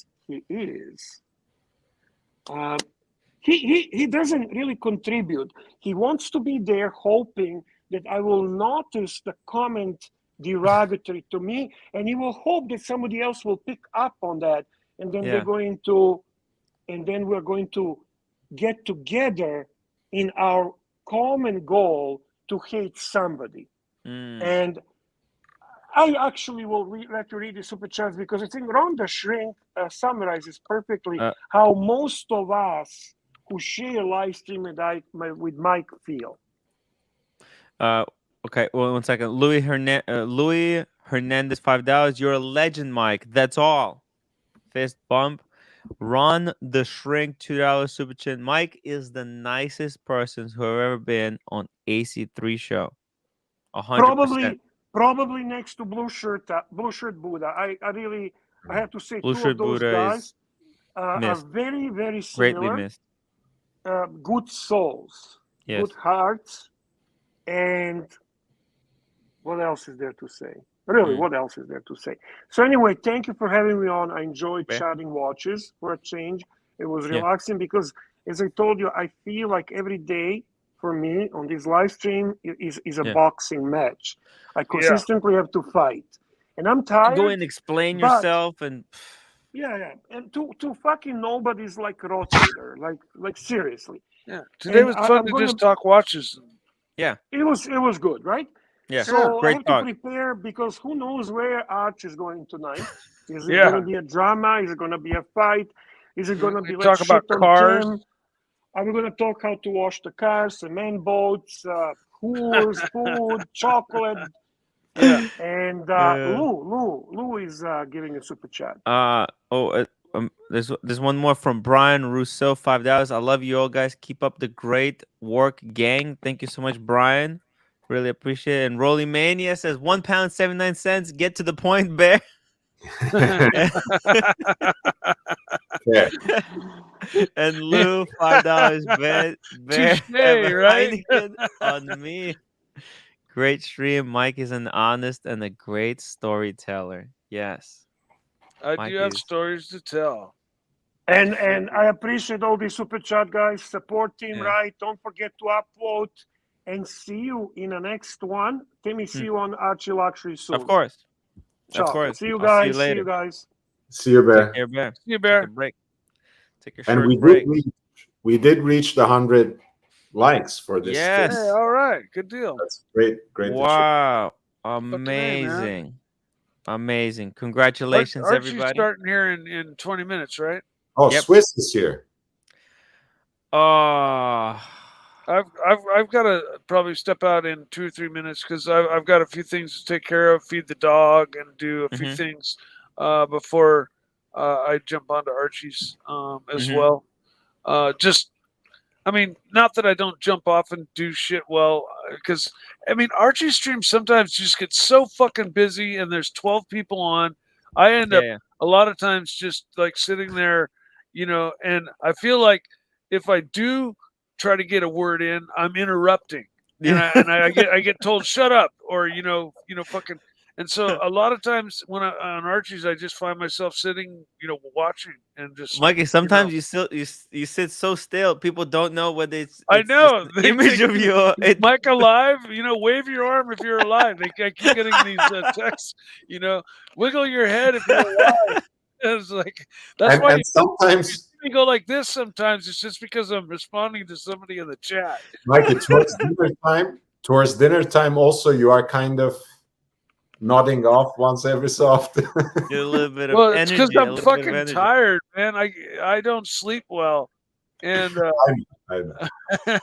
is. He doesn't really contribute. He wants to be there hoping that I will notice the comment derogatory to me, and he will hope that somebody else will pick up on that, and then we're going to get together in our common goal to hate somebody. And I actually will like to read the super chats because I think Rhonda Shrink summarizes perfectly how most of us who share live stream with Mike feel. Okay, well, 1 second. Louis Hernandez, $5. You're a legend, Mike. That's all. Fist bump. Ron the Shrink, $2 super chin. Mike is the nicest person who have ever been on AC3 show. 100%. Probably next to Blue Shirt Buddha. I have to say, Blue two Shirt of those Buddha guys are very, very similar. Greatly missed. Good souls, good hearts, and what else is there to say? Really, what else is there to say? So anyway, thank you for having me on. I enjoyed chatting watches for a change. It was relaxing because, as I told you, I feel like every day for me on this live stream is a boxing match. I consistently have to fight, and I'm tired. Go and explain yourself and. And to fucking nobody's like rotator, like seriously. Yeah, today was fun to just talk watches. Yeah, it was good, right? Yeah, so great I have talk. to prepare because who knows where Arch is going tonight? Is it going to be a drama? Is it going to be a fight? Is it going to be like talk about shit cars? on Tim? Are we gonna talk how to wash the cars, cement boats, whores, food, chocolate? Yeah. And Lou is giving a super chat. There's one more from Brian Rousseau, $5. I love you all, guys. Keep up the great work, gang. Thank you so much, Brian. Really appreciate it. And Rolly Mania says £1.79. Get to the point, Bear. Yeah. And Lou, $5. Bear Touche, have a right? Heineken on me. Great stream. Mike is an honest and a great storyteller. Yes. I Mike do have is- stories to tell. And I appreciate all the super chat, guys. Support Team Yeah. Right. Don't forget to upvote. And see you in the next one. Timmy, see you on Archie Luxury soon. Of course. Ciao. Of course. See you I'll guys. see you later. See you guys. See you, Bear. Take care, Bear. See you, Take Bear. a break. Take a And short break. we did reach the 100 likes for this. Yes. stream. Hey, all right. Good deal. That's great. Great. Wow. Fucking A, man. Amazing. Amazing. Congratulations, Archie's everybody. starting here in 20 minutes, right? Oh, Yep. Swiss is here. Oh, I've got to probably step out in 2 or 3 minutes because I've got a few things to take care of, feed the dog, and do a few things before I jump onto Archie's as well. Just, I mean, not that I don't jump off and do shit well, because I mean, Archie's streams sometimes just get so fucking busy, and there's 12 people on. I end up a lot of times just like sitting there, you know, and I feel like if I do try to get a word in, I'm interrupting, and I get told shut up, or you know fucking. And so a lot of times when on Archie's, I just find myself sitting, you know, watching and just. Mikey, sometimes you sit so still. People don't know whether it's I know just an image of you. Mike alive, you know, wave your arm if you're alive. I keep getting these texts, you know, wiggle your head if you're alive. It's like that's why and sometimes you see me go like this. Sometimes it's just because I'm responding to somebody in the chat. Mikey, towards dinner time also you are kind of nodding off once every so often. Get a little bit of Well, it's energy. because I'm fucking tired, man. I don't sleep well, and I know.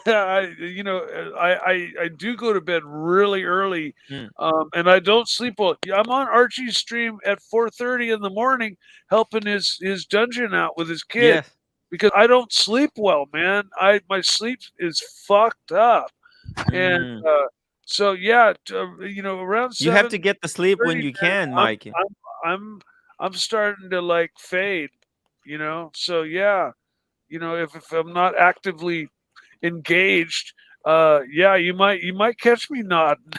I do go to bed really early, and I don't sleep well. I'm on Archie's stream at 4:30 in the morning, helping his dungeon out with his kid, because I don't sleep well, man. My sleep is fucked up, and so yeah, you know, around 7, you have to get the sleep when you can, Mikey. I'm starting to like fade, you know. So yeah. You know, if I'm not actively engaged, yeah, you might catch me nodding.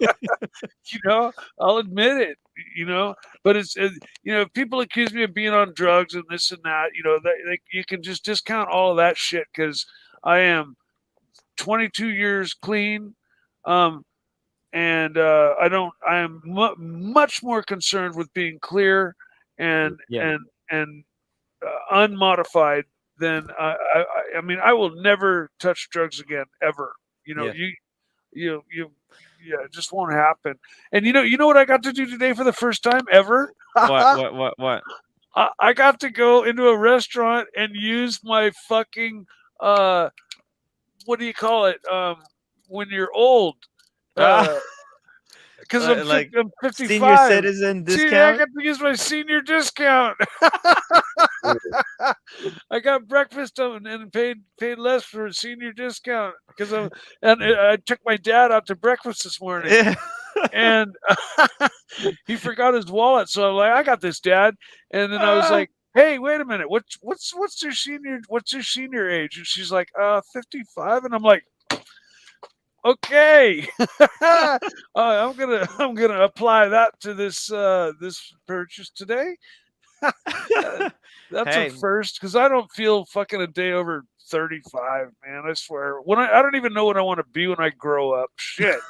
You know, I'll admit it. You know, but it's you know, if people accuse me of being on drugs and this and that, you know, you can just discount all of that shit because I am 22 years clean, and I am much more concerned with being clear and unmodified than I mean, I will never touch drugs again ever. You know, yeah, it just won't happen. And you know what I got to do today for the first time ever? What? I got to go into a restaurant and use my fucking what do you call it? When you're old. Because I'm 55. Senior citizen discount? I got to use my senior discount. I got breakfast and paid less for a senior discount because I took my dad out to breakfast this morning. Yeah. And he forgot his wallet. So I'm like, I got this, Dad. And then I was like, hey, wait a minute. What's your senior age? And she's like, 55. And I'm like, okay. I'm gonna apply that to this purchase today. That's a first, because I don't feel fucking a day over 35, man. I swear. I don't even know what I want to be when I grow up. Shit.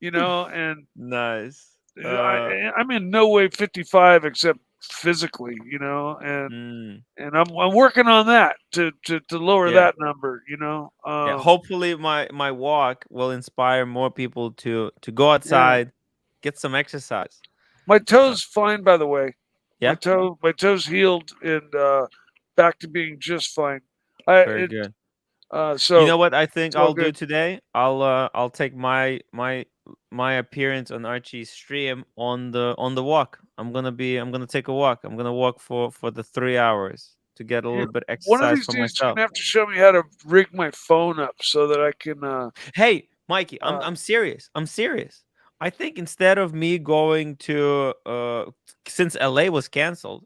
You know, and nice. I'm in no way 55 except physically, you know, and I'm working on that to lower that number, you know. Hopefully my walk will inspire more people to go outside, get some exercise. My toe's fine, by the way. Yeah, my toe's healed and back to being just fine. Very good. So You know what I think it's all I'll do good. today? I'll take my appearance on Archie's stream on the walk. I'm gonna take a walk. I'm gonna walk for the 3 hours to get a little bit One of exercise these for days, you're myself. gonna have to show me how to rig my phone up so that I can. Hey, Mikey, I'm serious. I'm serious. I think instead of me going to since LA was canceled,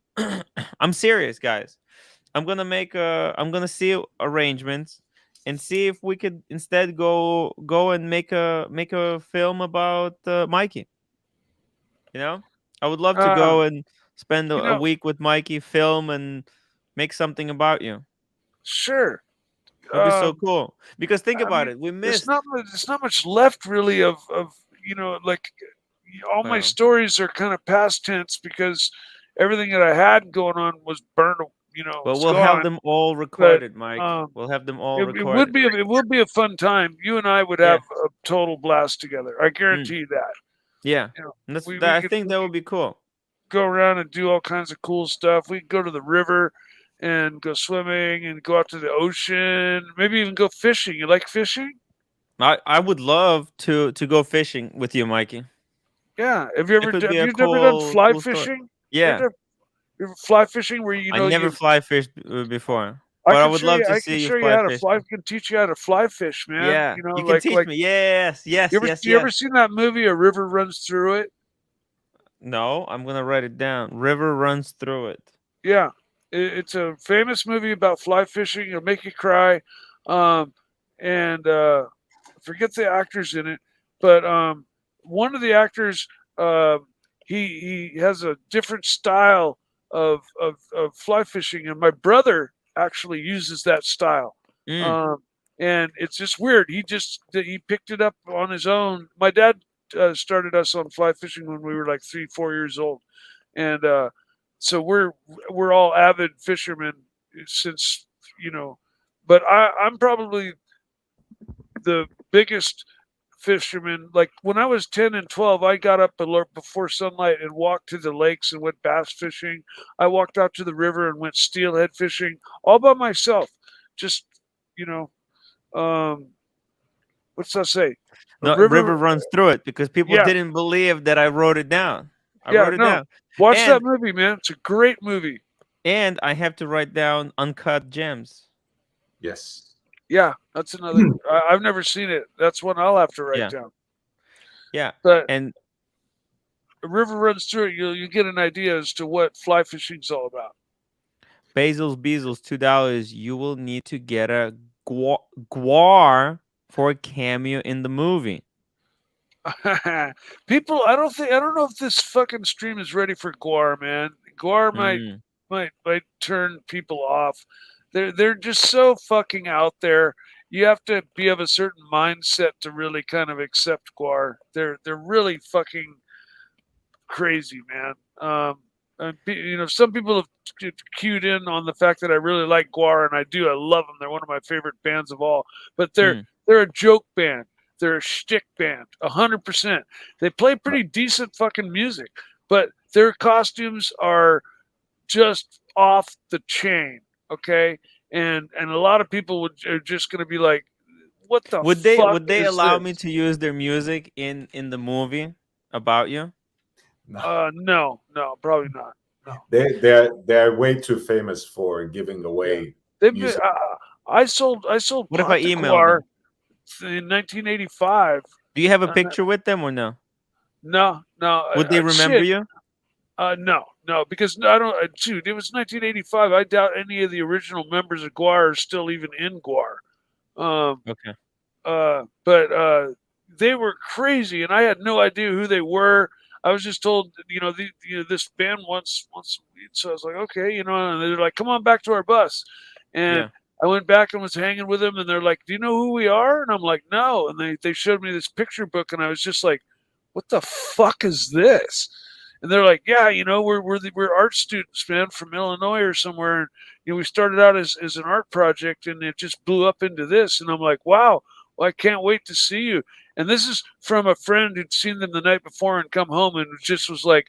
I'm serious, guys. I'm gonna see arrangements and see if we could instead go and make a film about Mikey. You know, I would love to go and spend a week with Mikey, film and make something about you. Sure. It'd be so cool. Because think I about mean, it, we there's missed. not much left really of like all my Well. stories are kind of past tense because everything that I had going on was burned. But It's we'll have gone. them all But recorded, Mike. We'll have them all it would recorded. be a fun time. You and I would have a total blast together. I guarantee you that. Yeah, I think that would be cool. Go around and do all kinds of cool stuff. We could go to the river and go swimming and go out to the ocean. Maybe even go fishing. You like fishing? I would love to go fishing with you, Mikey. Yeah. Have you It would be a never done fly cool story. fishing? Yeah. You ever fly fishing where I never fly fished before, I but I can would show love you, to I see can you show you fly how to fish. fly. I can teach you how to fly fish, man. Yeah, You know, you can like, teach me. Yes. You ever seen that movie, A River Runs Through It? No, I'm gonna write it down. River runs through it. Yeah, it's a famous movie about fly fishing. It'll make you cry, and forget the actors in it, but one of the actors, he has a different style of fly fishing, and my brother actually uses that style. And it's just weird. He picked it up on his own. My dad started us on fly fishing when we were like 3-4 years old, and so we're all avid fishermen since But I'm probably the biggest fisherman. Like when I was 10 and 12, I got up before sunlight and walked to the lakes and went bass fishing. I walked out to the river and went steelhead fishing all by myself. Just what's that say? No, river runs through it because people Yeah. didn't believe that I wrote it down. I wrote it down. Watch And- that movie, man. It's a great movie. And I have to write down Uncut Gems. Yes. Yeah, that's another. I've never seen it. That's one I'll have to write down. Yeah, But and a river runs through it. You get an idea as to what fly fishing's all about. Bezos $2. You will need to get a guar for a cameo in the movie. People, I don't know if this fucking stream is ready for Guar, man. Guar might turn people off. They're just so fucking out there. You have to be of a certain mindset to really kind of accept Guar. They're really fucking crazy, man. And, some people have cued in on the fact that I really like Guar, and I do. I love them. They're one of my favorite bands of all. But they're a joke band. They're a shtick band, 100%. They play pretty decent fucking music, but their costumes are just off the chain. Okay, and a lot of people are just going to be like, "What the would fuck they is allow this?" me to use their music in the movie about you? No, probably not. No. They're way too famous for giving away. They've been. I sold. What if I email Guar them? in 1985. Do you have a picture with them or no? No. Would they remember you? No, because I don't. Dude, it was 1985. I doubt any of the original members of Guar are still even in Guar. Okay. But they were crazy, and I had no idea who they were. I was just told, this band wants some weed, so I was like, okay, and they're like, come on back to our bus, and I went back and was hanging with them, and they're like, do you know who we are? And I'm like, no, and they showed me this picture book, and I was just like, what the fuck is this? And they're like, yeah, we're art students, man, from Illinois or somewhere, and we started out as an art project, and it just blew up into this, and I'm like, wow, well, I can't wait to see you. And this is from a friend who'd seen them the night before and come home and just was like,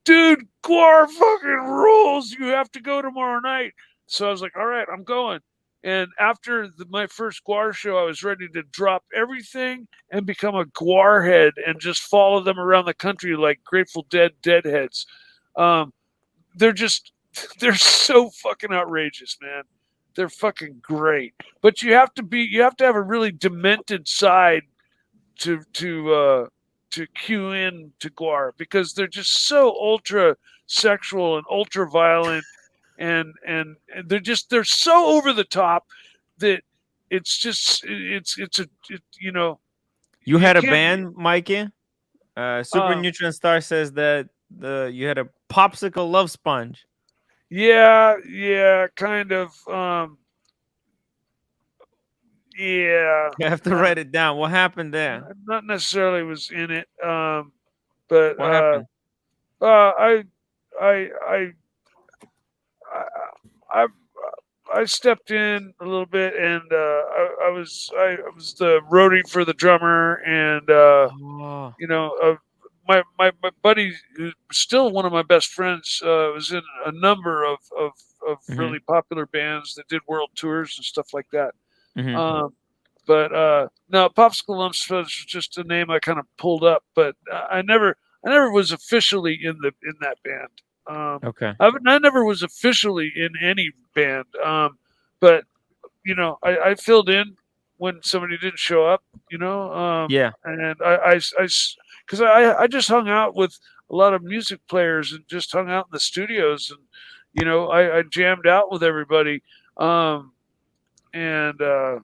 dude, Guar fucking rules. You have to go tomorrow night. So I was like, all right, I'm going. And after my first Guar show, I was ready to drop everything and become a Guar head and just follow them around the country like Grateful Dead deadheads. They're so fucking outrageous, man. They're fucking great. But you have to have a really demented side to cue in to Guar, because they're just so ultra sexual and ultra violent, and they're so over the top that it's just You had a can't- band, Mikey. Super Neutron Star says that you had a popsicle love sponge. yeah, kind of. Yeah, You have to write it down. What happened there? not necessarily was in it, but What happened? I stepped in a little bit, and I was the roadie for the drummer, and Oh. my buddy, who's still one of my best friends, was in a number of really popular bands that did world tours and stuff like that. But no, Popsicle Lumps was just a name I kind of pulled up, but I never was officially in that band. Okay. I never was officially in any band, but I filled in when somebody didn't show up. Yeah. And because I just hung out with a lot of music players and just hung out in the studios, and I jammed out with everybody, and I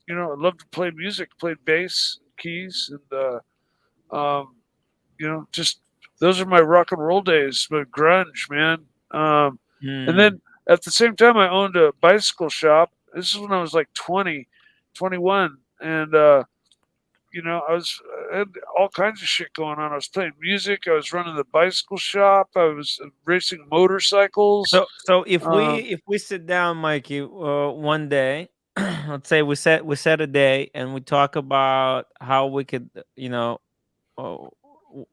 love to play music, played bass, keys, and just those are my rock and roll days, my grunge, man. And then at the same time, I owned a bicycle shop. This is when I was like 20, 21, and I had all kinds of shit going on. I was playing music. I was running the bicycle shop. I was racing motorcycles. So if we sit down, Mikey, one day, let's say we set a day and we talk about how we could,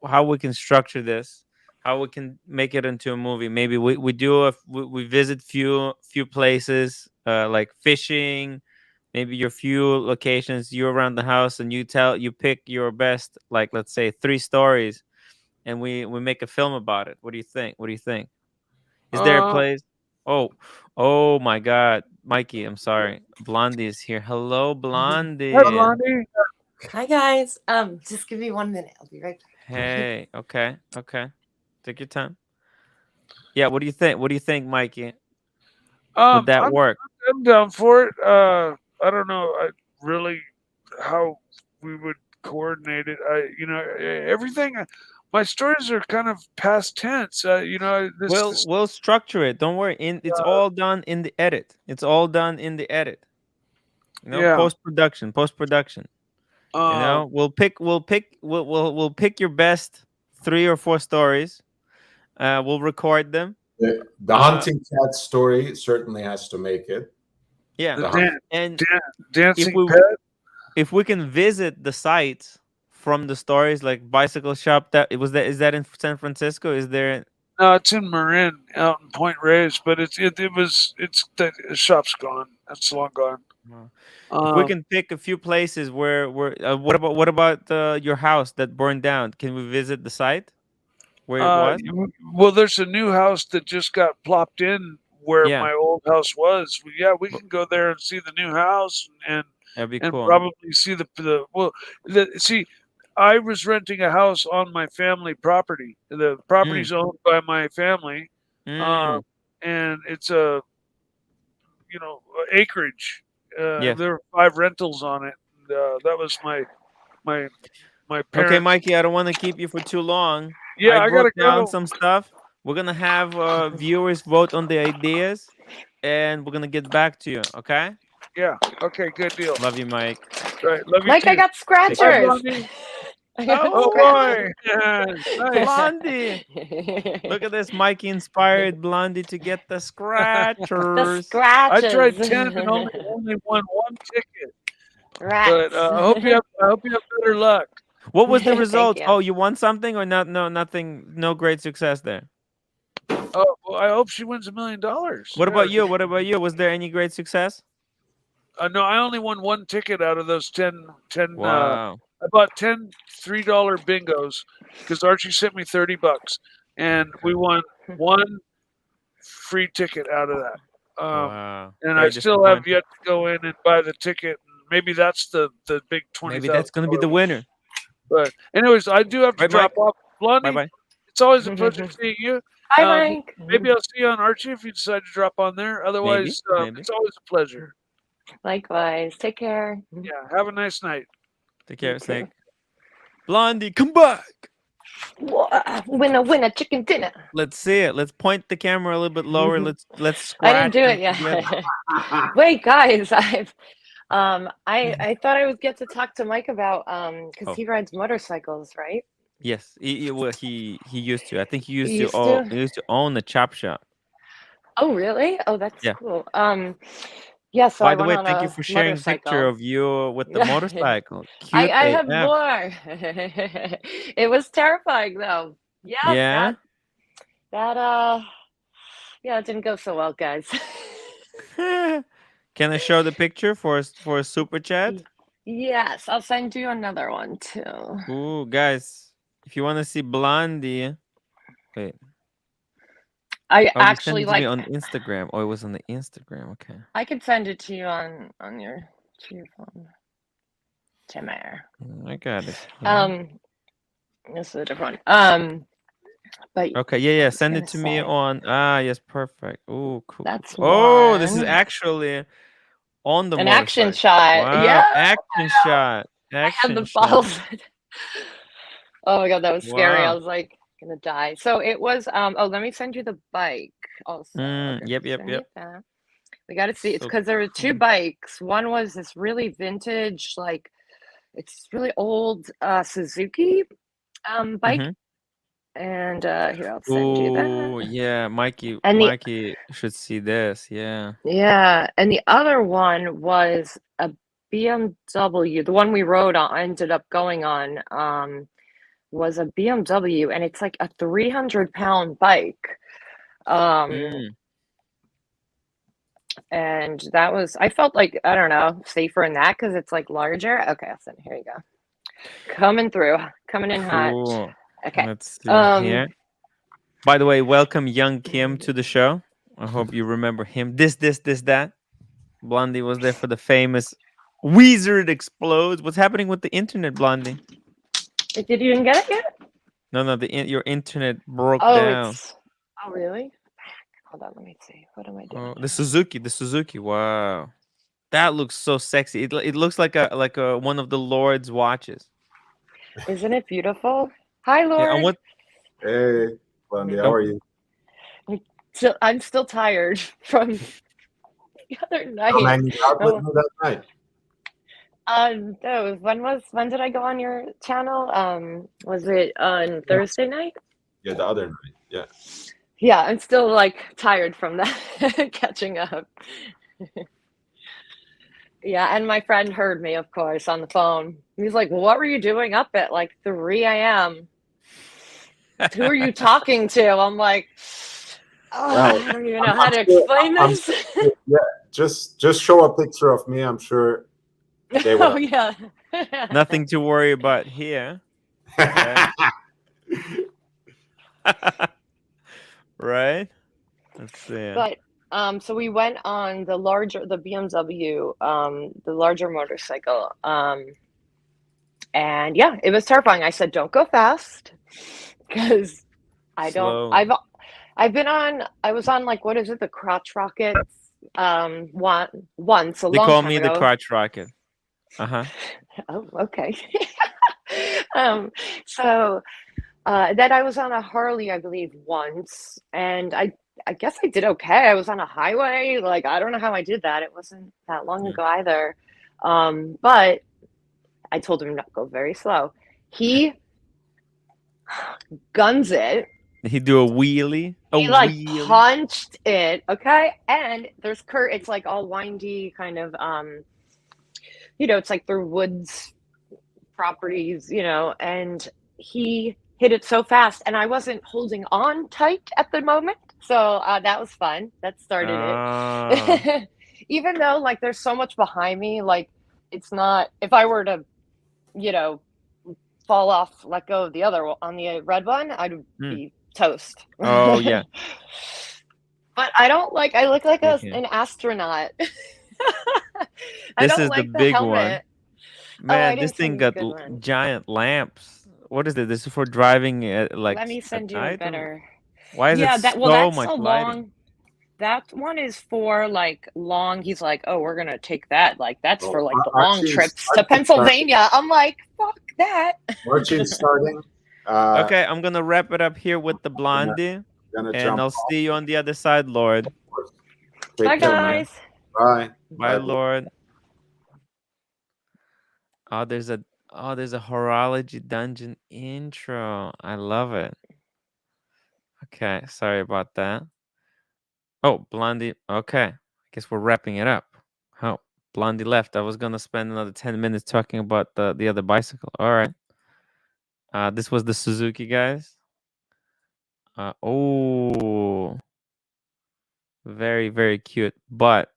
how we can structure this, how we can make it into a movie. Maybe we visit few places, like fishing, maybe your few locations, you around the house, and you pick your best, like, let's say 3 stories, and we make a film about it. What do you think? Is there a place? Oh my God, Mikey, I'm sorry. Blondie is here. Hello, Blondie. Hi, Blondie. Hi, guys. Just give me 1 minute. I'll be right back. Hey, okay. Take your time. Yeah, what do you think, Mikey? Would that work? I'm down for it. I don't know really how we would coordinate it. Everything. My stories are kind of past tense. We'll structure it. Don't worry. It's all done in the edit. Post production. We'll pick your best 3 or 4 stories. We'll record them. The hunting cat story certainly has to make it. Yeah, dancing pet. If we can visit the sites from the stories, like bicycle shop, is that in San Francisco? Is there? No, it's in Marin, out in Point Reyes, but the shop's gone. That's long gone. If we can pick a few places where what about your house that burned down? Can we visit the site where it was? Well, there's a new house that just got plopped in where my old house was. We can go there and see the new house, and that'd be cool. Probably see see. I was renting a house on my family property. The property's owned by my family, and it's a acreage. There were 5 rentals on it. That was my parents. Okay, Mikey, I don't want to keep you for too long. Yeah, I gotta wrote down go. some stuff. We're gonna have viewers vote on the ideas, and we're gonna get back to you. Okay? Yeah. Okay. Good deal. Love you, Mike. Right. Love you Mike, too. I got scratchers. Oh boy! Yeah, nice. Blondie! Look at this. Mikey inspired Blondie to get the scratchers. The scratchers. I tried 10 and only won 1 ticket. Right. But I hope you have better luck. What was the result? you. Oh, you won something or not? No, nothing. No great success there. Oh, well, I hope she wins $1 million. What about you? Was there any great success? No, I only won one ticket out of those 10. Wow. I bought 10 $3 bingos because Archie sent me $30, and we won one free ticket out of that. Wow. And Very I still have disappointing. yet to go in and buy the ticket. Maybe that's the big 20,000. Maybe that's gonna be the winner. But anyways, I do have to Right, drop Mike? off. Blondie, Bye bye. it's always a pleasure seeing you. Hi, Mike. Maybe I'll see you on Archie if you decide to drop on there. Otherwise, Maybe. it's always a pleasure. Likewise. Take care. Yeah, have a nice night. Take care, You too. Snake. Blondie, come back. Winner, chicken dinner. Let's see it. Let's point the camera a little bit lower. Let's I squat. didn't do it them yet. together. Wait, guys, I thought I would get to talk to Mike about because he rides motorcycles, right? Yes, well, he used to. I think he used He to own the chop shop. Oh, really? Oh, that's Yeah. cool. Yeah. So By I the went way, on thank a you for sharing a picture motorcycle. of you with the Yeah. motorcycle. Cute I have AF. more. It was terrifying though. Yeah. Yeah. Yeah, it didn't go so well, guys. Can I show the picture for a super chat? Yes, I'll send you another one too. Ooh, guys, if you want to see Blondie, wait. I You actually sent it to me like. on Instagram. Oh, it was on the Instagram. Okay. I could send it to you on your phone. Timmer. I got it. Yeah. This is a different one. But Okay, yeah. was Send it gonna to me say- on. Yes, perfect. Oh, cool. That's Oh, this is one. actually on the An action motorcycle. shot. Wow, Yeah. action shot. I had Action the shot. balls. Oh my god, that was scary. I Wow. was like gonna die. So it was oh, let me send you the bike also. Yep. Send you that. We got to see. It's So because there were two cool. bikes. One was this really vintage, like it's really old Suzuki bike. Mhm. And here, I'll send you Oh, that. yeah, Mikey. And the- Mikey should see this. Yeah. Yeah, and the other one was a BMW. The one we rode on, ended up going on, was a BMW, and it's like a 300-pound bike. Mm. And that was, I felt like, I don't know, safer in that because it's like larger. Okay, I'll send. Here you go. Coming in hot. Cool. Okay. Let's see here. By the way, welcome young Kim to the show. I hope you remember him. This, that. Blondie was there for the famous Wizard Explodes. What's happening with the internet, Blondie? Did you even get it yet? No, your internet broke down. Oh, really? Hold on, let me see. What am I doing? Oh, the Suzuki. Wow, that looks so sexy. It looks like a one of the Lord's watches. Isn't it beautiful? Hi, Lord. Yeah, and what? Hey, Blondie, how are you? I'm still tired from the other night. Come hang out with me that night. When did I go on your channel? Was it on Thursday night? Yeah, the other night. Yeah. Yeah, I'm still like tired from that, catching up. Yeah, and my friend heard me, of course, on the phone. He's like, "What were you doing up at like 3 a.m.? Who are you talking to?" I'm like, I don't even know how to explain this. Yeah, just show a picture of me. I'm sure they will. Oh yeah. Nothing to worry about here. Right? Let's see. But so we went on the BMW, the larger motorcycle. And yeah, it was terrifying. I said, "Don't go fast," because I don't. Slow. I was on like, what is it, the crotch rockets? Once a They long call time me ago. the crotch rocket. Uh-huh. Oh, okay. So then I was on a Harley, I believe, once, and I guess I did okay. I was on a highway. Like, I don't know how I did that. It wasn't that long ago either. But I told him not go very slow. He guns it. Did he do a wheelie? He like punched it, okay? And there's it's like all windy kind of it's like through woods properties, and he hit it so fast, and I wasn't holding on tight at the moment. So that was fun. That started it. even though like there's so much behind me, like it's not. If I were to, you know, fall off, let go of the other on the red one, I'd be toast. Oh yeah. But I don't like. I look like Okay. an astronaut. This don't is like the the big helmet. one. Man, didn't this thing send you a got good one. giant lamps. What is it? This is for driving like Let me at send you a night? Or- better. Why is Yeah, it that well, so that's much a lighting? long. That one is for like long. He's like, oh, we're gonna take that. Like that's for like the long trips to Pennsylvania. I'm like, fuck that. Marching starting. Okay, I'm gonna wrap it up here with the blondie, Gonna and jump I'll see you on the other side, Lord. Take Bye, care, man. guys. Bye. Bye, Lord. Oh, there's a horology dungeon intro. I love it. Okay, sorry about that. Oh, Blondie. Okay, I guess we're wrapping it up. Oh, Blondie left. I was gonna spend another 10 minutes talking about the other bicycle. All right. This was the Suzuki, guys. Oh, very, very cute, but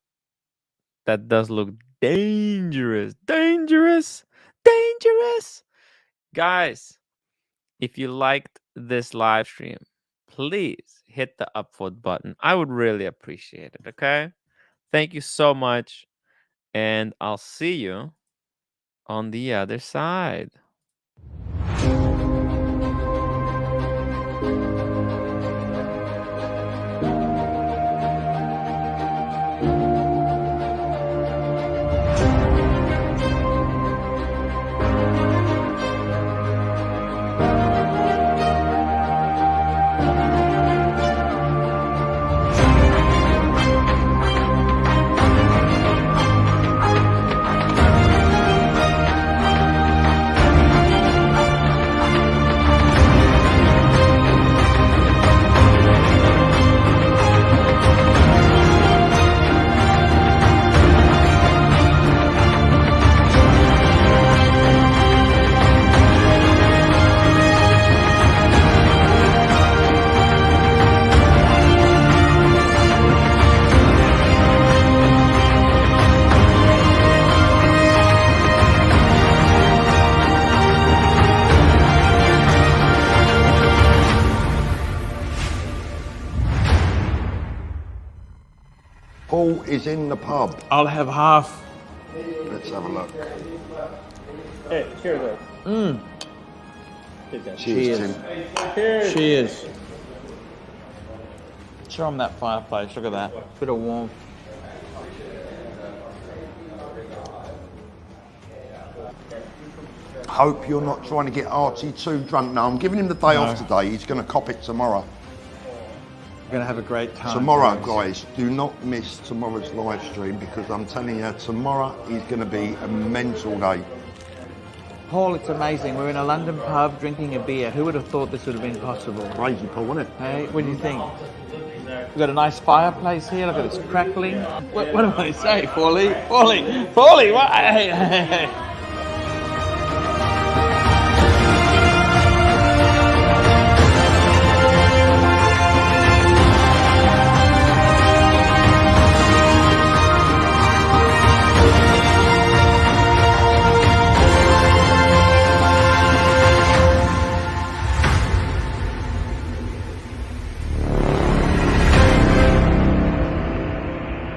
that does look dangerous. Dangerous. Dangerous. Guys, if you liked this live stream, please hit the upvote button. I would really appreciate it. Okay. Thank you so much. And I'll see you on the other side. Paul is in the pub. I'll have half. Let's have a look. Hey, cheers. Cheers, Tim. Cheers. Show them that fireplace. Look at that. Bit of warmth. Hope you're not trying to get Archie too drunk. No, I'm giving him the day off today. He's going to cop it tomorrow. We're going to have a great time. Tomorrow, guys, do not miss tomorrow's live stream because I'm telling you, tomorrow is going to be a mental day. Paul, it's amazing. We're in a London pub drinking a beer. Who would have thought this would have been possible? Crazy, Paul, wasn't it? Hey, what do you think? We've got a nice fireplace here. Look at this crackling. What do I say, Paulie? Paulie! What? Hey.